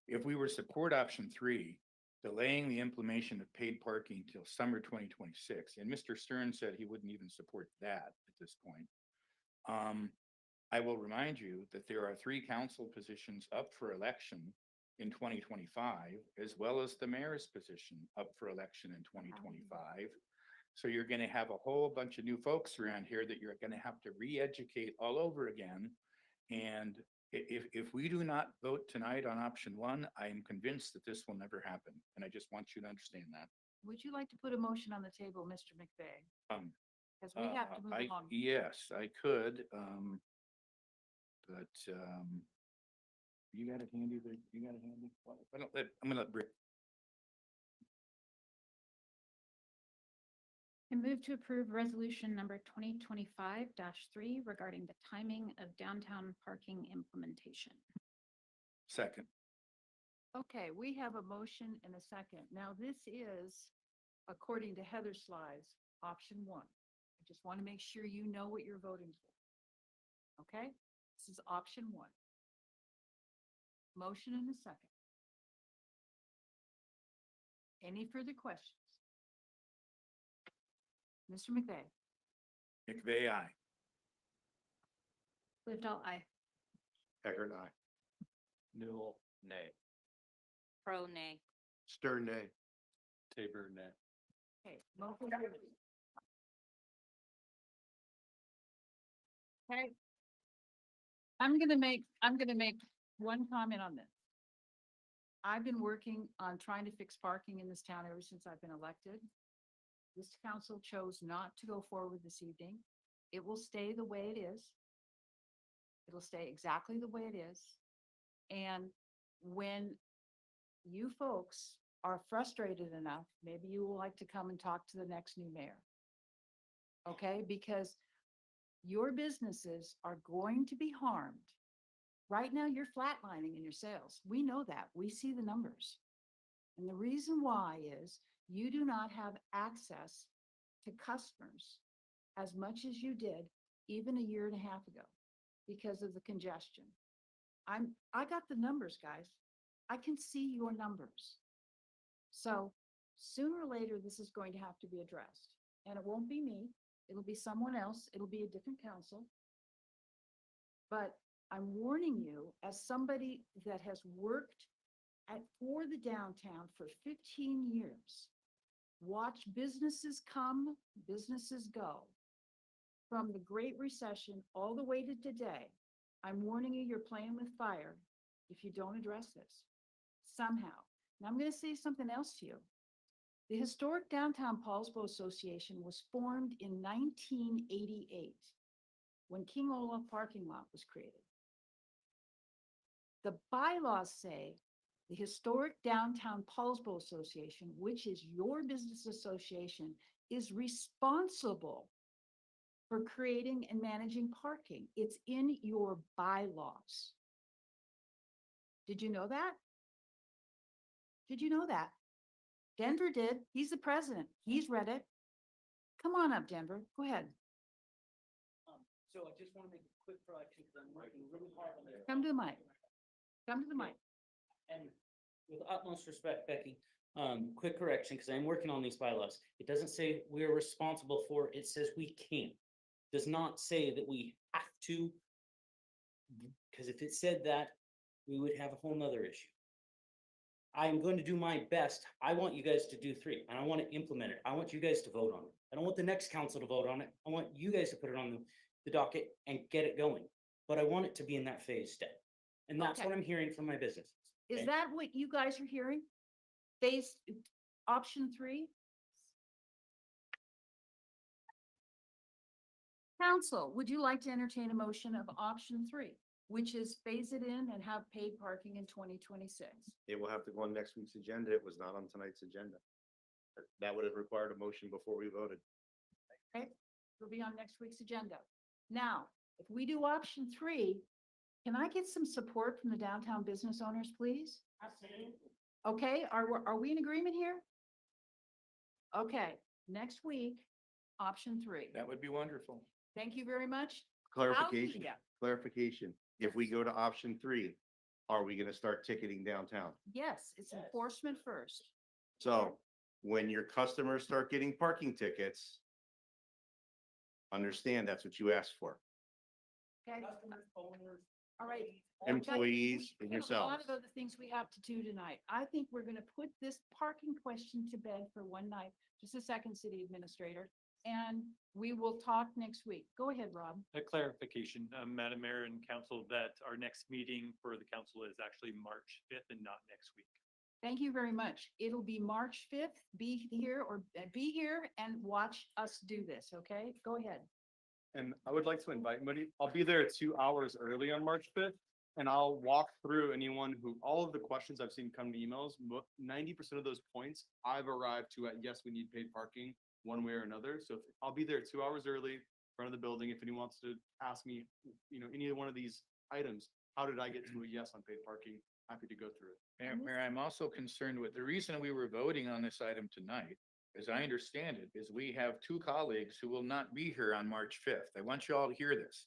if we were to support option three, delaying the implementation of paid parking till summer 2026, and Mr. Stern said he wouldn't even support that at this point. I will remind you that there are 3 council positions up for election in 2025, as well as the mayor's position up for election in 2025. So you're going to have a whole bunch of new folks around here that you're going to have to re-educate all over again. And if we do not vote tonight on option one, I am convinced that this will never happen. And I just want you to understand that. Would you like to put a motion on the table, Mr. McVeigh? Because we have to move along. Yes, I could, but you got it handy there? You got it handy? Well, I'm gonna let Britt. I move to approve resolution number 2025-3 regarding the timing of downtown parking implementation. Second. Okay, we have a motion and a second. Now, this is, according to Heather Sly's, option one. I just want to make sure you know what you're voting for. Okay, this is option one. Motion and a second. Any further questions? Mr. McVeigh? McVeigh, aye. Livedall, aye. Eckert, aye. Newell, nay. Pro nay. Stern, nay. Tabor, nay. Okay, motion carries. Okay. I'm gonna make one comment on this. I've been working on trying to fix parking in this town ever since I've been elected. This council chose not to go forward this evening. It will stay the way it is. It'll stay exactly the way it is. And when you folks are frustrated enough, maybe you will like to come and talk to the next new mayor. Okay, because your businesses are going to be harmed. Right now, you're flatlining in your sales. We know that. We see the numbers. And the reason why is you do not have access to customers as much as you did even a year and a half ago because of the congestion. I got the numbers, guys. I can see your numbers. So sooner or later, this is going to have to be addressed. And it won't be me. It'll be someone else. It'll be a different council. But I'm warning you, as somebody that has worked for the downtown for 15 years, watch businesses come, businesses go. From the Great Recession all the way to today, I'm warning you, you're playing with fire if you don't address this somehow. Now I'm going to say something else to you. The Historic Downtown Poulsbo Association was formed in 1988 when King Olaf parking lot was created. The bylaws say the Historic Downtown Poulsbo Association, which is your business association, is responsible for creating and managing parking. It's in your bylaws. Did you know that? Did you know that? Denver did. He's the president. He's read it. Come on up, Denver. Go ahead. So I just want to make a quick correction because I'm working really hard on this. Come to the mic. Come to the mic. And with utmost respect, Becky, quick correction, because I'm working on these bylaws. It doesn't say we're responsible for, it says we can. Does not say that we have to, because if it said that, we would have a whole nother issue. I'm going to do my best. I want you guys to do 3, and I want to implement it. I want you guys to vote on it. I don't want the next council to vote on it. I want you guys to put it on the docket and get it going. But I want it to be in that phase step. And that's Okay. what I'm hearing from my businesses. Is okay? that what you guys are hearing? Phase option 3? Council, would you like to entertain a motion of option 3, which is phase it in and have paid parking in 2026? It will have to go on next week's agenda. It was not on tonight's agenda. That would have required a motion before we voted. Okay, it'll be on next week's agenda. Now, if we do option 3, can I get some support from the downtown business owners, please? Okay, are we in agreement here? Okay, next week, option 3. That would be wonderful. Thank you very much. Clarification, Yeah. clarification. If we go to option 3, are we gonna start ticketing downtown? Yes, it's enforcement first. So when your customers start getting parking tickets, understand that's what you asked for. Okay. All right. Employees and We have A yourselves. lot of other things we have to do tonight. I think we're gonna put this parking question to bed for one night. Just a second, city administrator, and we will talk next week. Go ahead, Rob. A clarification, Madam Mayor and Council, that our next meeting for the council is actually March 5th and not next week. Thank you very much. It'll be March 5th. Be here and watch us do this, okay? Go ahead. And I would like to invite Muddy, I'll be there 2 hours early on March 5th. And I'll walk through all of the questions I've seen come to emails, 90% of those points I've arrived to at, yes, we need paid parking one way or another. So I'll be there 2 hours early in front of the building. If anyone wants to ask me, any one of these items, how did I get to a yes on paid parking? Happy to go through it. Mayor, I'm also concerned with, the reason we were voting on this item tonight, as I understand it, is we have 2 colleagues who will not be here on March 5th. I want you all to hear this.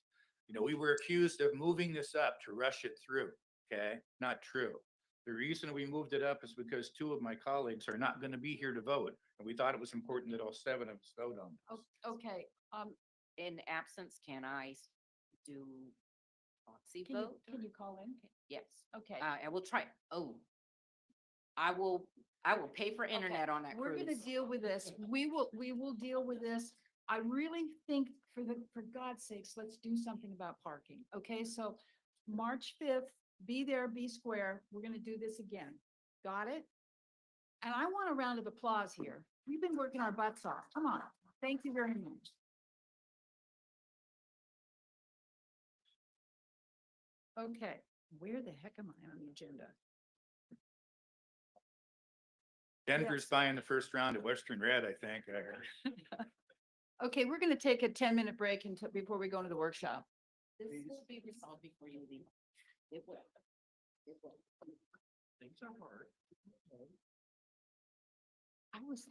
We were accused of moving this up to rush it through, okay? Not true. The reason we moved it up is because 2 of my colleagues are not going to be here to vote. And we thought it was important that all 7 of us vote on this. Okay, In absence, can I do proxy can you, vote? can you call in? Yes. Okay. I will try. Oh. I will pay for internet on that We're gonna cruise. deal with this. We will deal with this. I really think for God's sakes, let's do something about parking. Okay, so March 5th, be there, be square. We're gonna do this again. Got it? And I want a round of applause here. We've been working our butts off. Come on. Thank you very much. Okay, where the heck am I on the agenda? Denver's buying the first round of Western Red, I think. I heard. Okay, we're gonna take a 10-minute break before we go into the workshop. This will be resolved before you leave. It will. It will. Things are hard. I was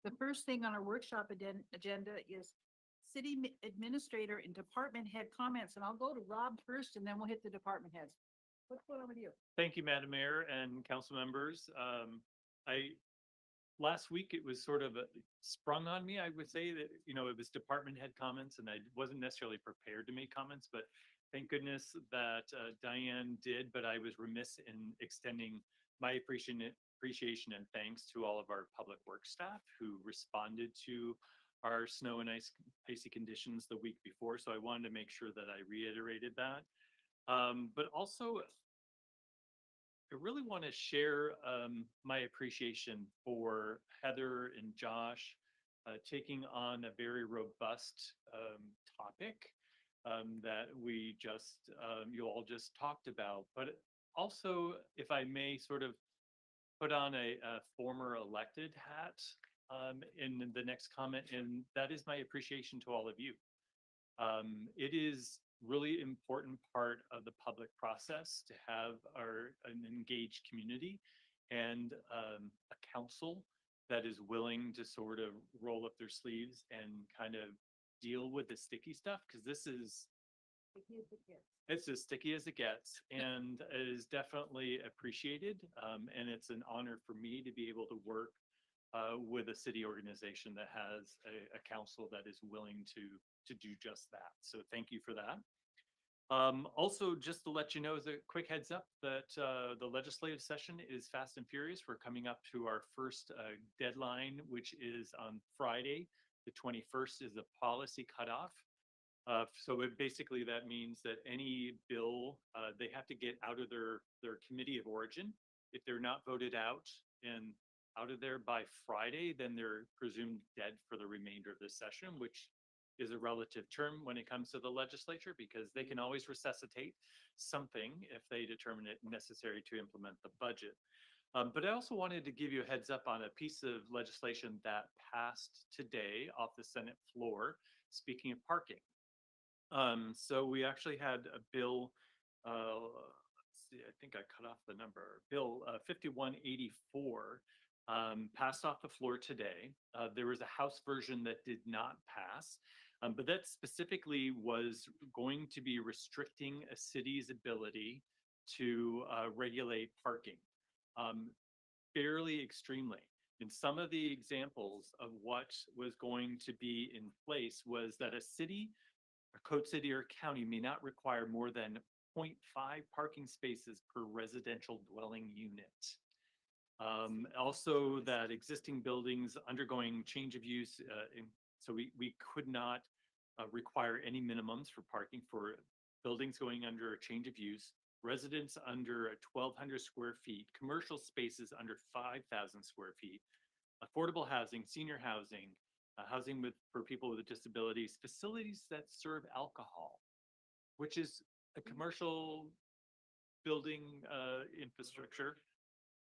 The first thing on our workshop agenda is city administrator and department head comments, and I'll go to Rob first and then we'll hit the department heads. What's going on with you? Thank you, Madam Mayor and council members. Last week it was sort of sprung on me. I would say that, it was department head comments and I wasn't necessarily prepared to make comments, but thank goodness that Diane did, but I was remiss in extending my appreciation and thanks to all of our public works staff who responded to our snow and icy conditions the week before. So I wanted to make sure that I reiterated that. But also, I really want to share my appreciation for Heather and Josh taking on a very robust topic that you all just talked about. But also, if I may sort of put on a former elected hat in the next comment, and that is my appreciation to all of you. It is really important part of the public process to have an engaged community and a council that is willing to sort of roll up their sleeves and kind of deal with the sticky stuff, because this is it's as sticky as it gets, and it is definitely appreciated. And it's an honor for me to be able to work with a city organization that has a council that is willing to do just that. So thank you for that. Also, just to let you know, as a quick heads up, that the legislative session is fast and furious. We're coming up to our first deadline, which is on Friday. The 21st is the policy cutoff. So basically that means that any bill, they have to get out of their committee of origin. If they're not voted out and out of there by Friday, then they're presumed dead for the remainder of the session, which is a relative term when it comes to the legislature, because they can always resuscitate something if they determine it necessary to implement the budget. But I also wanted to give you a heads up on a piece of legislation that passed today off the Senate floor, speaking of parking. So we actually had a bill, let's see, I think I cut off the number, Bill 5184 passed off the floor today. There was a House version that did not pass, but that specifically was going to be restricting a city's ability to regulate parking fairly extremely. And some of the examples of what was going to be in place was that a city, a code city or county may not require more than 0.5 parking spaces per residential dwelling unit. Also, that existing buildings undergoing change of use, so we could not require any minimums for parking for buildings going under a change of use, residents under 1,200 square feet, commercial spaces under 5,000 square feet, affordable housing, senior housing, housing for people with disabilities, facilities that serve alcohol, which is a commercial building infrastructure.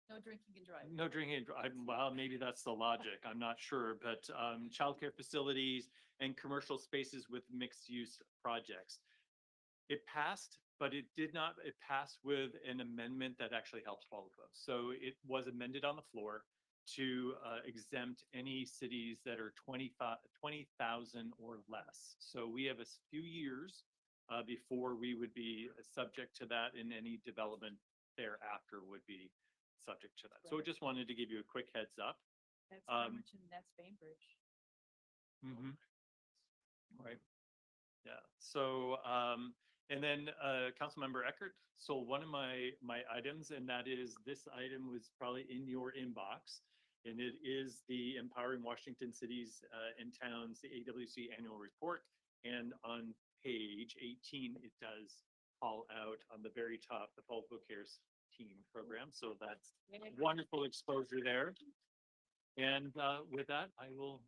No drinking and driving. No drinking and driving. Well, maybe that's the logic. I'm not sure, but childcare facilities and commercial spaces with mixed use projects. It passed, but it did not. It passed with an amendment that actually helps all of us. So it was amended on the floor to exempt any cities that are 20,000 or less. So we have a few years before we would be subject to that, and any development thereafter would be subject to that. So I just wanted to give you a quick heads up. That's Cambridge and that's Bainbridge. Right. Yeah. So, and then Councilmember Eckert sold one of my items, and that is this item was probably in your inbox, and it is the Empowering Washington Cities and Towns, the AWC annual report. And on page 18, it does call out on the very top the Poulsbo Cares team program. So that's wonderful exposure there. And with that, I will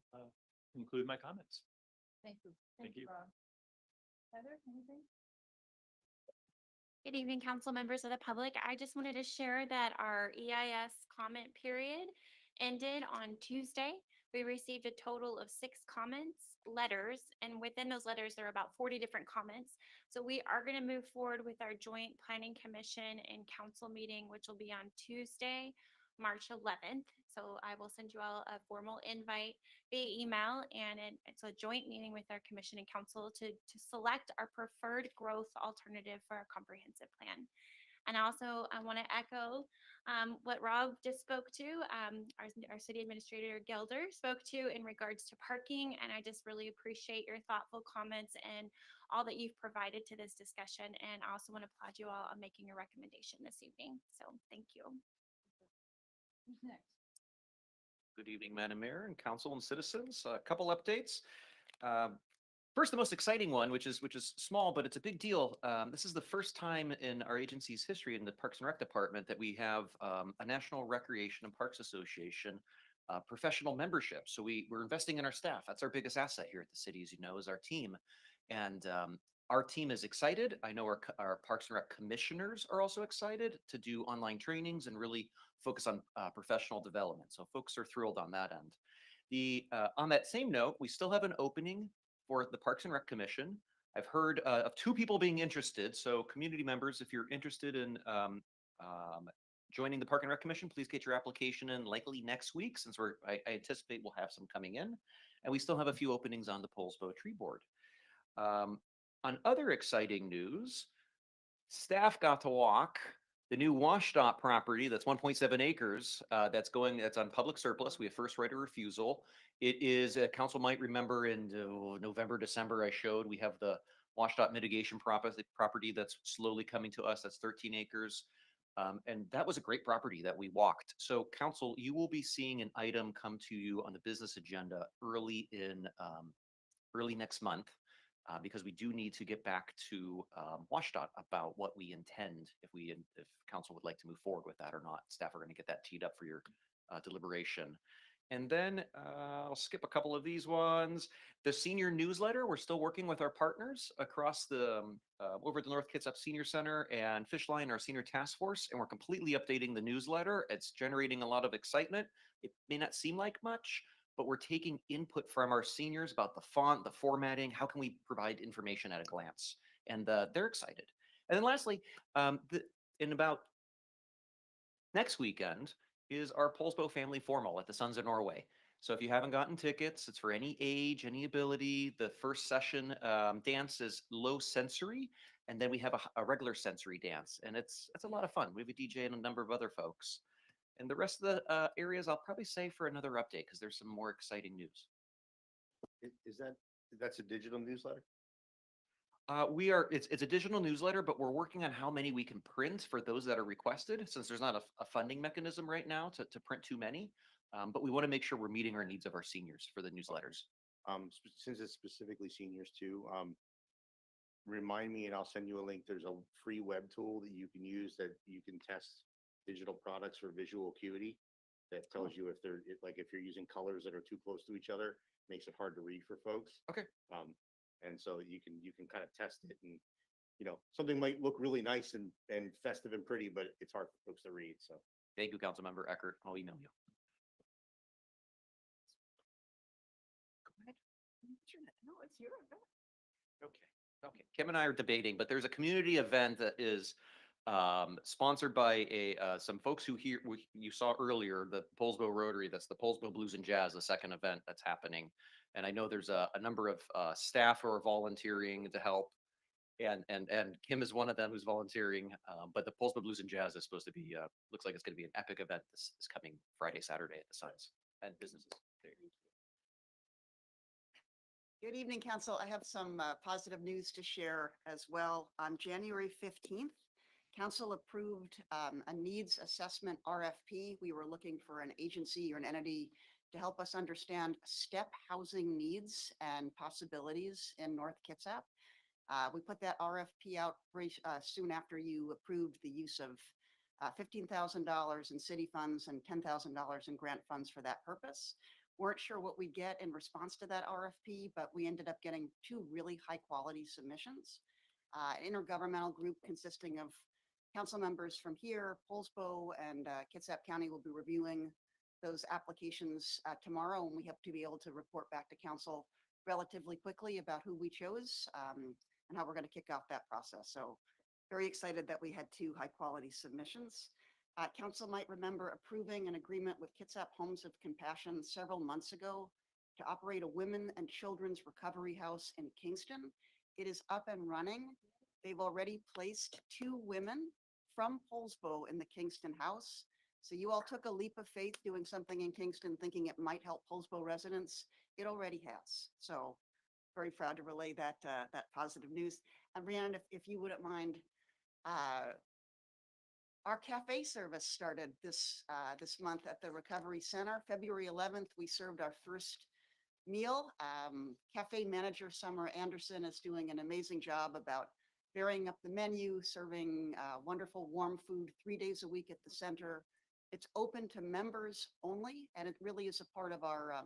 conclude my comments. Thank you. Thank you. Rob. Heather, anything? Good evening, council members of the public. I just wanted to share that our EIS comment period ended on Tuesday. We received a total of 6 letters, and within those letters, there are about 40 different comments. So we are going to move forward with our joint planning commission and council meeting, which will be on Tuesday March 11th. So I will send you all a formal invite via email, and it's a joint meeting with our commission and council to select our preferred growth alternative for our comprehensive plan. And also, I want to echo what Rob just spoke to, our city administrator Gelder spoke to in regards to parking. And I just really appreciate your thoughtful comments and all that you've provided to this discussion. And I also want to applaud you all on making a recommendation this evening. So thank you. Who's next? Good evening, Madam Mayor and council and citizens. A couple updates. First, the most exciting one, which is small, but it's a big deal. This is the first time in our agency's history in the Parks and Rec Department that we have a National Recreation and Parks Association professional membership. So we're investing in our staff. That's our biggest asset here at the city, as you know, is our team. And our team is excited. I know our Parks and Rec commissioners are also excited to do online trainings and really focus on professional development. So folks are thrilled on that end. On that same note, we still have an opening for the Parks and Rec Commission. I've heard of 2 people being interested. So community members, if you're interested in joining the Park and Rec Commission, please get your application in likely next week, since I anticipate we'll have some coming in. And we still have a few openings on the Poulsbo Tree Board. On other exciting news, staff got to walk the new WashDOT property that's 1.7 acres that's on public surplus. We have first right of refusal. It is, council might remember in November, December, I showed we have the WashDOT mitigation property that's slowly coming to us. That's 13 acres. And that was a great property that we walked. So council, you will be seeing an item come to you on the business agenda early next month. Because we do need to get back to WashDOT about what we intend, if council would like to move forward with that or not. Staff are going to get that teed up for your deliberation. And then I'll skip a couple of these ones. The senior newsletter, we're still working with our partners across over at the North Kitsap Senior Center and Fishline, our senior task force, and we're completely updating the newsletter. It's generating a lot of excitement. It may not seem like much, but we're taking input from our seniors about the font, the formatting, how can we provide information at a glance? And they're excited. And then lastly, in about next weekend is our Poulsbo Family Formal at the Sons of Norway. So if you haven't gotten tickets, it's for any age, any ability. The first session dance is low sensory, and then we have a regular sensory dance, and it's a lot of fun. We have a DJ and a number of other folks. And the rest of the areas I'll probably say for another update, because there's some more exciting news. That's a digital newsletter? It's a digital newsletter, but we're working on how many we can print for those that are requested, since there's not a funding mechanism right now to print too many. But we want to make sure we're meeting our needs of our seniors for the newsletters. Since it's specifically seniors too, remind me and I'll send you a link. There's a free web tool that you can use that you can test digital products for visual acuity that tells you if you're using colors that are too close to each other, makes it hard to read for folks. Okay. And so you can kind of test it, and something might look really nice and festive and pretty, but it's hard for folks to read. So thank you, Councilmember Eckert. I'll email you. Go ahead. No, it's your event. Okay. Kim and I are debating, but there's a community event that is sponsored by some folks who you saw earlier, the Poulsbo Rotary. That's the Poulsbo Blues and Jazz, the second event that's happening. And I know there's a number of staff who are volunteering to help, and Kim is one of them who's volunteering. But the Poulsbo Blues and Jazz is supposed to be looks like it's going to be an epic event this coming Friday, Saturday at the Suns and businesses. There you go. Good evening, Council. I have some positive news to share as well. On January 15th, Council approved a needs assessment RFP. We were looking for an agency or an entity to help us understand step housing needs and possibilities in North Kitsap. We put that RFP out very soon after you approved the use of $15,000 in city funds and $10,000 in grant funds for that purpose. Weren't sure what we'd get in response to that RFP, but we ended up getting 2 really high quality submissions. An intergovernmental group consisting of council members from here, Poulsbo and Kitsap County will be reviewing those applications tomorrow, and we hope to be able to report back to council relatively quickly about who we chose and how we're going to kick off that process. So very excited that we had 2 high quality submissions. Council might remember approving an agreement with Kitsap Homes of Compassion several months ago to operate a women and children's recovery house in Kingston. It is up and running. They've already placed 2 women from Poulsbo in the Kingston house. So you all took a leap of faith doing something in Kingston, thinking it might help Poulsbo residents. It already has. So very proud to relay that, that positive news. And Rhiannon, if you wouldn't mind, our cafe service started this month at the Recovery Center. February 11th, we served our first meal. Cafe manager Summer Anderson is doing an amazing job about varying up the menu, serving wonderful warm food 3 days a week at the center. It's open to members only, and it really is a part of our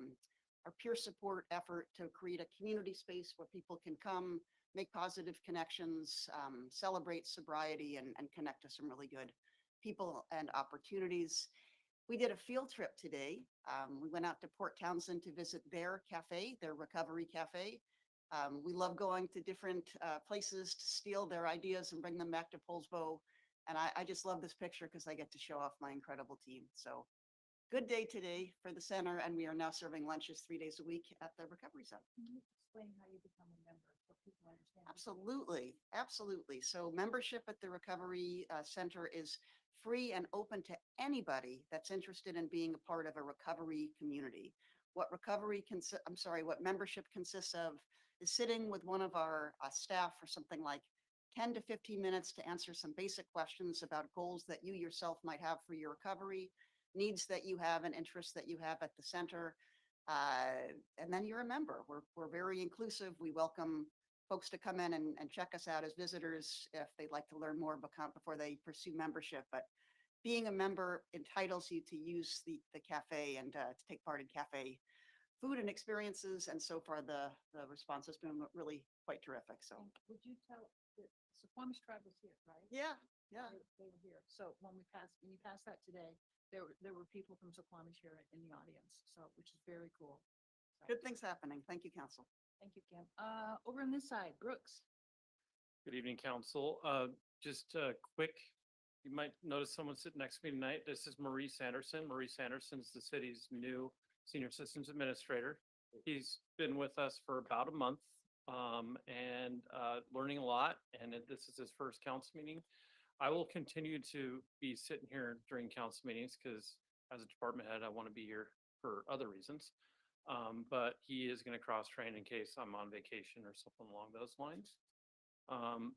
peer support effort to create a community space where people can come, make positive connections, celebrate sobriety, and connect to some really good people and opportunities. We did a field trip today. We went out to Port Townsend to visit their cafe, their recovery cafe. We love going to different places to steal their ideas and bring them back to Poulsbo. And I just love this picture because I get to show off my incredible team. So good day today for the center, and we are now serving lunches 3 days a week at the Recovery Center. Can you explain how you become a member so people understand? Absolutely, absolutely. So membership at the Recovery Center is free and open to anybody that's interested in being a part of a recovery community. What what membership consists of is sitting with one of our staff for something like 10 to 15 minutes to answer some basic questions about goals that you yourself might have for your recovery, needs that you have, and interests that you have at the center. And then you're a member. We're very inclusive. We welcome folks to come in and check us out as visitors if they'd like to learn more before they pursue membership. But being a member entitles you to use the cafe and to take part in cafe food and experiences. And so far, the response has been really quite terrific. So Would you tell, the Suquamish tribe was here, right? yeah. They were here. So when you passed that today, there were people from Suquamish here in the audience, so, which is very cool. So, Good things happening. Thank you, Council. thank you, Kim. Over on this side, Brooks. Good evening, council. Just quick, you might notice someone sitting next to me tonight. This is Maurice Anderson. Maurice Anderson is the city's new senior systems administrator. He's been with us for about a month and learning a lot. And this is his first council meeting. I will continue to be sitting here during council meetings because as a department head, I want to be here for other reasons. But he is going to cross train in case I'm on vacation or something along those lines.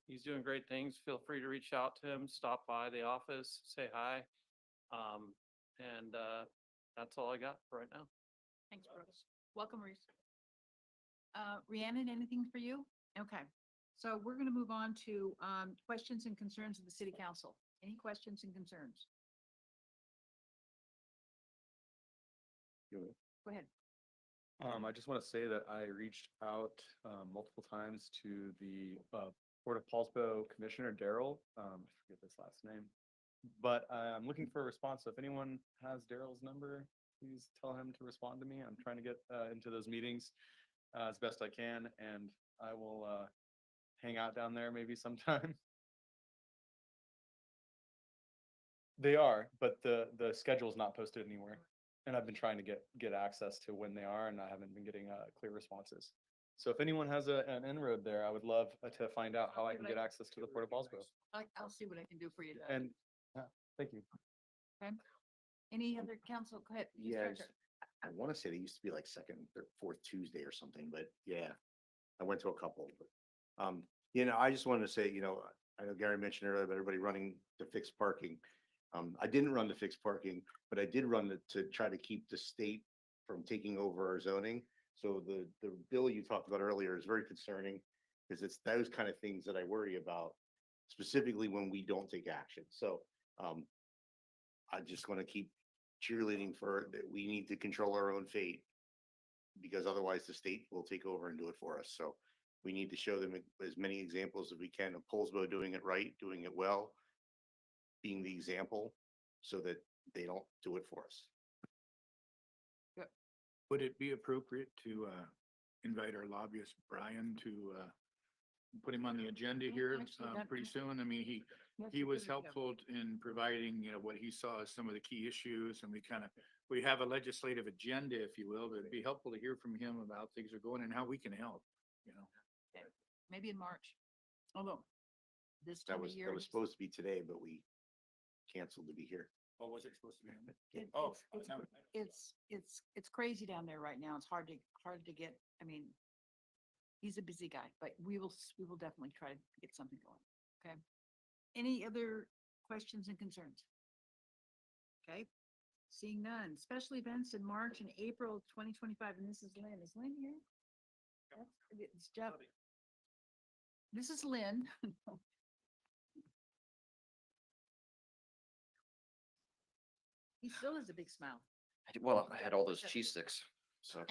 He's doing great things. Feel free to reach out to him, stop by the office, say hi. And that's all I got for right now. Thanks, Brooks. Welcome, Reese. Rhiannon, anything for you? Okay, so we're going to move on to questions and concerns of the city council. Any questions and concerns? Go ahead. I just want to say that I reached out multiple times to the Port of Poulsbo Commissioner Daryl. I forget his last name, but I'm looking for a response. So if anyone has Daryl's number, please tell him to respond to me. I'm trying to get into those meetings as best I can, and I will hang out down there maybe sometime. They are, but the schedule is not posted anywhere. And I've been trying to get access to when they are, and I haven't been getting clear responses. So if anyone has an inroad there, I would love to find out how I can get access to the Port of Poulsbo. I'll see what I can do for you. And thank you. Okay. Any other council? Go ahead. Ms. Yeah, Treasurer. I want to say they used to be like second or fourth Tuesday or something, but yeah, I went to a couple. But, I just wanted to say, I know Gary mentioned earlier about everybody running to fixed parking. I didn't run the fixed parking, but I did run to try to keep the state from taking over our zoning. So the bill you talked about earlier is very concerning because it's those kind of things that I worry about, specifically when we don't take action. So I just want to keep cheerleading for that. We need to control our own fate because otherwise the state will take over and do it for us. So we need to show them as many examples as we can of Poulsbo doing it right, doing it well, being the example so that they don't do it for us. Would it be appropriate to invite our lobbyist, Brian, to put him on the agenda Yeah, here, actually, pretty soon. I mean, he That's he a was good idea. helpful in providing, what he saw as some of the key issues, and we have a legislative agenda, if you will, but it'd be helpful to hear from him about things are going and how we can help, Maybe in March. Although this That time of was, year. that was supposed to be today, but we canceled to be here. Oh, was it supposed to be? It- Oh, it's crazy down there right now. It's hard to get, I mean, he's a busy guy, but we will definitely try to get something going. Okay. Any other questions and concerns? Okay. Seeing none. Special events in March and April of 2025, and this is Lynn. Is Lynn here? It's Jeff. This is Lynn. He still has a big smile. Well, I had all those cheese sticks, so.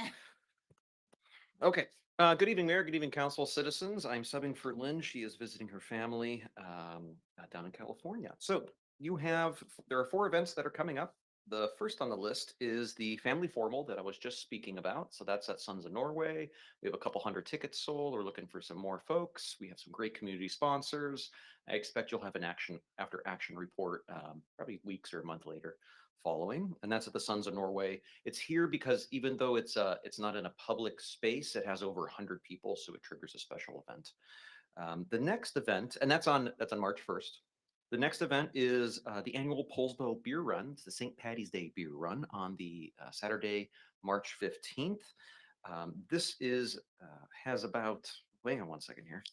Okay, good evening, Mayor, good evening, council citizens. I'm subbing for Lynn. She is visiting her family down in California. So there are 4 events that are coming up. The first on the list is the family formal that I was just speaking about. So that's at Sons of Norway. We have a couple hundred tickets sold. We're looking for some more folks. We have some great community sponsors. I expect you'll have an after action report, probably weeks or a month later following, and that's at the Sons of Norway. It's here because even though it's not in a public space, it has over 100 people, so it triggers a special event. The next event, and that's on March 1st. The next event is the annual Poulsbo Beer Run. It's the St. Patty's Day Beer Run on the Saturday, March 15th. This has about, wait on one second here,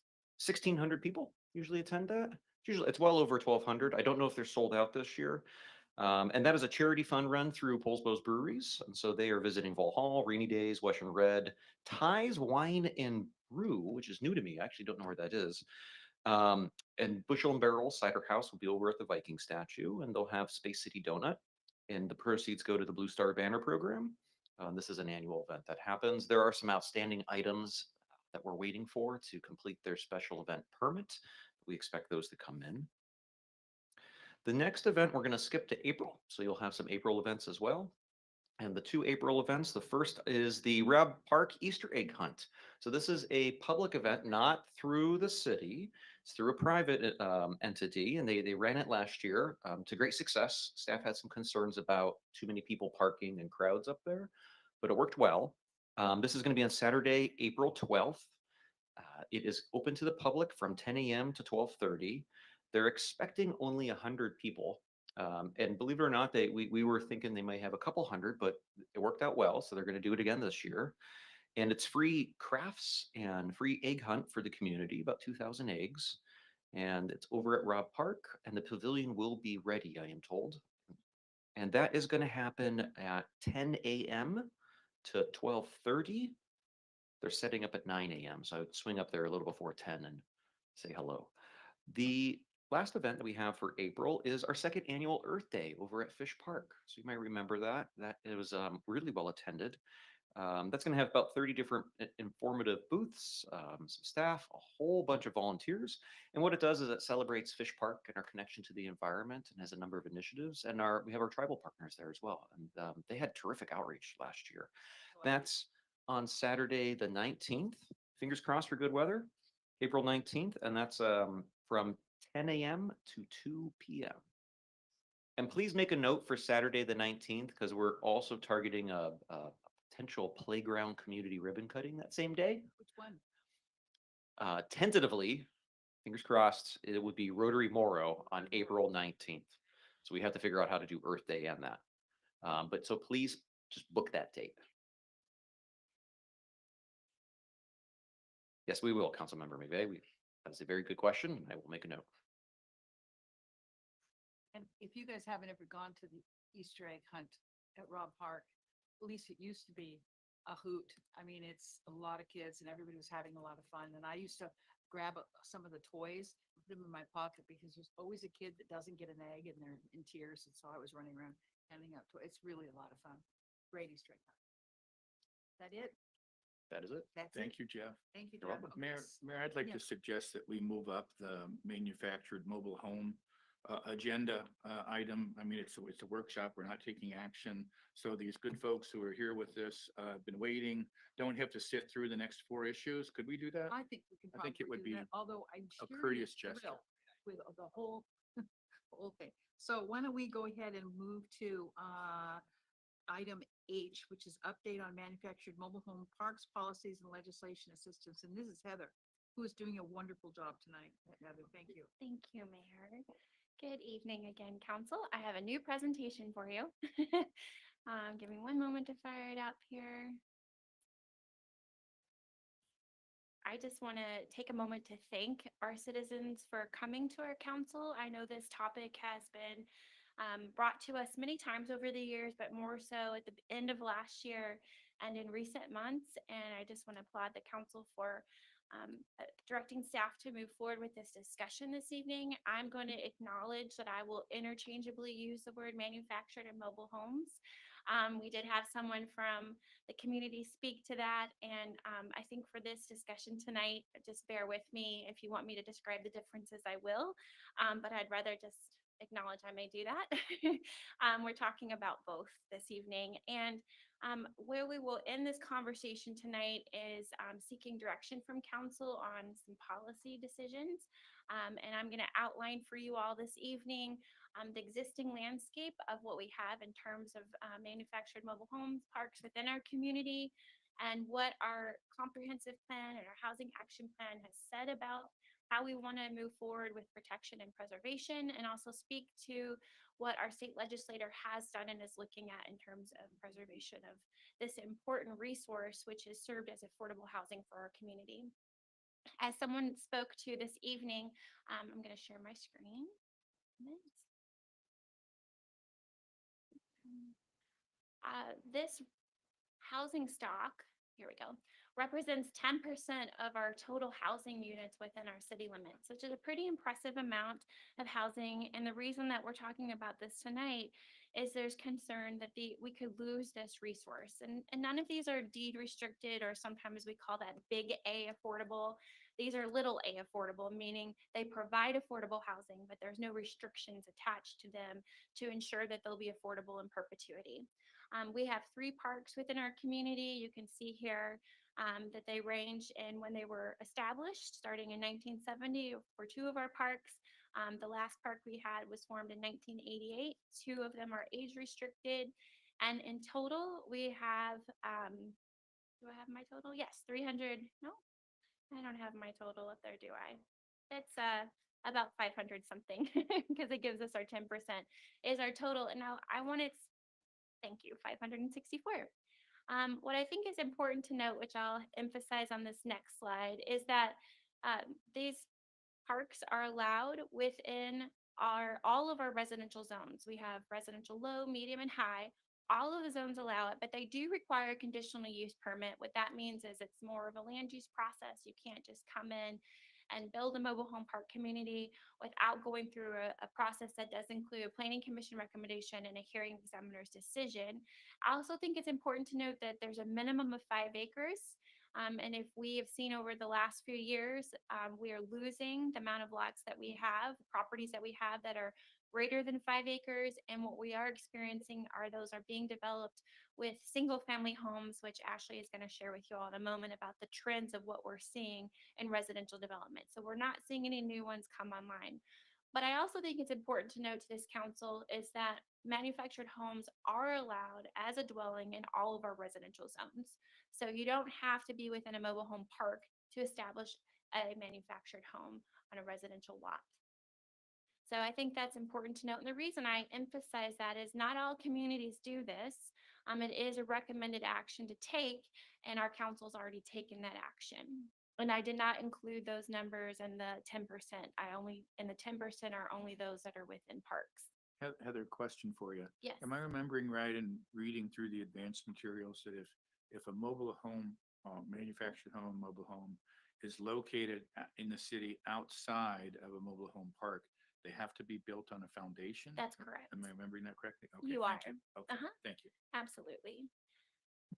1,600 people usually attend that. It's well over 1,200. I don't know if they're sold out this year. And that is a charity fund run through Poulsbo's breweries. And so they are visiting Vol Hall, Rainy Days, Western Red, Ties Wine and Brew, which is new to me. I actually don't know where that is. And Bushel and Barrel Cider House will be over at the Viking statue, and they'll have Space City Donut. And the proceeds go to the Blue Star Banner program. This is an annual event that happens. There are some outstanding items that we're waiting for to complete their special event permit. We expect those to come in. The next event, we're going to skip to April. So you'll have some April events as well. And the 2 April events, the first is the Robb Park Easter egg hunt. So this is a public event, not through the city. It's through a private entity, and they ran it last year to great success. Staff had some concerns about too many people parking and crowds up there, but it worked well. This is going to be on Saturday, April 12th. It is open to the public from 10 a.m. to 12:30. They're expecting only 100 people. And believe it or not, we were thinking they might have a couple hundred, but it worked out well. So they're going to do it again this year. And it's free crafts and free egg hunt for the community, about 2,000 eggs. And it's over at Robb Park, and the pavilion will be ready, I am told. And that is going to happen at 10 a.m. to 12:30. They're setting up at 9 a.m. So I would swing up there a little before 10 and say hello. The last event that we have for April is our 2nd annual Earth Day over at Fish Park. So you might remember that it was really well attended. That's going to have about 30 different informative booths, some staff, a whole bunch of volunteers. And what it does is it celebrates Fish Park and our connection to the environment, and has a number of initiatives. And we have our tribal partners there as well. And they had terrific outreach last year. That's on Saturday, the 19th. Fingers crossed for good weather. April 19th, and that's from 10 a.m. to 2 p.m. And please make a note for Saturday, the 19th, because we're also targeting a potential playground community ribbon cutting that same day. Which one? Tentatively, fingers crossed, it would be Rotary Morrow on April 19th. So we have to figure out how to do Earth Day and that. But so please just book that date. Yes, we will, Councilmember McVeigh. That is a very good question. I will make a note. And if you guys haven't ever gone to the Easter egg hunt at Robb Park, at least it used to be a hoot. I mean, it's a lot of kids and everybody was having a lot of fun. And I used to grab some of the toys, put them in my pocket, because there's always a kid that doesn't get an egg and they're in tears. And so I was running around handing out toys. It's really a lot of fun. Great Easter egg hunt. Is that it? That is it. That's it. Thank you, Jeff. Thank you, You're Jeff. welcome. Okay, Mayor, I'd like yeah. to suggest that we move up the manufactured mobile home agenda item. I mean, it's a workshop. We're not taking action. So these good folks who are here with this, have been waiting, don't have to sit through the next 4 issues. Could we do that? I think we can I think it probably would do be that, although I'm a sure courteous you're gesture. thrilled with the whole, okay. So why don't we go ahead and move to item H, which is update on manufactured mobile home parks, policies and legislation assistance. And this is Heather, who is doing a wonderful job tonight. Heather, thank you. Thank you, Mayor. Good evening again, council. I have a new presentation for you. Give me one moment to fire it up here. I just want to take a moment to thank our citizens for coming to our council. I know this topic has been brought to us many times over the years, but more so at the end of last year and in recent months. And I just want to applaud the council for directing staff to move forward with this discussion this evening. I'm going to acknowledge that I will interchangeably use the word manufactured and mobile homes. We did have someone from the community speak to that. And I think for this discussion tonight, just bear with me. If you want me to describe the differences, I will. But I'd rather just acknowledge I may do that. We're talking about both this evening. And where we will end this conversation tonight is seeking direction from council on some policy decisions. And I'm going to outline for you all this evening the existing landscape of what we have in terms of manufactured mobile homes, parks within our community, and what our comprehensive plan and our housing action plan has said about how we want to move forward with protection and preservation, and also speak to what our state legislator has done and is looking at in terms of preservation of this important resource, which has served as affordable housing for our community. As someone spoke to this evening, I'm going to share my screen. This housing stock, here we go, represents 10% of our total housing units within our city limits, which is a pretty impressive amount of housing. And the reason that we're talking about this tonight is there's concern that we could lose this resource. And none of these are deed restricted, or sometimes we call that big A affordable. These are little a affordable, meaning they provide affordable housing, but there's no restrictions attached to them to ensure that they'll be affordable in perpetuity. We have 3 parks within our community. You can see here that they range in when they were established, starting in 1970 for 2 of our parks. The last park we had was formed in 1988. 2 of them are age restricted. And in total, we have, do I have my total? Yes, 300, no, I don't have my total up there, do I? It's about 500 something because it gives us our 10% is our total. And now I want to, thank you, 564. What I think is important to note, which I'll emphasize on this next slide, is that these parks are allowed within all of our residential zones. We have residential low, medium, and high. All of the zones allow it, but they do require a conditional use permit. What that means is it's more of a land use process. You can't just come in and build a mobile home park community without going through a process that does include a planning commission recommendation and a hearing examiner's decision. I also think it's important to note that there's a minimum of 5 acres. And if we have seen over the last few years, we are losing the amount of lots that we have, properties that we have that are greater than 5 acres. And what we are experiencing are those are being developed with single family homes, which Ashley is going to share with you all in a moment about the trends of what we're seeing in residential development. So we're not seeing any new ones come online. But I also think it's important to note to this council is that manufactured homes are allowed as a dwelling in all of our residential zones. So you don't have to be within a mobile home park to establish a manufactured home on a residential lot. So I think that's important to note. And the reason I emphasize that is not all communities do this. It is a recommended action to take, and our council's already taken that action. And I did not include those numbers in the 10%. And the 10% are only those that are within parks. Heather, question for you. Yes. Am I remembering right in reading through the advanced materials that if a mobile home, manufactured home, mobile home is located in the city outside of a mobile home park, they have to be built on a foundation? That's correct. Am I remembering that correctly? Okay, You thank are. Okay, thank you. Absolutely.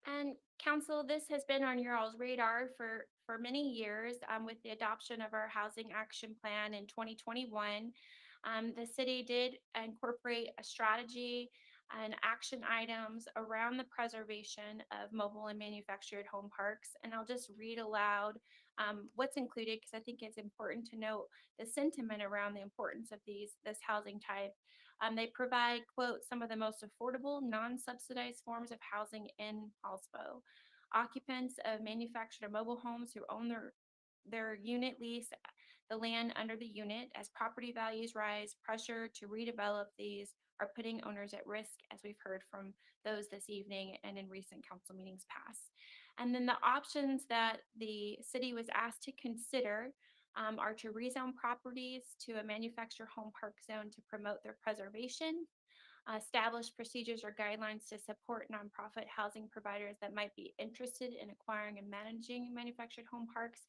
And council, this has been on your all's radar for many years with the adoption of our housing action plan in 2021. The city did incorporate a strategy and action items around the preservation of mobile and manufactured home parks. And I'll just read aloud what's included because I think it's important to note the sentiment around the importance of this housing type. They provide, quote, some of the most affordable, non-subsidized forms of housing in Poulsbo. Occupants of manufactured or mobile homes who own their unit lease the land under the unit. As property values rise, pressure to redevelop these are putting owners at risk, as we've heard from those this evening and in recent council meetings past. And then the options that the city was asked to consider are to rezone properties to a manufactured home park zone to promote their preservation, establish procedures or guidelines to support nonprofit housing providers that might be interested in acquiring and managing manufactured home parks,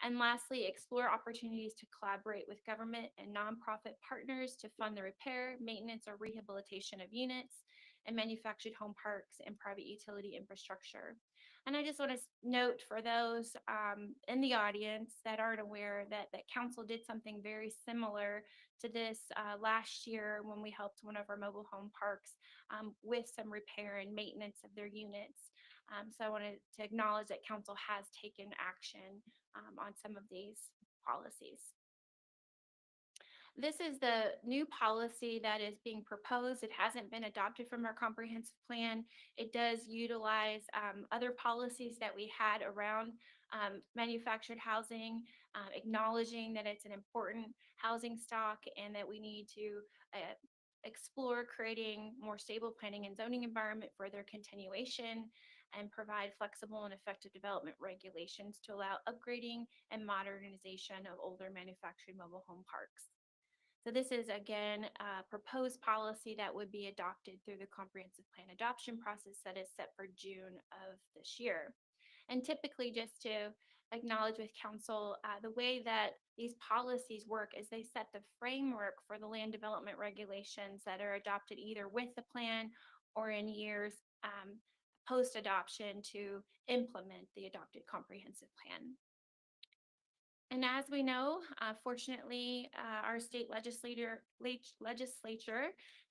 and lastly, explore opportunities to collaborate with government and nonprofit partners to fund the repair, maintenance, or rehabilitation of units and manufactured home parks and private utility infrastructure. And I just want to note for those in the audience that aren't aware that council did something very similar to this last year when we helped one of our mobile home parks with some repair and maintenance of their units. So I wanted to acknowledge that council has taken action on some of these policies. This is the new policy that is being proposed. It hasn't been adopted from our comprehensive plan. It does utilize other policies that we had around manufactured housing, acknowledging that it's an important housing stock and that we need to explore creating more stable planning and zoning environment for their continuation and provide flexible and effective development regulations to allow upgrading and modernization of older manufactured mobile home parks. So this is again a proposed policy that would be adopted through the comprehensive plan adoption process that is set for June of this year. And typically, just to acknowledge with council, the way that these policies work is they set the framework for the land development regulations that are adopted either with the plan or in years post-adoption to implement the adopted comprehensive plan. And as we know, fortunately, our state legislature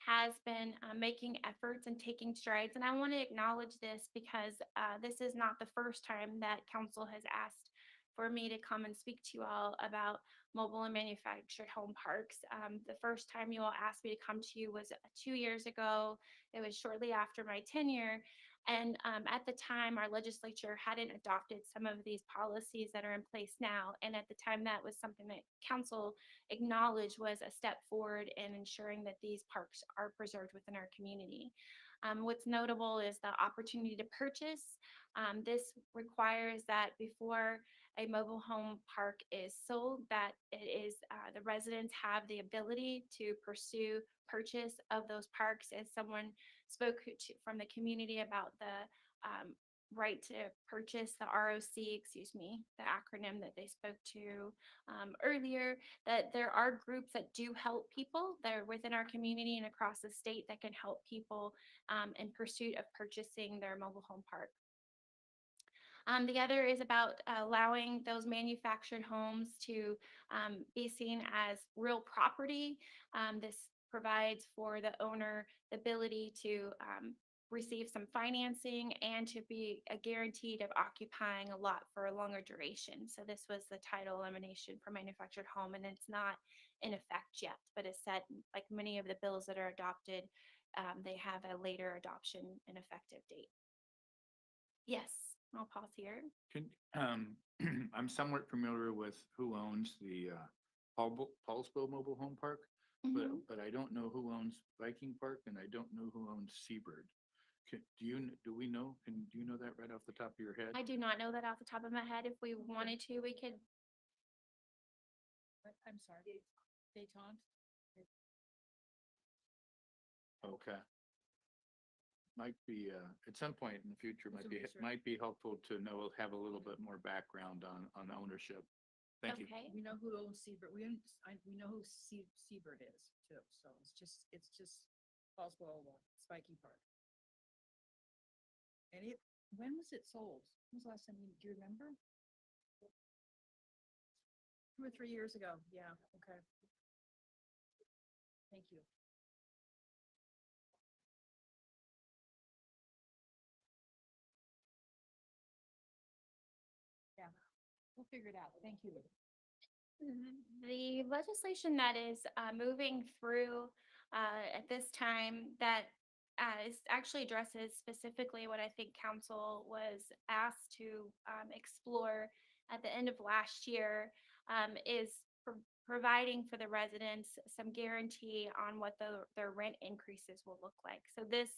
has been making efforts and taking strides. And I want to acknowledge this because this is not the first time that council has asked for me to come and speak to you all about mobile and manufactured home parks. The first time you all asked me to come to you was 2 years ago. It was shortly after my tenure. And at the time, our legislature hadn't adopted some of these policies that are in place now. And at the time, that was something that council acknowledged was a step forward in ensuring that these parks are preserved within our community. What's notable is the opportunity to purchase. This requires that before a mobile home park is sold, that it is the residents have the ability to pursue purchase of those parks. As someone spoke from the community about the right to purchase, the ROC, excuse me, the acronym that they spoke to earlier, that there are groups that do help people that are within our community and across the state that can help people in pursuit of purchasing their mobile home park. The other is about allowing those manufactured homes to be seen as real property. This provides for the owner the ability to receive some financing and to be guaranteed of occupying a lot for a longer duration. So this was the title elimination for manufactured home, and it's not in effect yet, but it's set like many of the bills that are adopted, they have a later adoption and effective date. Yes, I'll pause here. Can, I'm somewhat familiar with who owns the Poulsbo Mobile Home Park, Mhm. but I don't know who owns Viking Park and I don't know who owns Seabird. Do we know? Do you know that right off the top of your head? I do not know that off the top of my head. If we wanted to, we could. I'm sorry. Detente? Okay. Might be, at some point in the future, Do some research. might be helpful to know, have a little bit more background on ownership. Thank you. Okay. We know who owns Seabird. We know who Seabird is too. So it's just Poulsbo, Spiky Park. And when was it sold? When was the last time do you remember? 2 or 3 years ago. Yeah, okay. Thank you. Yeah, we'll figure it out. Thank you. The legislation that is moving through at this time that actually addresses specifically what I think council was asked to explore at the end of last year is providing for the residents some guarantee on what their rent increases will look like. So this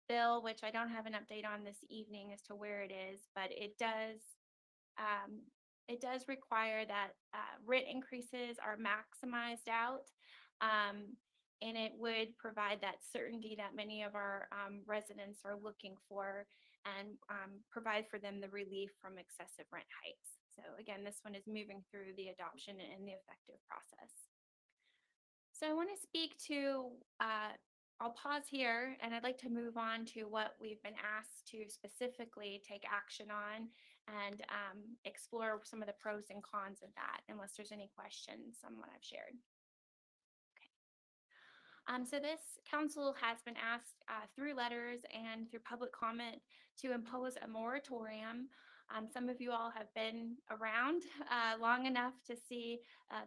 bill, which I don't have an update on this evening as to where it is, but um, it does require that rent increases are maximized out. Um, and it would provide that certainty that many of our residents are looking for and provide for them the relief from excessive rent hikes. So again, this one is moving through the adoption and the effective process. So I want to speak to, I'll pause here and I'd like to move on to what we've been asked to specifically take action on and explore some of the pros and cons of that, unless there's any questions on what I've shared. So this council has been asked through letters and through public comment to impose a moratorium. Some of you all have been around long enough to see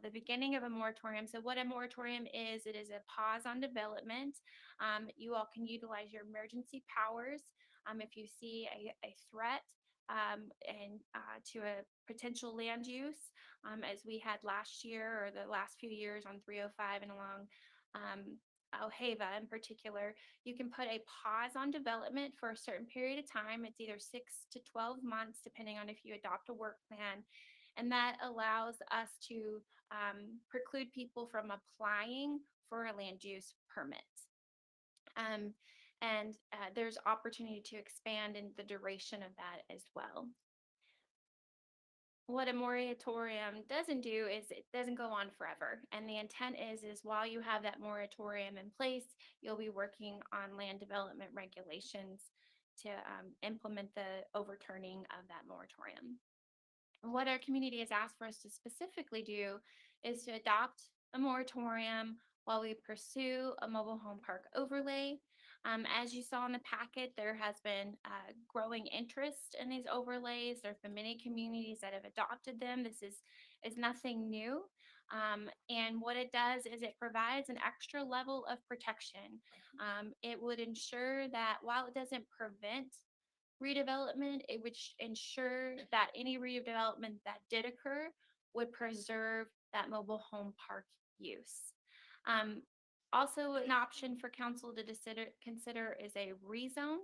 the beginning of a moratorium. So what a moratorium is, it is a pause on development. You all can utilize your emergency powers if you see a threat and to a potential land use, as we had last year or the last few years on 305 and along Ojeda in particular. You can put a pause on development for a certain period of time. It's either 6 to 12 months, depending on if you adopt a work plan. And that allows us to preclude people from applying for a land use permit. There's opportunity to expand in the duration of that as well. What a moratorium doesn't do is it doesn't go on forever. And the intent is while you have that moratorium in place, you'll be working on land development regulations to implement the overturning of that moratorium. And what our community has asked for us to specifically do is to adopt a moratorium while we pursue a mobile home park overlay. As you saw in the packet, there has been growing interest in these overlays. There's been many communities that have adopted them. This is nothing new. And what it does is it provides an extra level of protection. It would ensure that while it doesn't prevent redevelopment, it would ensure that any redevelopment that did occur would preserve that mobile home park use. Also, an option for council to consider is a rezone.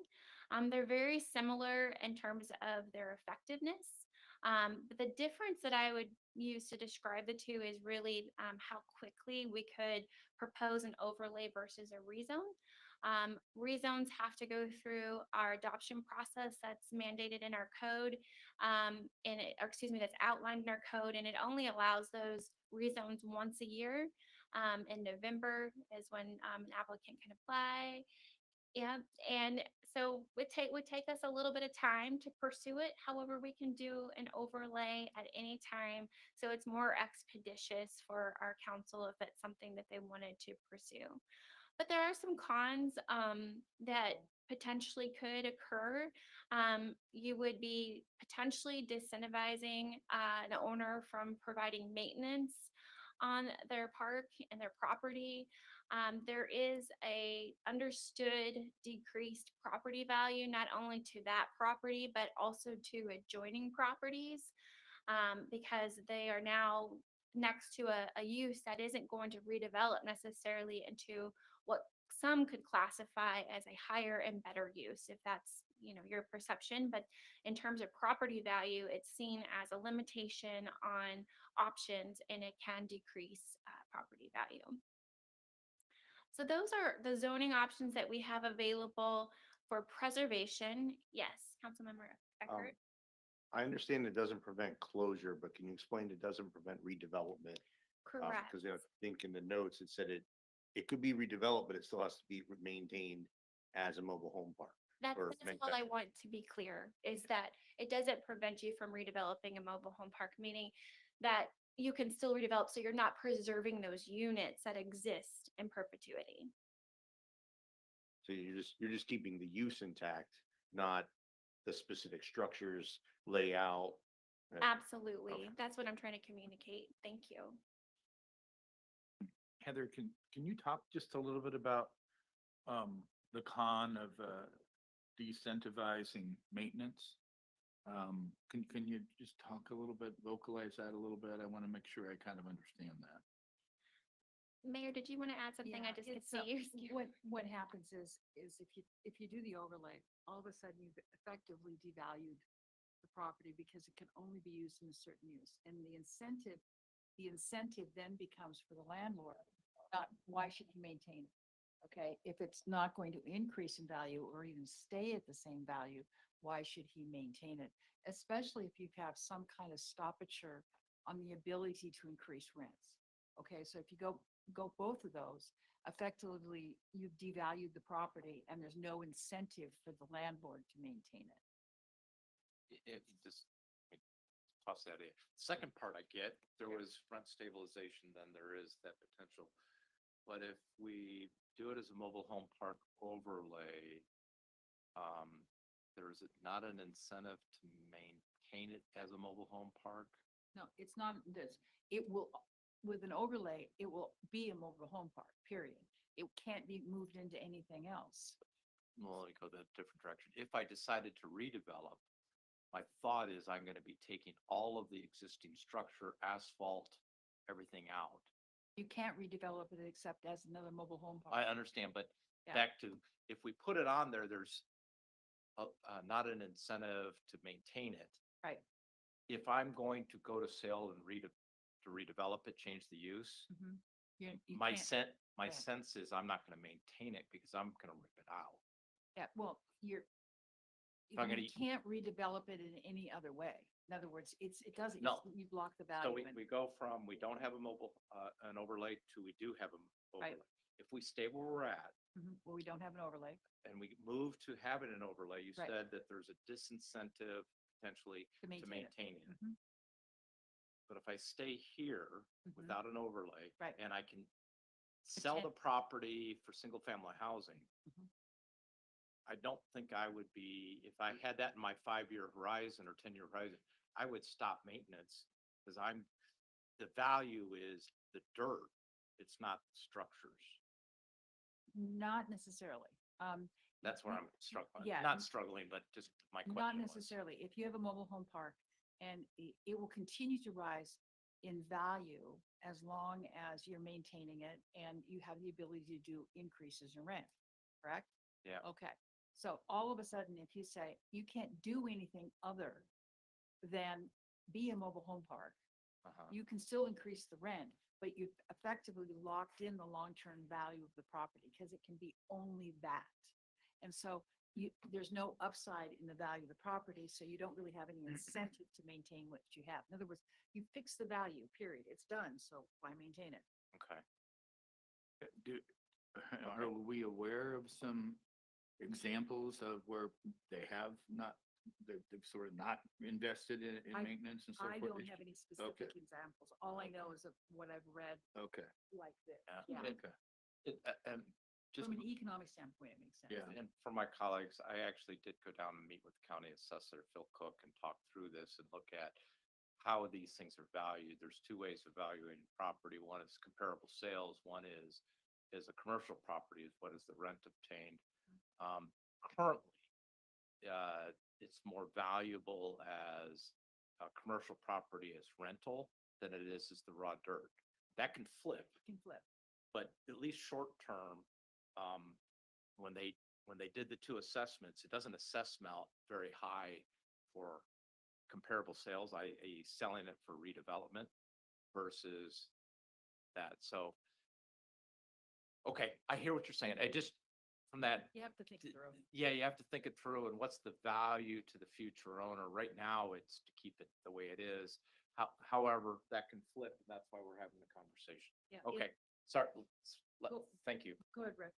They're very similar in terms of their effectiveness. But the difference that I would use to describe the two is really how quickly we could propose an overlay versus a rezone. Rezones have to go through our adoption process that's mandated in our code, that's outlined in our code, and it only allows those rezones once a year. In November is when an applicant can apply. Yeah, and so it would take us a little bit of time to pursue it. However, we can do an overlay at any time, so it's more expeditious for our council if it's something that they wanted to pursue. But there are some cons that potentially could occur. You would be potentially disincentivizing an owner from providing maintenance on their park and their property. There is a understood decreased property value, not only to that property, but also to adjoining properties, because they are now next to a use that isn't going to redevelop necessarily into what some could classify as a higher and better use, if that's your perception. But in terms of property value, it's seen as a limitation on options, and it can decrease property value. So those are the zoning options that we have available for preservation. Yes, Councilmember Eckert. I understand it doesn't prevent closure, but can you explain it doesn't prevent redevelopment? Correct. Because I think in the notes, it said it could be redeveloped, but it still has to be maintained as a mobile home park. That's or all I want to be clear, is that it doesn't prevent you from redeveloping a mobile home park, meaning that you can still redevelop, so you're not preserving those units that exist in perpetuity. So you're just keeping the use intact, not the specific structures, layout. Absolutely. That's what I'm trying to communicate. Thank you. Heather, can you talk just a little bit about the con of decentivizing maintenance? Can you just talk a little bit, vocalize that a little bit? I want to make sure I kind of understand that. Mayor, did you want to add something? I just could It's, see you. what happens is if you do the overlay, all of a sudden you've effectively devalued the property because it can only be used in a certain use. And the incentive then becomes for the landlord, not why should he maintain it? Okay, if it's not going to increase in value or even stay at the same value, why should he maintain it? Especially if you have some kind of stoppature on the ability to increase rents. Okay, so if you go both of those, effectively you've devalued the property and there's no incentive for the landlord to maintain it. It just, toss that in. Second part I get, there was rent stabilization, then there is that potential. But if we do it as a mobile home park overlay, there is not an incentive to maintain it as a mobile home park? No, it's not this. It will, with an overlay, it will be a mobile home park, period. It can't be moved into anything else. Well, let me go that different direction. If I decided to redevelop, my thought is I'm going to be taking all of the existing structure, asphalt, everything out. You can't redevelop it except as another mobile home park. I understand, but Yeah. back to, if we put it on there, there's not an incentive to maintain it. Right. If I'm going to go to sale and to redevelop it, change the use, Mhm. You my can't- my yeah. sense is I'm not going to maintain it because I'm going to rip it out. Yeah, well, I'm you gonna- can't redevelop it in any other way. In other words, it doesn't, No. you block the So value. we go from, we don't have a mobile, an overlay to we do have an Right. overlay. If we stay where we're at Well, we don't have an overlay. and we move to having an overlay, you Right. said that there's a disincentive potentially To to maintain it. maintain it. Mhm. But if I stay here without an overlay. Right. And I can sell the property for single family housing. Mhm. I don't think I would be, if I had that in my 5-year horizon or 10-year horizon, I would stop maintenance because the value is the dirt. It's not the structures. Not necessarily. That's where I'm struggling. Yeah. Not struggling, but just my Not question was. necessarily. If you have a mobile home park and it will continue to rise in value as long as you're maintaining it and you have the ability to do increases in rent, correct? Yeah. Okay. So all of a sudden, if you say you can't do anything other than be a mobile home park, you can still increase the rent, but you've effectively locked in the long-term value of the property because it can be only that. And so there's no upside in the value of the property, so you don't really have any incentive to maintain what you have. In other words, you fix the value, period. It's done, so why maintain it? Okay. Are we aware of some examples of where they've sort of not invested in maintenance and so forth? I don't have any specific examples. All I know is of what I've read Okay. like this. Yeah. Yeah. Okay. And just. From an economic standpoint, it makes sense. Yeah, and for my colleagues, I actually did go down and meet with County Assessor Phil Cook and talk through this and look at how these things are valued. There's two ways of valuing property. One is comparable sales. One is a commercial property, is what is the rent obtained. Currently, it's more valuable as a commercial property as rental than it is as the raw dirt. That can flip. Can flip. But at least short term, when they did the two assessments, it doesn't assess amount very high for comparable sales, i.e. selling it for redevelopment versus that. So, okay, I hear what you're saying. I just, from that, You have to think it through. yeah, you have to think it through and what's the value to the future owner? Right now, it's to keep it the way it is. However, that can flip, and that's why we're having the conversation. Yeah, Okay, sorry. Go- Thank you. Go ahead, Rick.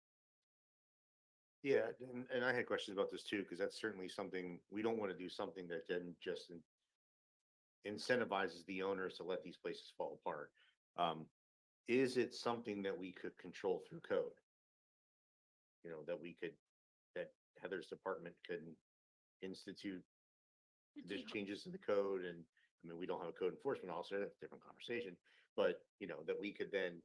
Yeah, and I had questions about this too, because that's certainly something, we don't want to do something that then just incentivizes the owners to let these places fall apart. Is it something that we could control through code? You know, that Heather's department could institute there's changes in the code, and I mean, we don't have a code enforcement officer, that's a different conversation, but you know, that we could then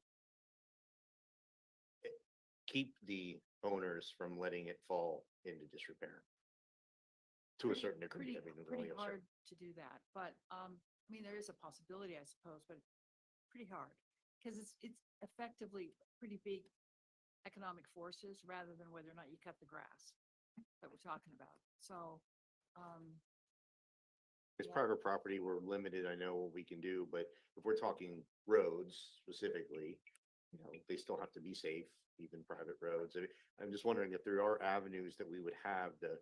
keep the owners from letting it fall into disrepair. To a certain degree, I mean, Pretty really a hard certain- to do that, but, I mean, there is a possibility, I suppose, but pretty hard. Cause it's effectively pretty big economic forces rather than whether or not you cut the grass that we're talking about. So, It's yeah. private property, we're limited, I know what we can do, but if we're talking roads specifically, you know, they still have to be safe, even private roads. I'm just wondering if there are avenues that we would have to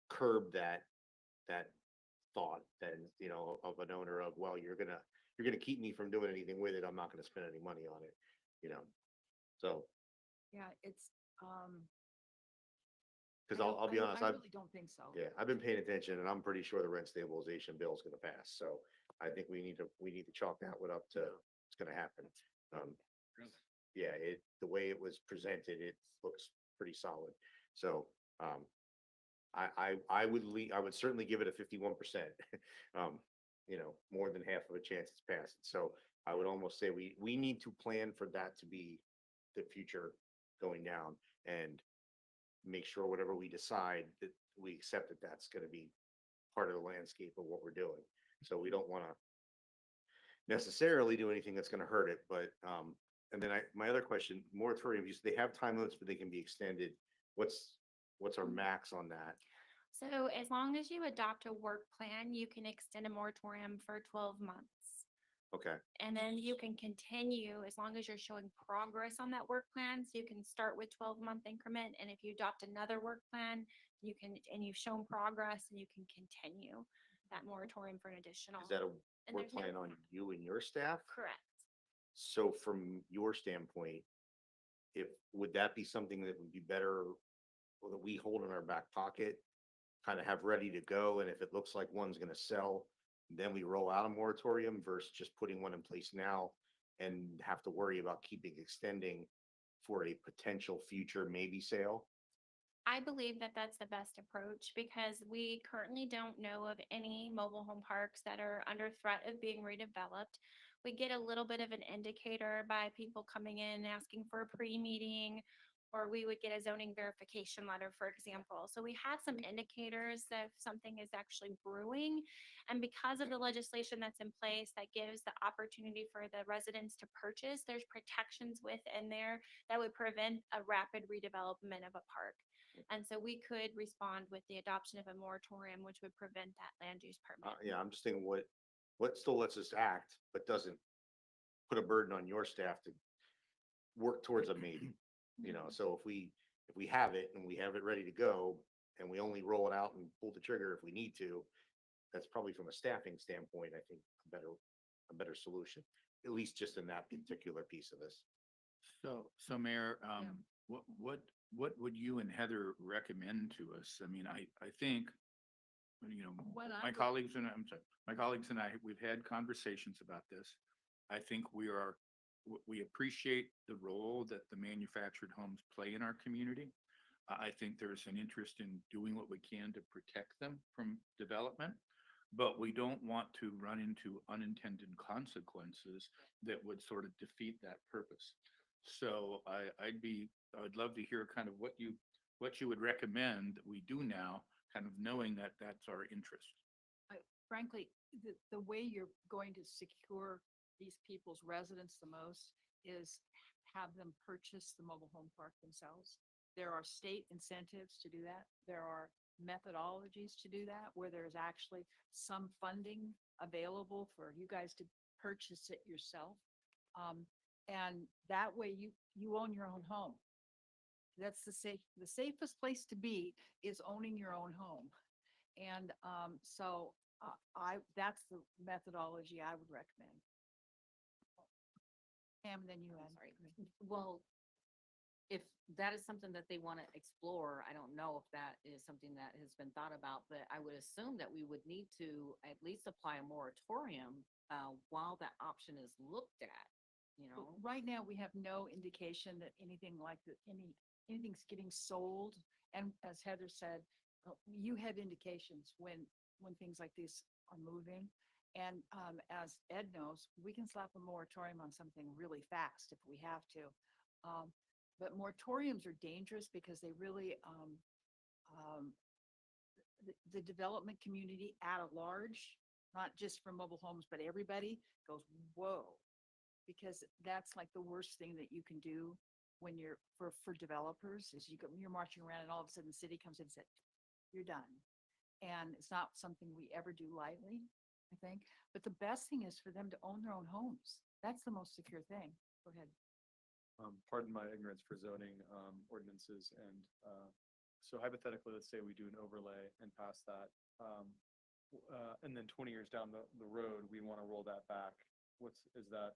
curb that thought, that, you know, of an owner of, well, you're gonna keep me from doing anything with it, I'm not gonna spend any money on it, you know? So, yeah, it's, cause I I'll don't- be I honest, really don't think so. yeah, I've been paying attention, and I'm pretty sure the rent stabilization bill is gonna pass, so I think we need to chalk that one up to, it's gonna happen. Yeah, the way it was presented, it looks pretty solid, so, I would certainly give it a 51%. You know, more than half of a chance it's passed, so I would almost say we need to plan for that to be the future going down, and make sure whatever we decide, that we accept that that's gonna be part of the landscape of what we're doing. So we don't wanna necessarily do anything that's gonna hurt it, but, and then my other question, moratorium use, they have time limits, but they can be extended. What's our max on that? So as long as you adopt a work plan, you can extend a moratorium for 12 months. Okay, And then you can continue as long as you're showing progress on that work plan. So you can start with 12-month increment. And if you adopt another work plan, you can, and you've shown progress, and you can continue that moratorium for an additional. is that a and work there's no- plan on you and your staff? Correct. So from your standpoint, would that be something that would be better, or that we hold in our back pocket, kind of have ready to go, and if it looks like one's gonna sell, then we roll out a moratorium versus just putting one in place now and have to worry about extending for a potential future maybe sale? I believe that that's the best approach because we currently don't know of any mobile home parks that are under threat of being redeveloped. We get a little bit of an indicator by people coming in asking for a pre-meeting, or we would get a zoning verification letter, for example. So we have some indicators that something is actually brewing. And because of the legislation that's in place that gives the opportunity for the residents to purchase, there's protections within there that would prevent a rapid redevelopment of a park. And so we could respond with the adoption of a moratorium, which would prevent that land use permit. Yeah, I'm just thinking what still lets us act, but doesn't put a burden on your staff to work towards a maybe, you know, so if we have it and we have it ready to go, and we only roll it out and pull the trigger if we need to, that's probably from a staffing standpoint, I think, a better solution, at least just in that particular piece of this. So Mayor, what would you and Heather recommend to us? I mean, I think, you know, What I my would- colleagues and, I'm sorry, my colleagues and I, we've had conversations about this. I think we appreciate the role that the manufactured homes play in our community. I think there's an interest in doing what we can to protect them from development, but we don't want to run into unintended consequences that would sort of defeat that purpose. So I'd love to hear kind of what you would recommend that we do now, kind of knowing that that's our interest. Frankly, the way you're going to secure these people's residence the most is have them purchase the mobile home park themselves. There are state incentives to do that. There are methodologies to do that, where there's actually some funding available for you guys to purchase it yourself. And that way you own your own home. That's the safest place to be is owning your own home. And so that's the methodology I would recommend. Pam, then you add. Well, if that is something that they want to explore, I don't know if that is something that has been thought about, but I would assume that we would need to at least apply a moratorium while that option is looked at, you But know? right now, we have no indication that anything like anything's getting sold. And as Heather said, you have indications when things like this are moving. And as Ed knows, we can slap a moratorium on something really fast if we have to. But moratoriums are dangerous because they really, the development community at a large, not just for mobile homes, but everybody goes, whoa. Because that's like the worst thing that you can do when you're, for developers, is you're marching around and all of a sudden the city comes in and said, you're done. And it's not something we ever do lightly, I think. But the best thing is for them to own their own homes. That's the most secure thing. Go ahead. Pardon my ignorance for zoning, ordinances and, so hypothetically, let's say we do an overlay and pass that, and then 20 years down the road, we want to roll that back. That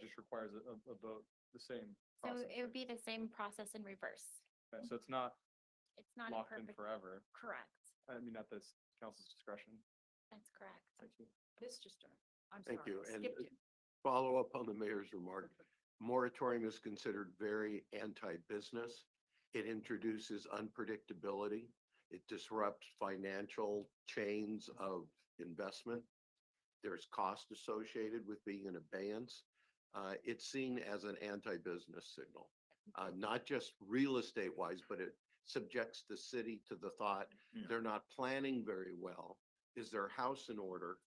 just requires a vote, the same So process, it would right? be the same process in reverse. Okay, so it's not It's not a locked in perfect. forever. Correct. I mean, at this council's discretion. That's correct. Thank you. Mr. Stern, I'm Thank sorry, you. I And skipped you. follow up on the mayor's remark. Moratorium is considered very anti-business. It introduces unpredictability. It disrupts financial chains of investment. There's cost associated with being in abeyance. It's seen as an anti-business signal, not just real estate wise, but it subjects the city to the thought they're not planning very well. Is their house in order?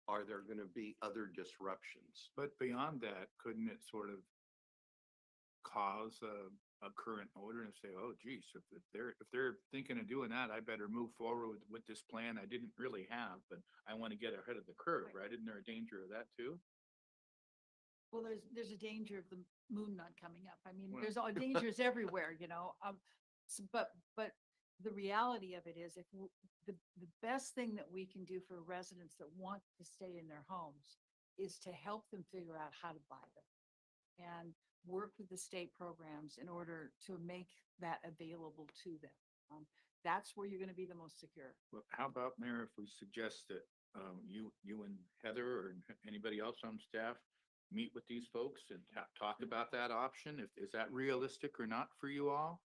Are there going to be other disruptions? But beyond that, couldn't it sort of cause a current owner and say, oh geez, if they're thinking of doing that, I better move forward with this plan I didn't really have, but I want to get ahead of the curve, right? Isn't there a danger of that too? Well, there's a danger of the moon not coming up. I mean, Well- there's all dangers everywhere, you know, but the reality of it is the best thing that we can do for residents that want to stay in their homes is to help them figure out how to buy them and work with the state programs in order to make that available to them. That's where you're going to be the most secure. Well, how about, Mayor, if we suggest that you and Heather or anybody else on staff meet with these folks and talk about that option? Is that realistic or not for you all?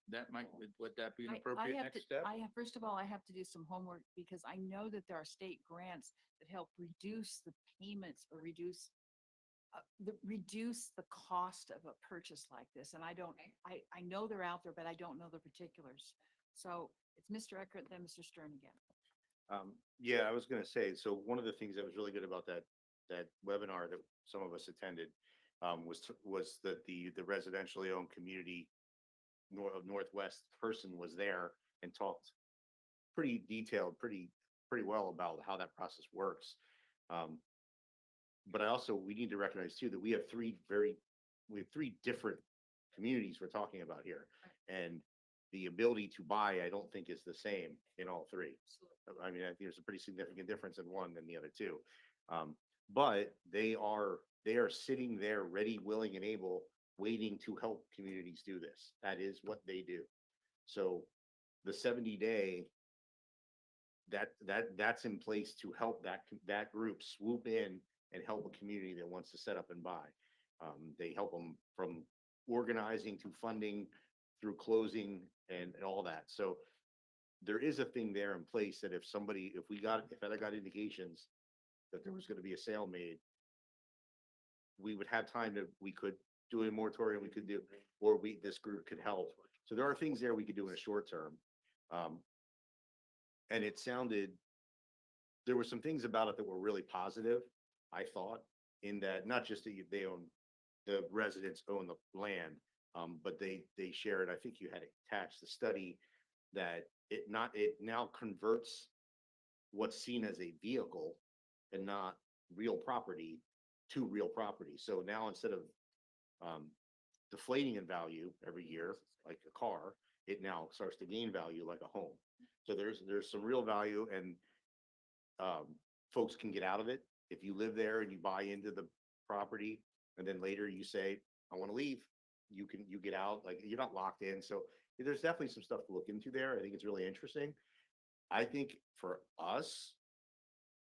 That might, would that be an appropriate next step? First of all, I have to do some homework because I know that there are state grants that help reduce the payments or reduce the cost of a purchase like this. And I know they're out there, but I don't know the particulars. So it's Mr. Eckert, then Mr. Stern again. Yeah, I was gonna say, so one of the things that was really good about that webinar that some of us attended was that the residentially owned community Northwest person was there and talked pretty detailed, pretty well about how that process works. But we need to recognize too that we have three different communities we're talking about here. And the ability to buy, I don't think is the same in all three. I mean, I think there's a pretty significant difference in one than the other two. But they are sitting there ready, willing and able, waiting to help communities do this. That is what they do. So the 70-day, that's in place to help that group swoop in and help a community that wants to set up and buy. They help them from organizing to funding through closing and all that. So there is a thing there in place that if I got indications that there was going to be a sale made, we would have time we could do a moratorium, this group could help. So there are things there we could do in a short term. And there were some things about it that were really positive, I thought, in that not just that the residents own the land, but they shared, I think you had attached the study that it now converts what's seen as a vehicle and not real property to real property. So now instead of deflating in value every year, like a car, it now starts to gain value like a home. So there's some real value and folks can get out of it. If you live there and you buy into the property and then later you say, I want to leave, you get out, like, you're not locked in. So there's definitely some stuff to look into there. I think it's really interesting. I think for us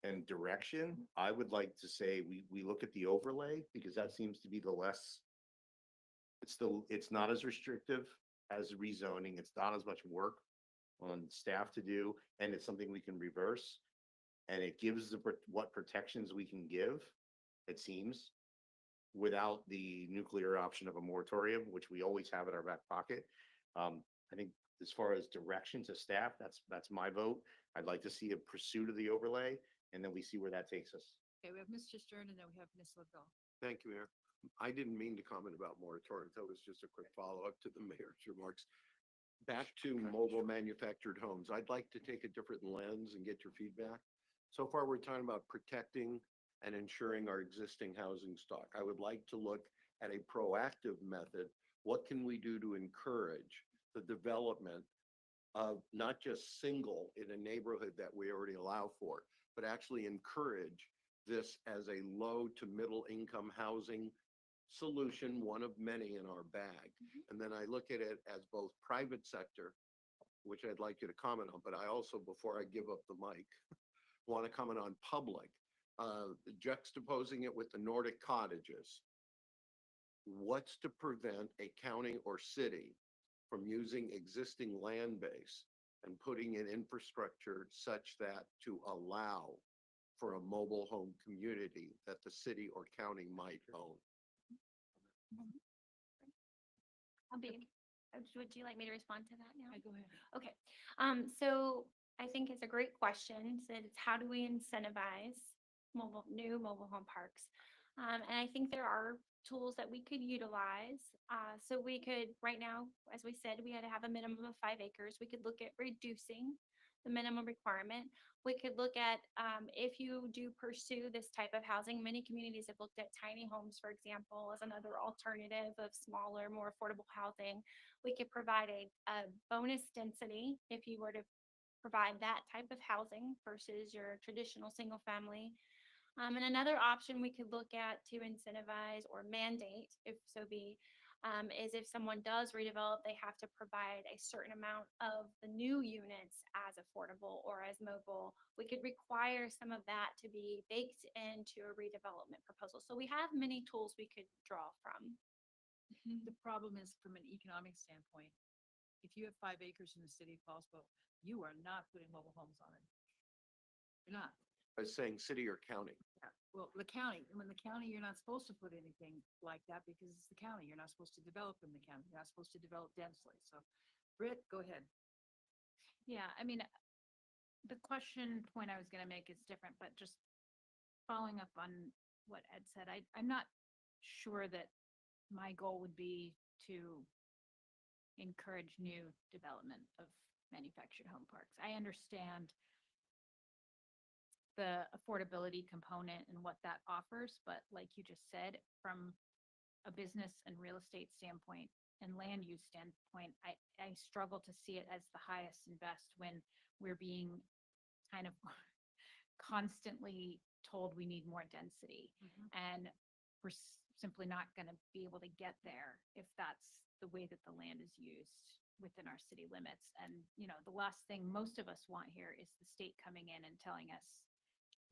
and direction, I would like to say we look at the overlay because that seems to be the less, it's not as restrictive as rezoning. It's not as much work on staff to do, and it's something we can reverse. And it gives what protections we can give, it seems, without the nuclear option of a moratorium, which we always have in our back pocket. I think as far as direction to staff, that's my vote. I'd like to see a pursuit of the overlay, and then we see where that takes us. Okay, we have Mr. Stern and then we have Ms. Legault. Thank you, Mayor. I didn't mean to comment about moratoriums. That was just a quick follow-up to the mayor's remarks. Back to mobile manufactured homes. I'd like to take a different lens and get your feedback. So far, we're talking about protecting and ensuring our existing housing stock. I would like to look at a proactive method. What can we do to encourage the development of not just single in a neighborhood that we already allow for, but actually encourage this as a low to middle income housing solution, one of many in our bag. And then I look at it as both private sector, which I'd like you to comment on, but I also, before I give up the mic, want to comment on public, juxtaposing it with the Nordic cottages. What's to prevent a county or city from using existing land base and putting in infrastructure such that to allow for a mobile home community that the city or county might own? Would you like me to respond to that now? Go ahead. Okay, so I think it's a great question. So it's how do we incentivize new mobile home parks? And I think there are tools that we could utilize. So we could, right now, as we said, we had to have a minimum of 5 acres. We could look at reducing the minimum requirement. We could look at, if you do pursue this type of housing, many communities have looked at tiny homes, for example, as another alternative of smaller, more affordable housing. We could provide a bonus density if you were to provide that type of housing versus your traditional single family. And another option we could look at to incentivize or mandate, if so be, is if someone does redevelop, they have to provide a certain amount of the new units as affordable or as mobile. We could require some of that to be baked into a redevelopment proposal. So we have many tools we could draw from. The problem is from an economic standpoint, if you have 5 acres in the city of Poulsbo, you are not putting mobile homes on it. You're not. I was saying city or county. Well, the county, when the county, you're not supposed to put anything like that because it's the county. You're not supposed to develop in the county. You're not supposed to develop densely. So, Britt, go ahead. Yeah, I mean, the question point I was gonna make is different, but just following up on what Ed said, I'm not sure that my goal would be to encourage new development of manufactured home parks. I understand the affordability component and what that offers, but like you just said, from a business and real estate standpoint and land use standpoint, I struggle to see it as the highest and best when we're being kind of constantly told we need more density. And we're simply not going to be able to get there if that's the way that the land is used within our city limits. And, you know, the last thing most of us want here is the state coming in and telling us,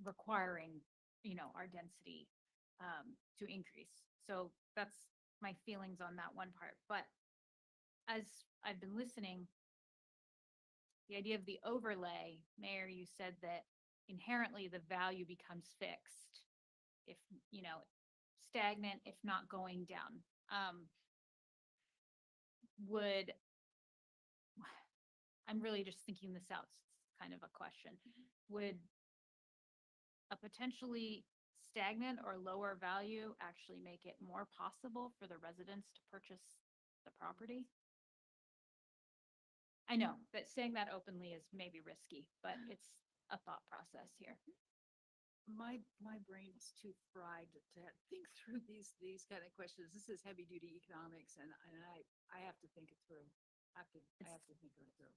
requiring, you know, our density to increase. So that's my feelings on that one part. But as I've been listening, the idea of the overlay, Mayor, you said that inherently the value becomes fixed if, you know, stagnant, if not going down. I'm really just thinking this out, it's kind of a question. Would a potentially stagnant or lower value actually make it more possible for the residents to purchase the property? I know that saying that openly is maybe risky, but it's a thought process here. My brain is too fried to think through these kind of questions. This is heavy duty economics, and I have to think it through. I have to think it through.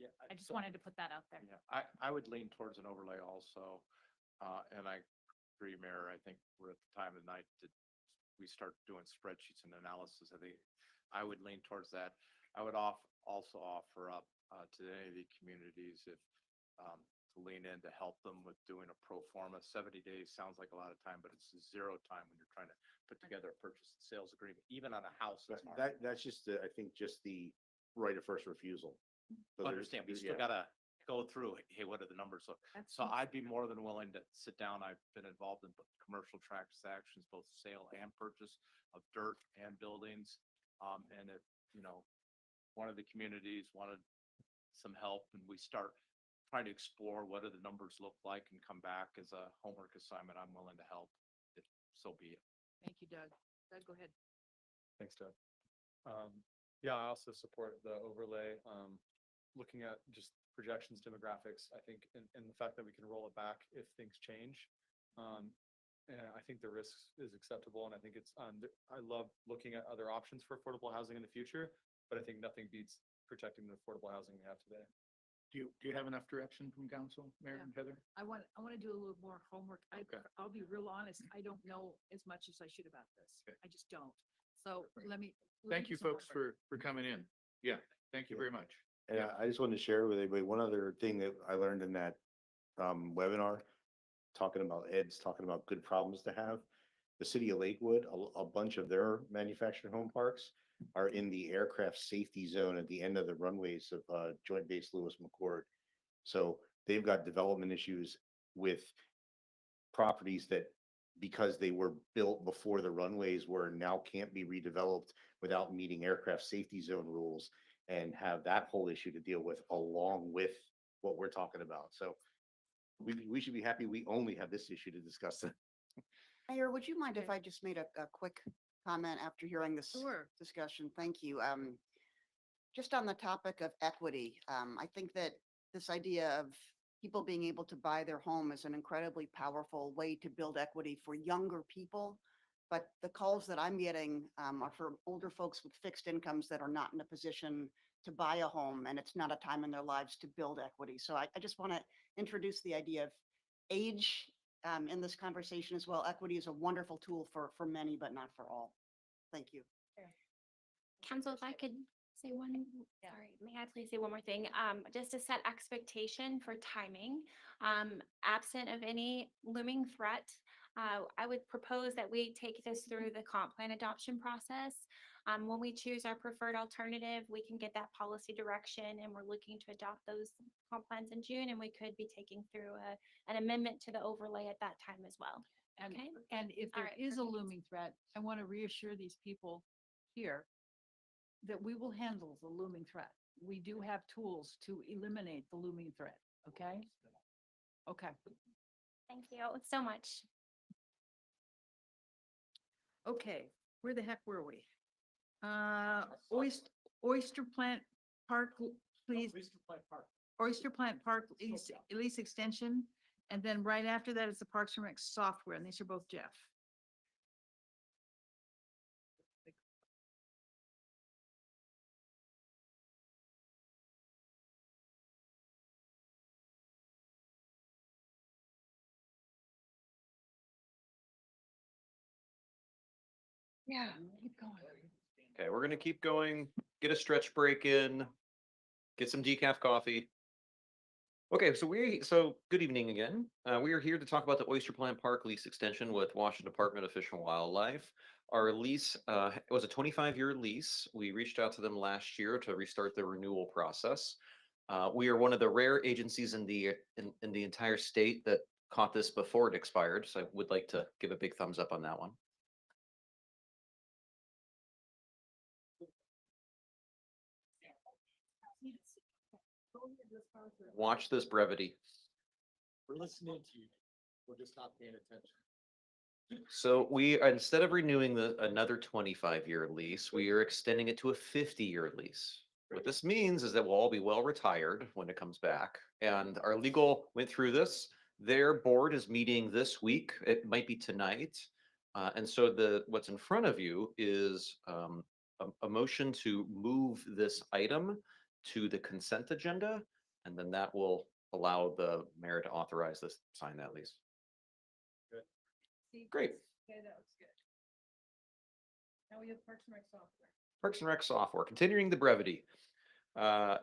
Yeah. I just wanted to put that out there. Yeah, I would lean towards an overlay also. And I agree, Mayor, I think we're at the time of the night to we start doing spreadsheets and analysis, I think I would lean towards that. I would also offer up to any of the communities if to lean in to help them with doing a pro forma. 70 days sounds like a lot of time, but it's zero time when you're trying to put together a purchase and sales agreement, even on a house. It's hard. That's just, I think, just the right of first refusal. So there's- Understand, but you yeah. still gotta go through, hey, what are the numbers look? So I'd be more than willing to sit down. I've been involved in both commercial transactions, both sale and purchase of dirt and buildings. And if, one of the communities wanted some help and we start trying to explore what do the numbers look like and come back as a homework assignment, I'm willing to help, if so be it. Thank you, Doug. Doug, go ahead. Thanks, Doug. Yeah, I also support the overlay, looking at just projections, demographics, I think, and the fact that we can roll it back if things change. And I think the risk is acceptable, and I think it's, I love looking at other options for affordable housing in the future, but I think nothing beats protecting the affordable housing we have today. Do you have enough direction from council, Mayor and Heather? I want to do a little more homework. Okay. I'll be real honest, I don't know as much as I should about this. Okay. I just don't. So let me. Thank you, folks, for coming in. Yeah, thank you very much. And I just wanted to share with everybody, one other thing that I learned in that webinar, talking about good problems to have. The city of Lakewood, a bunch of their manufactured home parks are in the aircraft safety zone at the end of the runways of Joint Base Lewis McChord. So they've got development issues with properties that, because they were built before the runways were, now can't be redeveloped without meeting aircraft safety zone rules, and have that whole issue to deal with along with what we're talking about. So we should be happy we only have this issue to discuss. Mayor, would you mind if I just made a quick comment after hearing this discussion? Thank you. Just on the topic of equity, I think that this idea of people being able to buy their home is an incredibly powerful way to build equity for younger people. But the calls that I'm getting are for older folks with fixed incomes that are not in a position to buy a home, and it's not a time in their lives to build equity. So I just want to introduce the idea of age in this conversation as well. Equity is a wonderful tool for many, but not for all. Thank you. Council, if I could say sorry, may I please say one more thing? Just to set expectation for timing, absent of any looming threat, I would propose that we take this through the comp plan adoption process. When we choose our preferred alternative, we can get that policy direction, and we're looking to adopt those comp plans in June, and we could be taking through an amendment to the overlay at that time as well. And, Okay. and if All there right, is a perfect. looming threat, I want to reassure these people here that we will handle the looming threat. We do have tools to eliminate the looming threat, okay? Okay, Thank you so much. okay, where the heck were we? Oyster Plant Park, please. Oyster Plant Park lease extension, and then right after that is the Parks and Rec software, and these are both Jeff. Yeah, keep going. Okay, we're gonna keep going, get a stretch break in, get some decaf coffee. Okay, so good evening again. We are here to talk about the Oyster Plant Park lease extension with Washington Department of Fish and Wildlife. Our lease it was a 25-year lease. We reached out to them last year to restart the renewal process. We are one of the rare agencies in the entire state that caught this before it expired, so I would like to give a big thumbs up on that one. Watch this brevity. We're listening to you. We're just not paying attention. So instead of renewing another 25-year lease, we are extending it to a 50-year lease. What this means is that we'll all be well retired when it comes back. And our legal went through this. Their board is meeting this week. It might be tonight. And so what's in front of you is a motion to move this item to the consent agenda, and then that will allow the mayor to authorize this, sign that lease. Good. Great. Okay, that was good. Now we have Parks and Rec software. Parks and Rec software, continuing the brevity. Uh,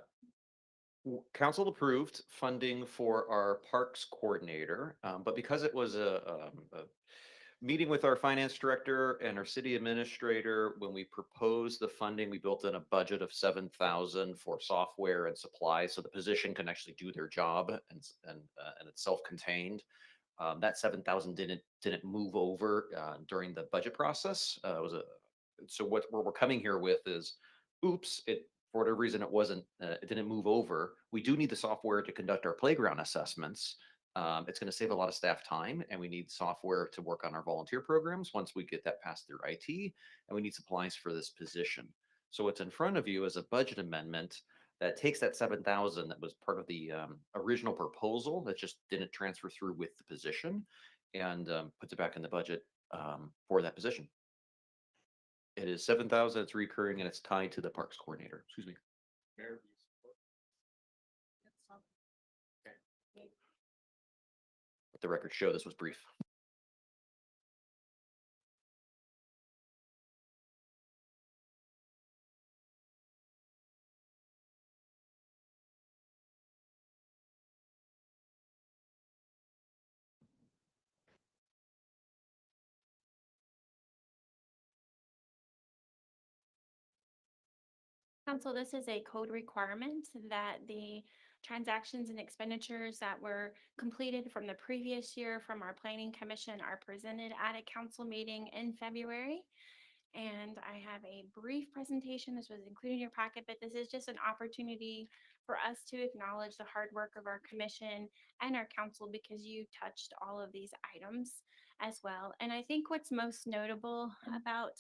Council approved funding for our parks coordinator, but because it was a meeting with our finance director and our city administrator, when we proposed the funding, we built in a budget of 7,000 for software and supplies, so the position can actually do their job and it's self-contained. That 7,000 didn't move over during the budget process. It was so what we're coming here with is, oops, for whatever reason it didn't move over. We do need the software to conduct our playground assessments. It's going to save a lot of staff time, and we need software to work on our volunteer programs once we get that passed through IT, and we need supplies for this position. So what's in front of you is a budget amendment that takes that 7,000 that was part of the original proposal that just didn't transfer through with the position, and puts it back in the budget for that position. It is 7,000, it's recurring, and it's tied to the parks coordinator. Excuse me. Let the record show this was brief. Council, this is a code requirement that the transactions and expenditures that were completed from the previous year from our planning commission are presented at a council meeting in February. And I have a brief presentation. This was included in your packet, but this is just an opportunity for us to acknowledge the hard work of our commission and our council, because you touched all of these items as well. And I think what's most notable about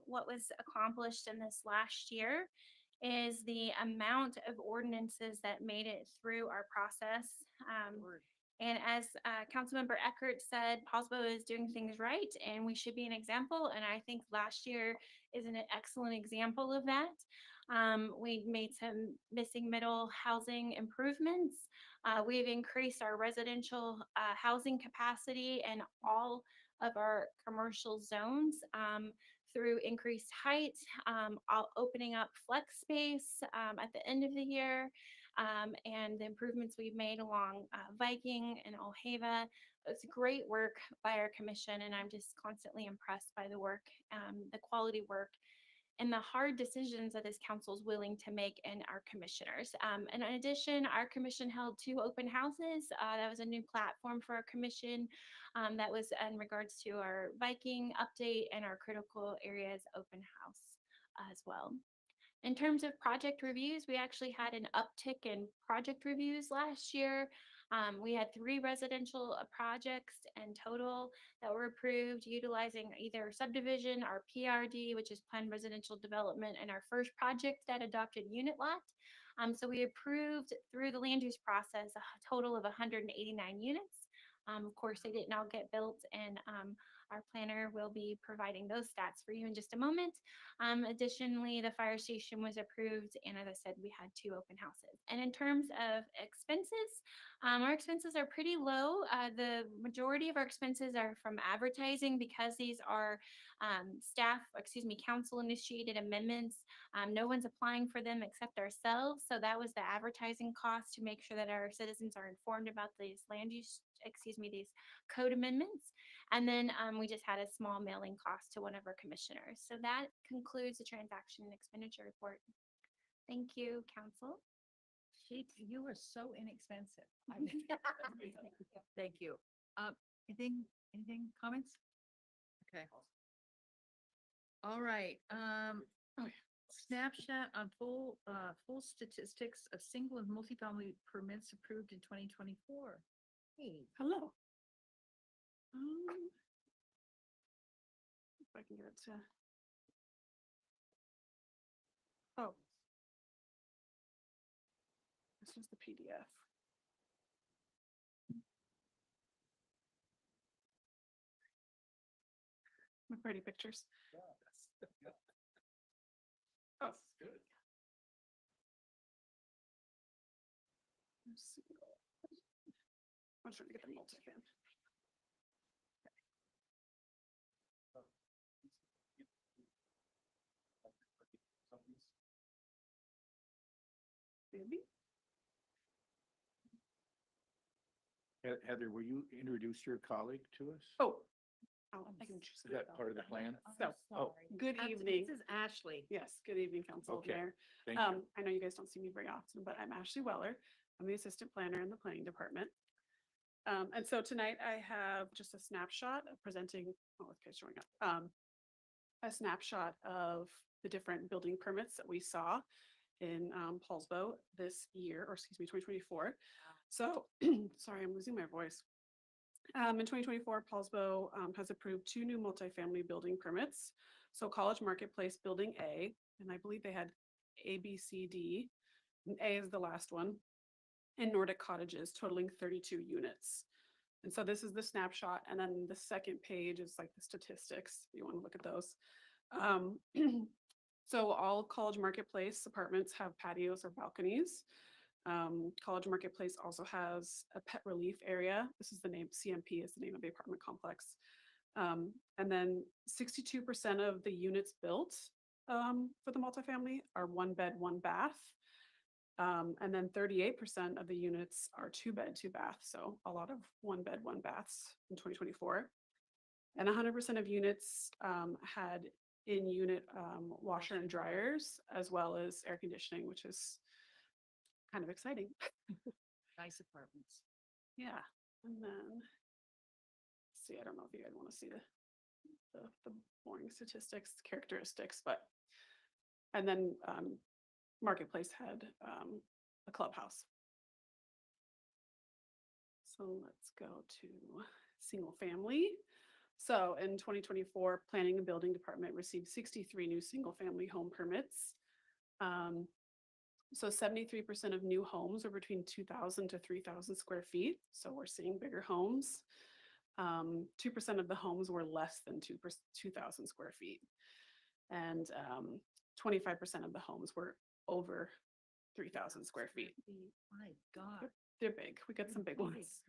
what was accomplished in this last year is the amount of ordinances that made it through our process. And as Councilmember Eckert said, Poulsbo is doing things right, and we should be an example. And I think last year is an excellent example of that. We made some missing middle housing improvements. We've increased our residential housing capacity in all of our commercial zones through increased height, opening up flex space at the end of the year, and the improvements we've made along Viking and Alhava. It's great work by our commission, and I'm just constantly impressed by the work, the quality work, and the hard decisions that this council is willing to make, and our commissioners. And in addition, our commission held 2 open houses. That was a new platform for our commission. That was in regards to our Viking update and our critical areas open house as well. In terms of project reviews, we actually had an uptick in project reviews last year. We had 3 residential projects in total that were approved utilizing either subdivision or PRD, which is planned residential development, and our first project that adopted unit lot. So we approved through the land use process a total of 189 units. Of course, they didn't all get built, and our planner will be providing those stats for you in just a moment. Additionally, the fire station was approved, and as I said, we had 2 open houses. And in terms of expenses, our expenses are pretty low. The majority of our expenses are from advertising, because these are council initiated amendments. No one's applying for them except ourselves. So that was the advertising cost to make sure that our citizens are informed about these these code amendments. And then we just had a small mailing cost to one of our commissioners. So that concludes the transaction and expenditure report. Thank you, council. You are so inexpensive. Thank you. Anything, comments? Okay. All right, snapshot on full statistics of single and multifamily permits approved in 2024. Hey. Hello. If I can get it to. Oh. This is the PDF. My pretty pictures. Oh. Good. Let's see. I'm trying to get the multi-fan. Heather, will you introduce your colleague to us? Oh. I can choose. Is that part of the plan? So, Oh, good evening. This is Ashley. Yes, good evening, Council Okay. Mayor. thank you. I know you guys don't see me very often, but I'm Ashley Weller. I'm the Assistant Planner in the Planning Department. And so tonight I have just a snapshot of presenting, oh, okay, showing up. A snapshot of the different building permits that we saw in Poulsbo this year, or excuse me, 2024. So, sorry, I'm losing my voice. In 2024, Poulsbo has approved 2 new multifamily building permits. So College Marketplace Building A, and I believe they had A, B, C, D. And A is the last one. And Nordic Cottages totaling 32 units. And so this is the snapshot. And then the second page is like the statistics. If you want to look at those. So all College Marketplace apartments have patios or balconies. College Marketplace also has a pet relief area. This is the name, CMP is the name of the apartment complex. And then 62% of the units built for the multifamily are 1 bed, 1 bath. And then 38% of the units are 2 bed, 2 bath. So a lot of 1 bed, 1 baths in 2024. And 100% of units had in-unit washer and dryers, as well as air conditioning, which is kind of exciting. Nice apartments. Yeah, and then, see, I don't know if you guys want to see the boring statistics, characteristics, but, and then Marketplace had a clubhouse. So let's go to single family. So in 2024, Planning and Building Department received 63 new single family home permits. So 73% of new homes are between 2,000 to 3,000 square feet. So we're seeing bigger homes. 2% of the homes were less than 2,000 square feet. And 25% of the homes were over 3,000 square feet. My God. They're big. We got some big ones. It's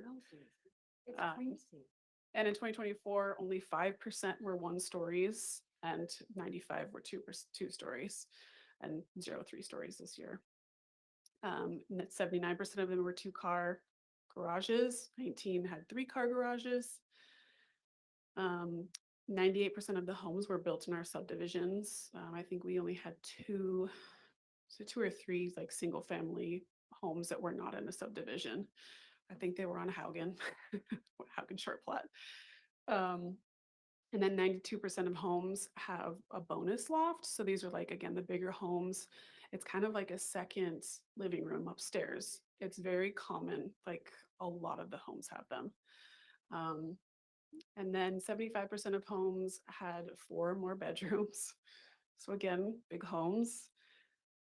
Um, crazy. And in 2024, only 5% were 1 stories and 95 were 2 stories and 0 3 stories this year. 79% of them were 2-car garages. 19 had 3-car garages. 98% of the homes were built in our subdivisions. I think we only had 2 or 3 like single family homes that were not in a subdivision. I think they were on Haugen, Haugen short plat. And then 92% of homes have a bonus loft. So these are like, again, the bigger homes. It's kind of like a second living room upstairs. It's very common, like a lot of the homes have them. And then 75% of homes had 4 or more bedrooms. So again, big homes.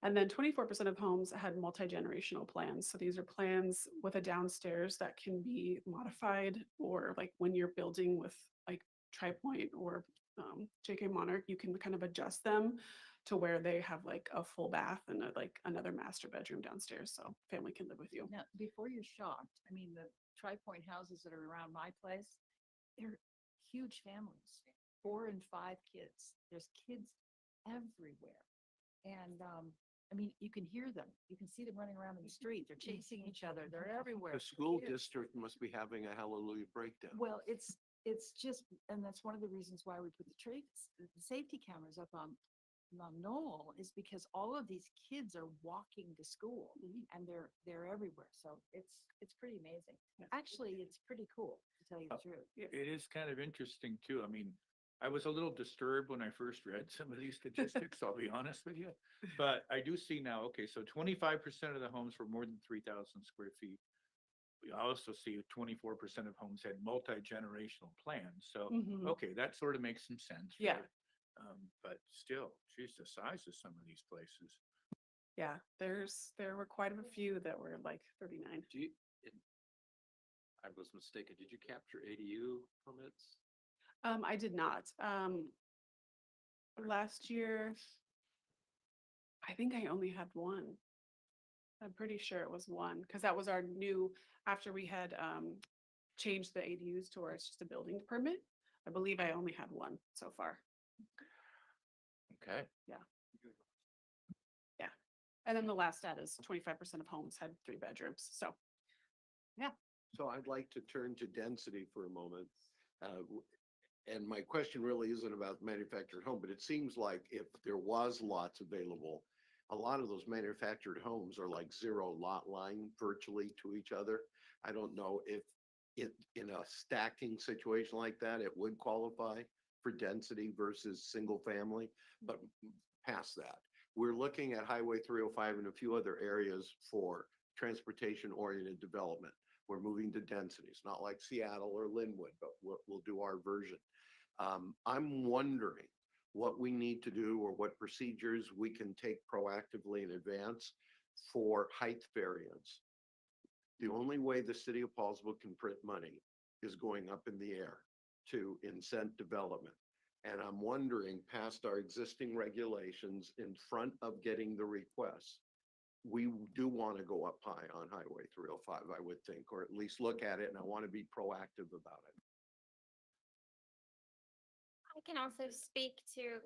And then 24% of homes had multi-generational plans. So these are plans with a downstairs that can be modified, or like when you're building with like TriPoint or JK Monarch, you can kind of adjust them to where they have like a full bath and like another master bedroom downstairs, so family can live with you. Now, before you're shocked, I mean, the tri-point houses that are around my place, they're huge families, 4 and 5 kids. There's kids everywhere. And I mean, you can hear them. You can see them running around in the street. They're chasing each other. They're everywhere. The school Kids. district must be having a hallelujah breakdown. Well, it's just, and that's one of the reasons why we put the safety cameras up on Knoll, is because all of these kids are walking to school and they're everywhere. So it's pretty amazing. Actually, it's pretty cool, to tell you the truth. It is kind of interesting too. I mean, I was a little disturbed when I first read some of these statistics, I'll be honest with you. But I do see now, okay, so 25% of the homes were more than 3,000 square feet. We also see 24% of homes had multi-generational plans. So, Mhm. okay, that sort of makes some sense. Yeah. right? But still, geez, the size of some of these places. Yeah, there were quite a few that were like 39. I was mistaken. Did you capture ADU permits? I did not. Last year, I think I only had 1. I'm pretty sure it was 1, because that was our new, after we had changed the ADUs to where it's just a building permit. I believe I only had 1 so far. Okay. Yeah. Yeah. And then the last stat is 25% of homes had 3 bedrooms. So So I'd like to turn to density for a moment. And my question really isn't about manufactured home, but it seems like if there was lots available, a lot of those manufactured homes are like 0 lot line virtually to each other. I don't know if in a stacking situation like that, it would qualify for density versus single family, but past that, we're looking at Highway 305 and a few other areas for transportation oriented development. We're moving to densities, not like Seattle or Linwood, but we'll do our version. I'm wondering what we need to do or what procedures we can take proactively in advance for height variance. The only way the city of Poulsbo can print money is going up in the air to incent development. And I'm wondering, past our existing regulations in front of getting the requests, we do want to go up high on Highway 305, I would think, or at least look at it, and I want to be proactive about it. I can also speak to,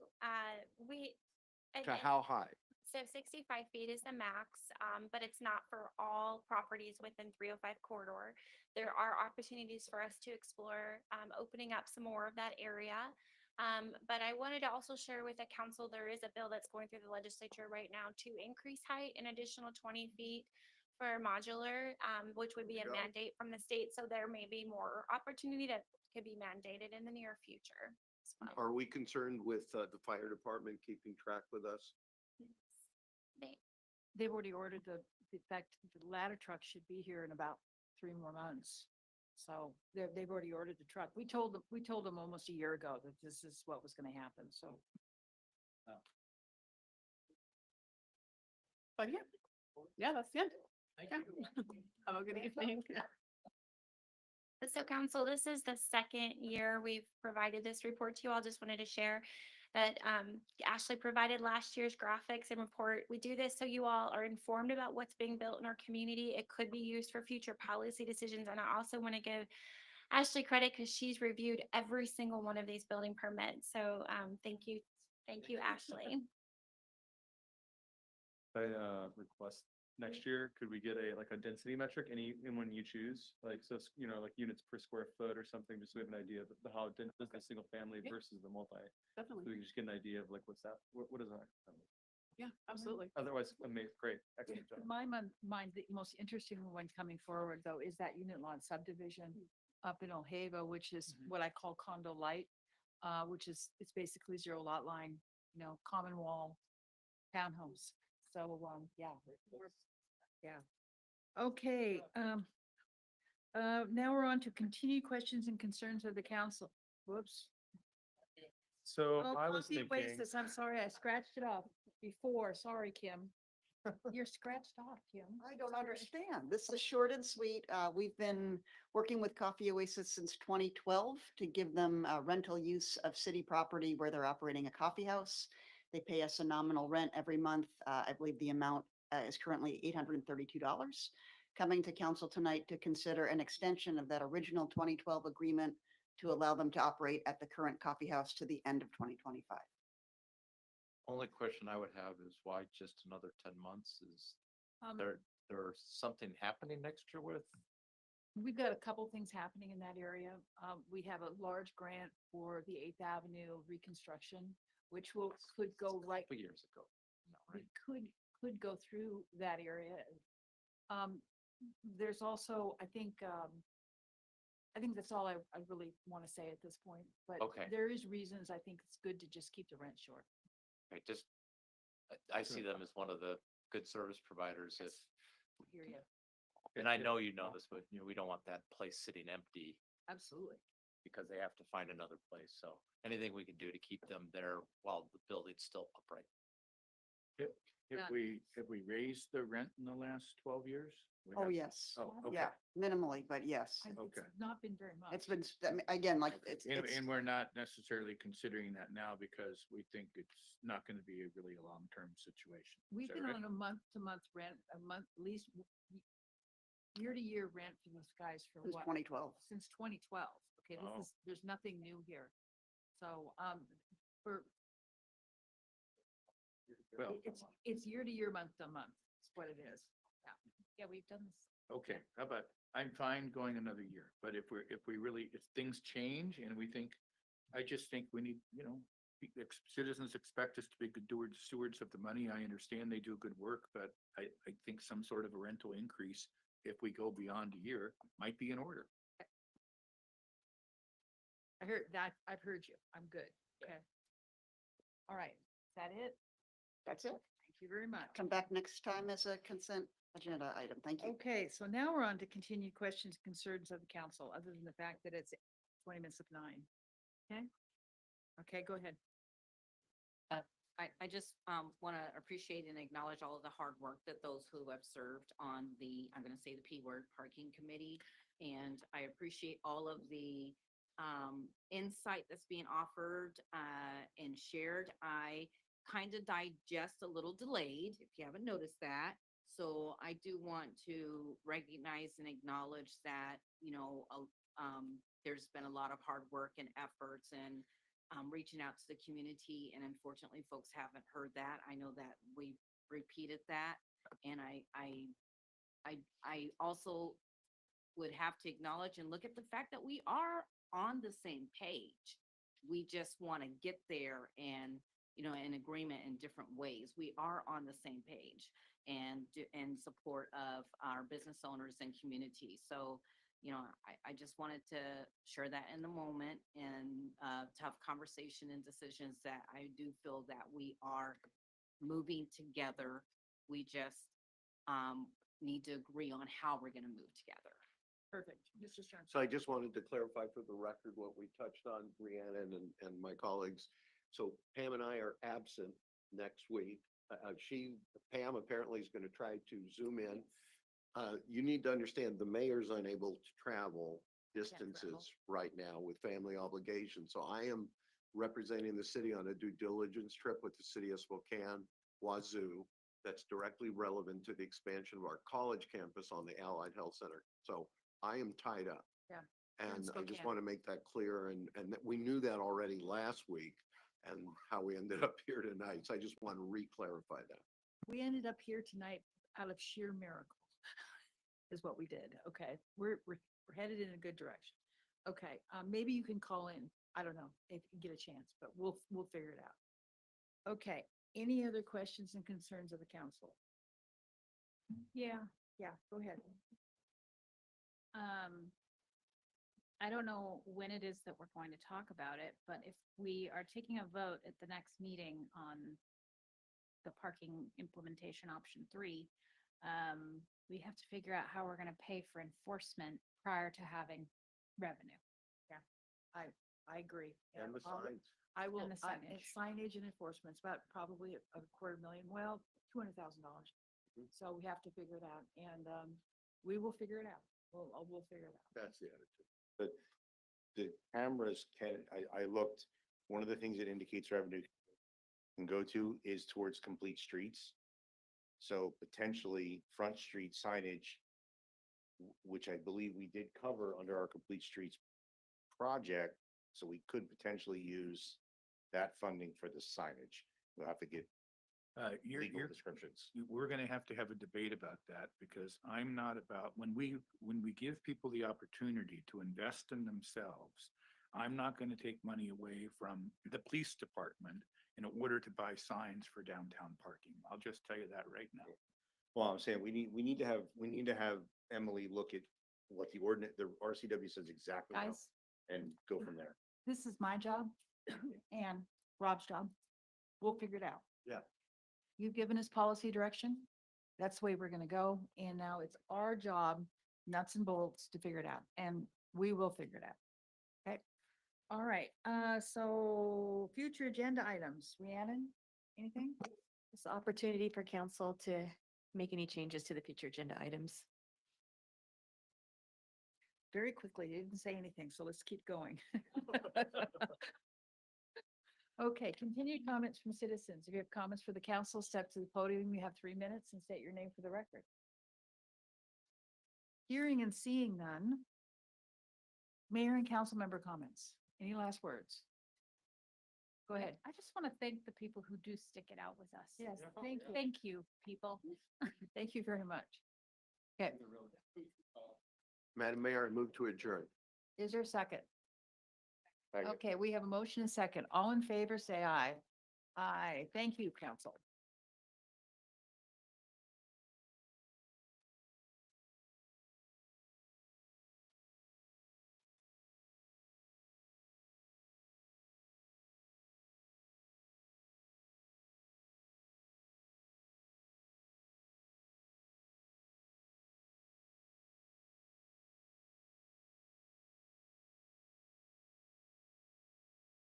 To how high? so 65 feet is the max, but it's not for all properties within 305 corridor. There are opportunities for us to explore, opening up some more of that area. But I wanted to also share with the council, there is a bill that's going through the legislature right now to increase height an additional 20 feet for modular, which would be a There you go. mandate from the state. So there may be more opportunity that could be mandated in the near future as well. Are we concerned with the fire department keeping track with us? They- They've already ordered in fact, the ladder truck should be here in about 3 more months. So they've already ordered the truck. We told them almost a year ago that this is what was gonna happen, so. but yeah, that's the end. Yeah. Have a good evening. So council, this is the second year we've provided this report to you all. Just wanted to share that Ashley provided last year's graphics and report. We do this so you all are informed about what's being built in our community. It could be used for future policy decisions. And I also want to give Ashley credit because she's reviewed every single one of these building permits. So thank you. Thank you, Ashley. I request next year, could we get a density metric, anyone you choose? Like, so, like units per square foot or something, just so we have an idea of how dense is the single family Yeah. versus the multi. So Definitely. we can just get an idea of like, what is that? Yeah, absolutely. Otherwise, amazing, great, excellent job. In my mind, the most interesting one coming forward though is that unit lot subdivision up in Ojeda, which is what I call condo light, which is, it's basically 0 lot line, common wall townhomes. So, yeah. Yeah. Okay, now we're on to continued questions and concerns of the council. Whoops. So Oh, I was coffee thinking, oasis, I'm sorry, I scratched it off before. Sorry, Kim. You're scratched off, Kim. I don't understand. This is short and sweet. We've been working with Coffee Oasis since 2012 to give them rental use of city property where they're operating a coffee house. They pay us a nominal rent every month. I believe the amount is currently $832. Coming to council tonight to consider an extension of that original 2012 agreement to allow them to operate at the current coffee house to the end of 2025. Only question I would have is why just another 10 months? Is there something happening next year with? We've got a couple things happening in that area. We have a large grant for the 8th Avenue reconstruction, which could go right. Couple years ago. No, We right? could go through that area. There's also, I think that's all I really want to say at this point, but Okay. there is reasons I think it's good to just keep the rent short. Right, just, I see them as one of the good service providers if, Hear you. and I know you know this, but we don't want that place sitting empty Absolutely. because they have to find another place. So anything we can do to keep them there while the building's still upright. Have we raised the rent in the last 12 years? We Oh, have? yes. Oh, okay. Yeah, minimally, but yes. Okay. It's not been very much. It's been, again, like, And we're not necessarily considering that now because we think it's not going to be really a long-term situation. Is We've that been right? on a month-to-month rent, at least year-to-year rent from those guys for Since what? 2012. Since 2012. Okay, Oh. there's nothing new here. So, Well, It's year to year, month to month. That's what it is. Yeah, we've done this. okay, how about, I'm fine going another year, but if we really, if things change and we think, I just think we need, citizens expect us to be good stewards of the money. I understand they do good work, but I think some sort of a rental increase, if we go beyond a year, might be in order. I heard that. I've heard you. I'm good. Okay. All right. Is that it? That's it. Thank you very much. Come back next time as a consent agenda item. Thank you. Okay, so now we're on to continued questions, concerns of the council, other than the fact that it's 20 minutes of 9. Okay? Okay, go ahead. I just want to appreciate and acknowledge all of the hard work that those who have served on the, I'm going to say the P word, parking committee. And I appreciate all of the insight that's being offered and shared. I kind of digest a little delayed, if you haven't noticed that. So I do want to recognize and acknowledge that, there's been a lot of hard work and efforts and reaching out to the community, and unfortunately, folks haven't heard that. I know that we repeated that, and I also would have to acknowledge and look at the fact that we are on the same page. We just want to get there and, in agreement in different ways. We are on the same page and in support of our business owners and community. So, I just wanted to share that in the moment and tough conversation and decisions that I do feel that we are moving together. We just need to agree on how we're going to move together. Perfect. Mr. Stern. So I just wanted to clarify for the record what we touched on, Rhiannon and my colleagues. So Pam and I are absent next week. Pam apparently is going to try to Zoom in. You need to understand the mayor's unable to travel distances right now with family obligations. So I am representing the city on a due diligence trip with the city of Spokane, Wazoo, that's directly relevant to the expansion of our college campus on the Allied Health Center. So I am tied up. Yeah. And I just want to make that clear, and that we knew that already last week and how we ended up here tonight. So I just want to re-clarify that. We ended up here tonight out of sheer miracle is what we did. Okay. We're headed in a good direction. Okay. Maybe you can call in. I don't know if you get a chance, but we'll figure it out. Okay. Any other questions and concerns of the council? Yeah. Yeah, go ahead. I don't know when it is that we're going to talk about it, but if we are taking a vote at the next meeting on the parking implementation option 3, we have to figure out how we're going to pay for enforcement prior to having revenue. I agree. And the signs. I will, And the signage and enforcement, it's about probably a $250,000, well, $200,000. So we have to figure it out, and we will figure it out. We'll figure it out. That's the attitude. But the cameras I looked, one of the things that indicates revenue can go to is towards complete streets. So potentially Front Street signage, which I believe we did cover under our complete streets project. So we could potentially use that funding for the signage. We'll have to get legal descriptions. We're gonna have to have a debate about that, because I'm not about, when we give people the opportunity to invest in themselves, I'm not gonna take money away from the police department in order to buy signs for downtown parking. I'll just tell you that right now. Well, I'm saying we need to have Emily look at what the ordinance, the RCW says exactly how, Guys, and go from there. this is my job and Rob's job. We'll figure it out. Yeah. You've given us policy direction. That's the way we're gonna go. And now it's our job, nuts and bolts, to figure it out. And we will figure it out. Okay. All right. So future agenda items. Rhiannon, anything? This opportunity for council to make any changes to the future agenda items. Very quickly, you didn't say anything, so let's keep going. Okay, continued comments from citizens. If you have comments for the council, step to the podium. You have 3 minutes and state your name for the record. Hearing and seeing none. Mayor and council member comments. Any last words? Go ahead. I just want to thank the people who do stick it out with us. Yes, Thank you, people. Thank you very much. Okay, Madam Mayor, I move to adjourn. is there a second? Okay, we have a motion and a second. All in favor, say aye. Aye. Thank you, council.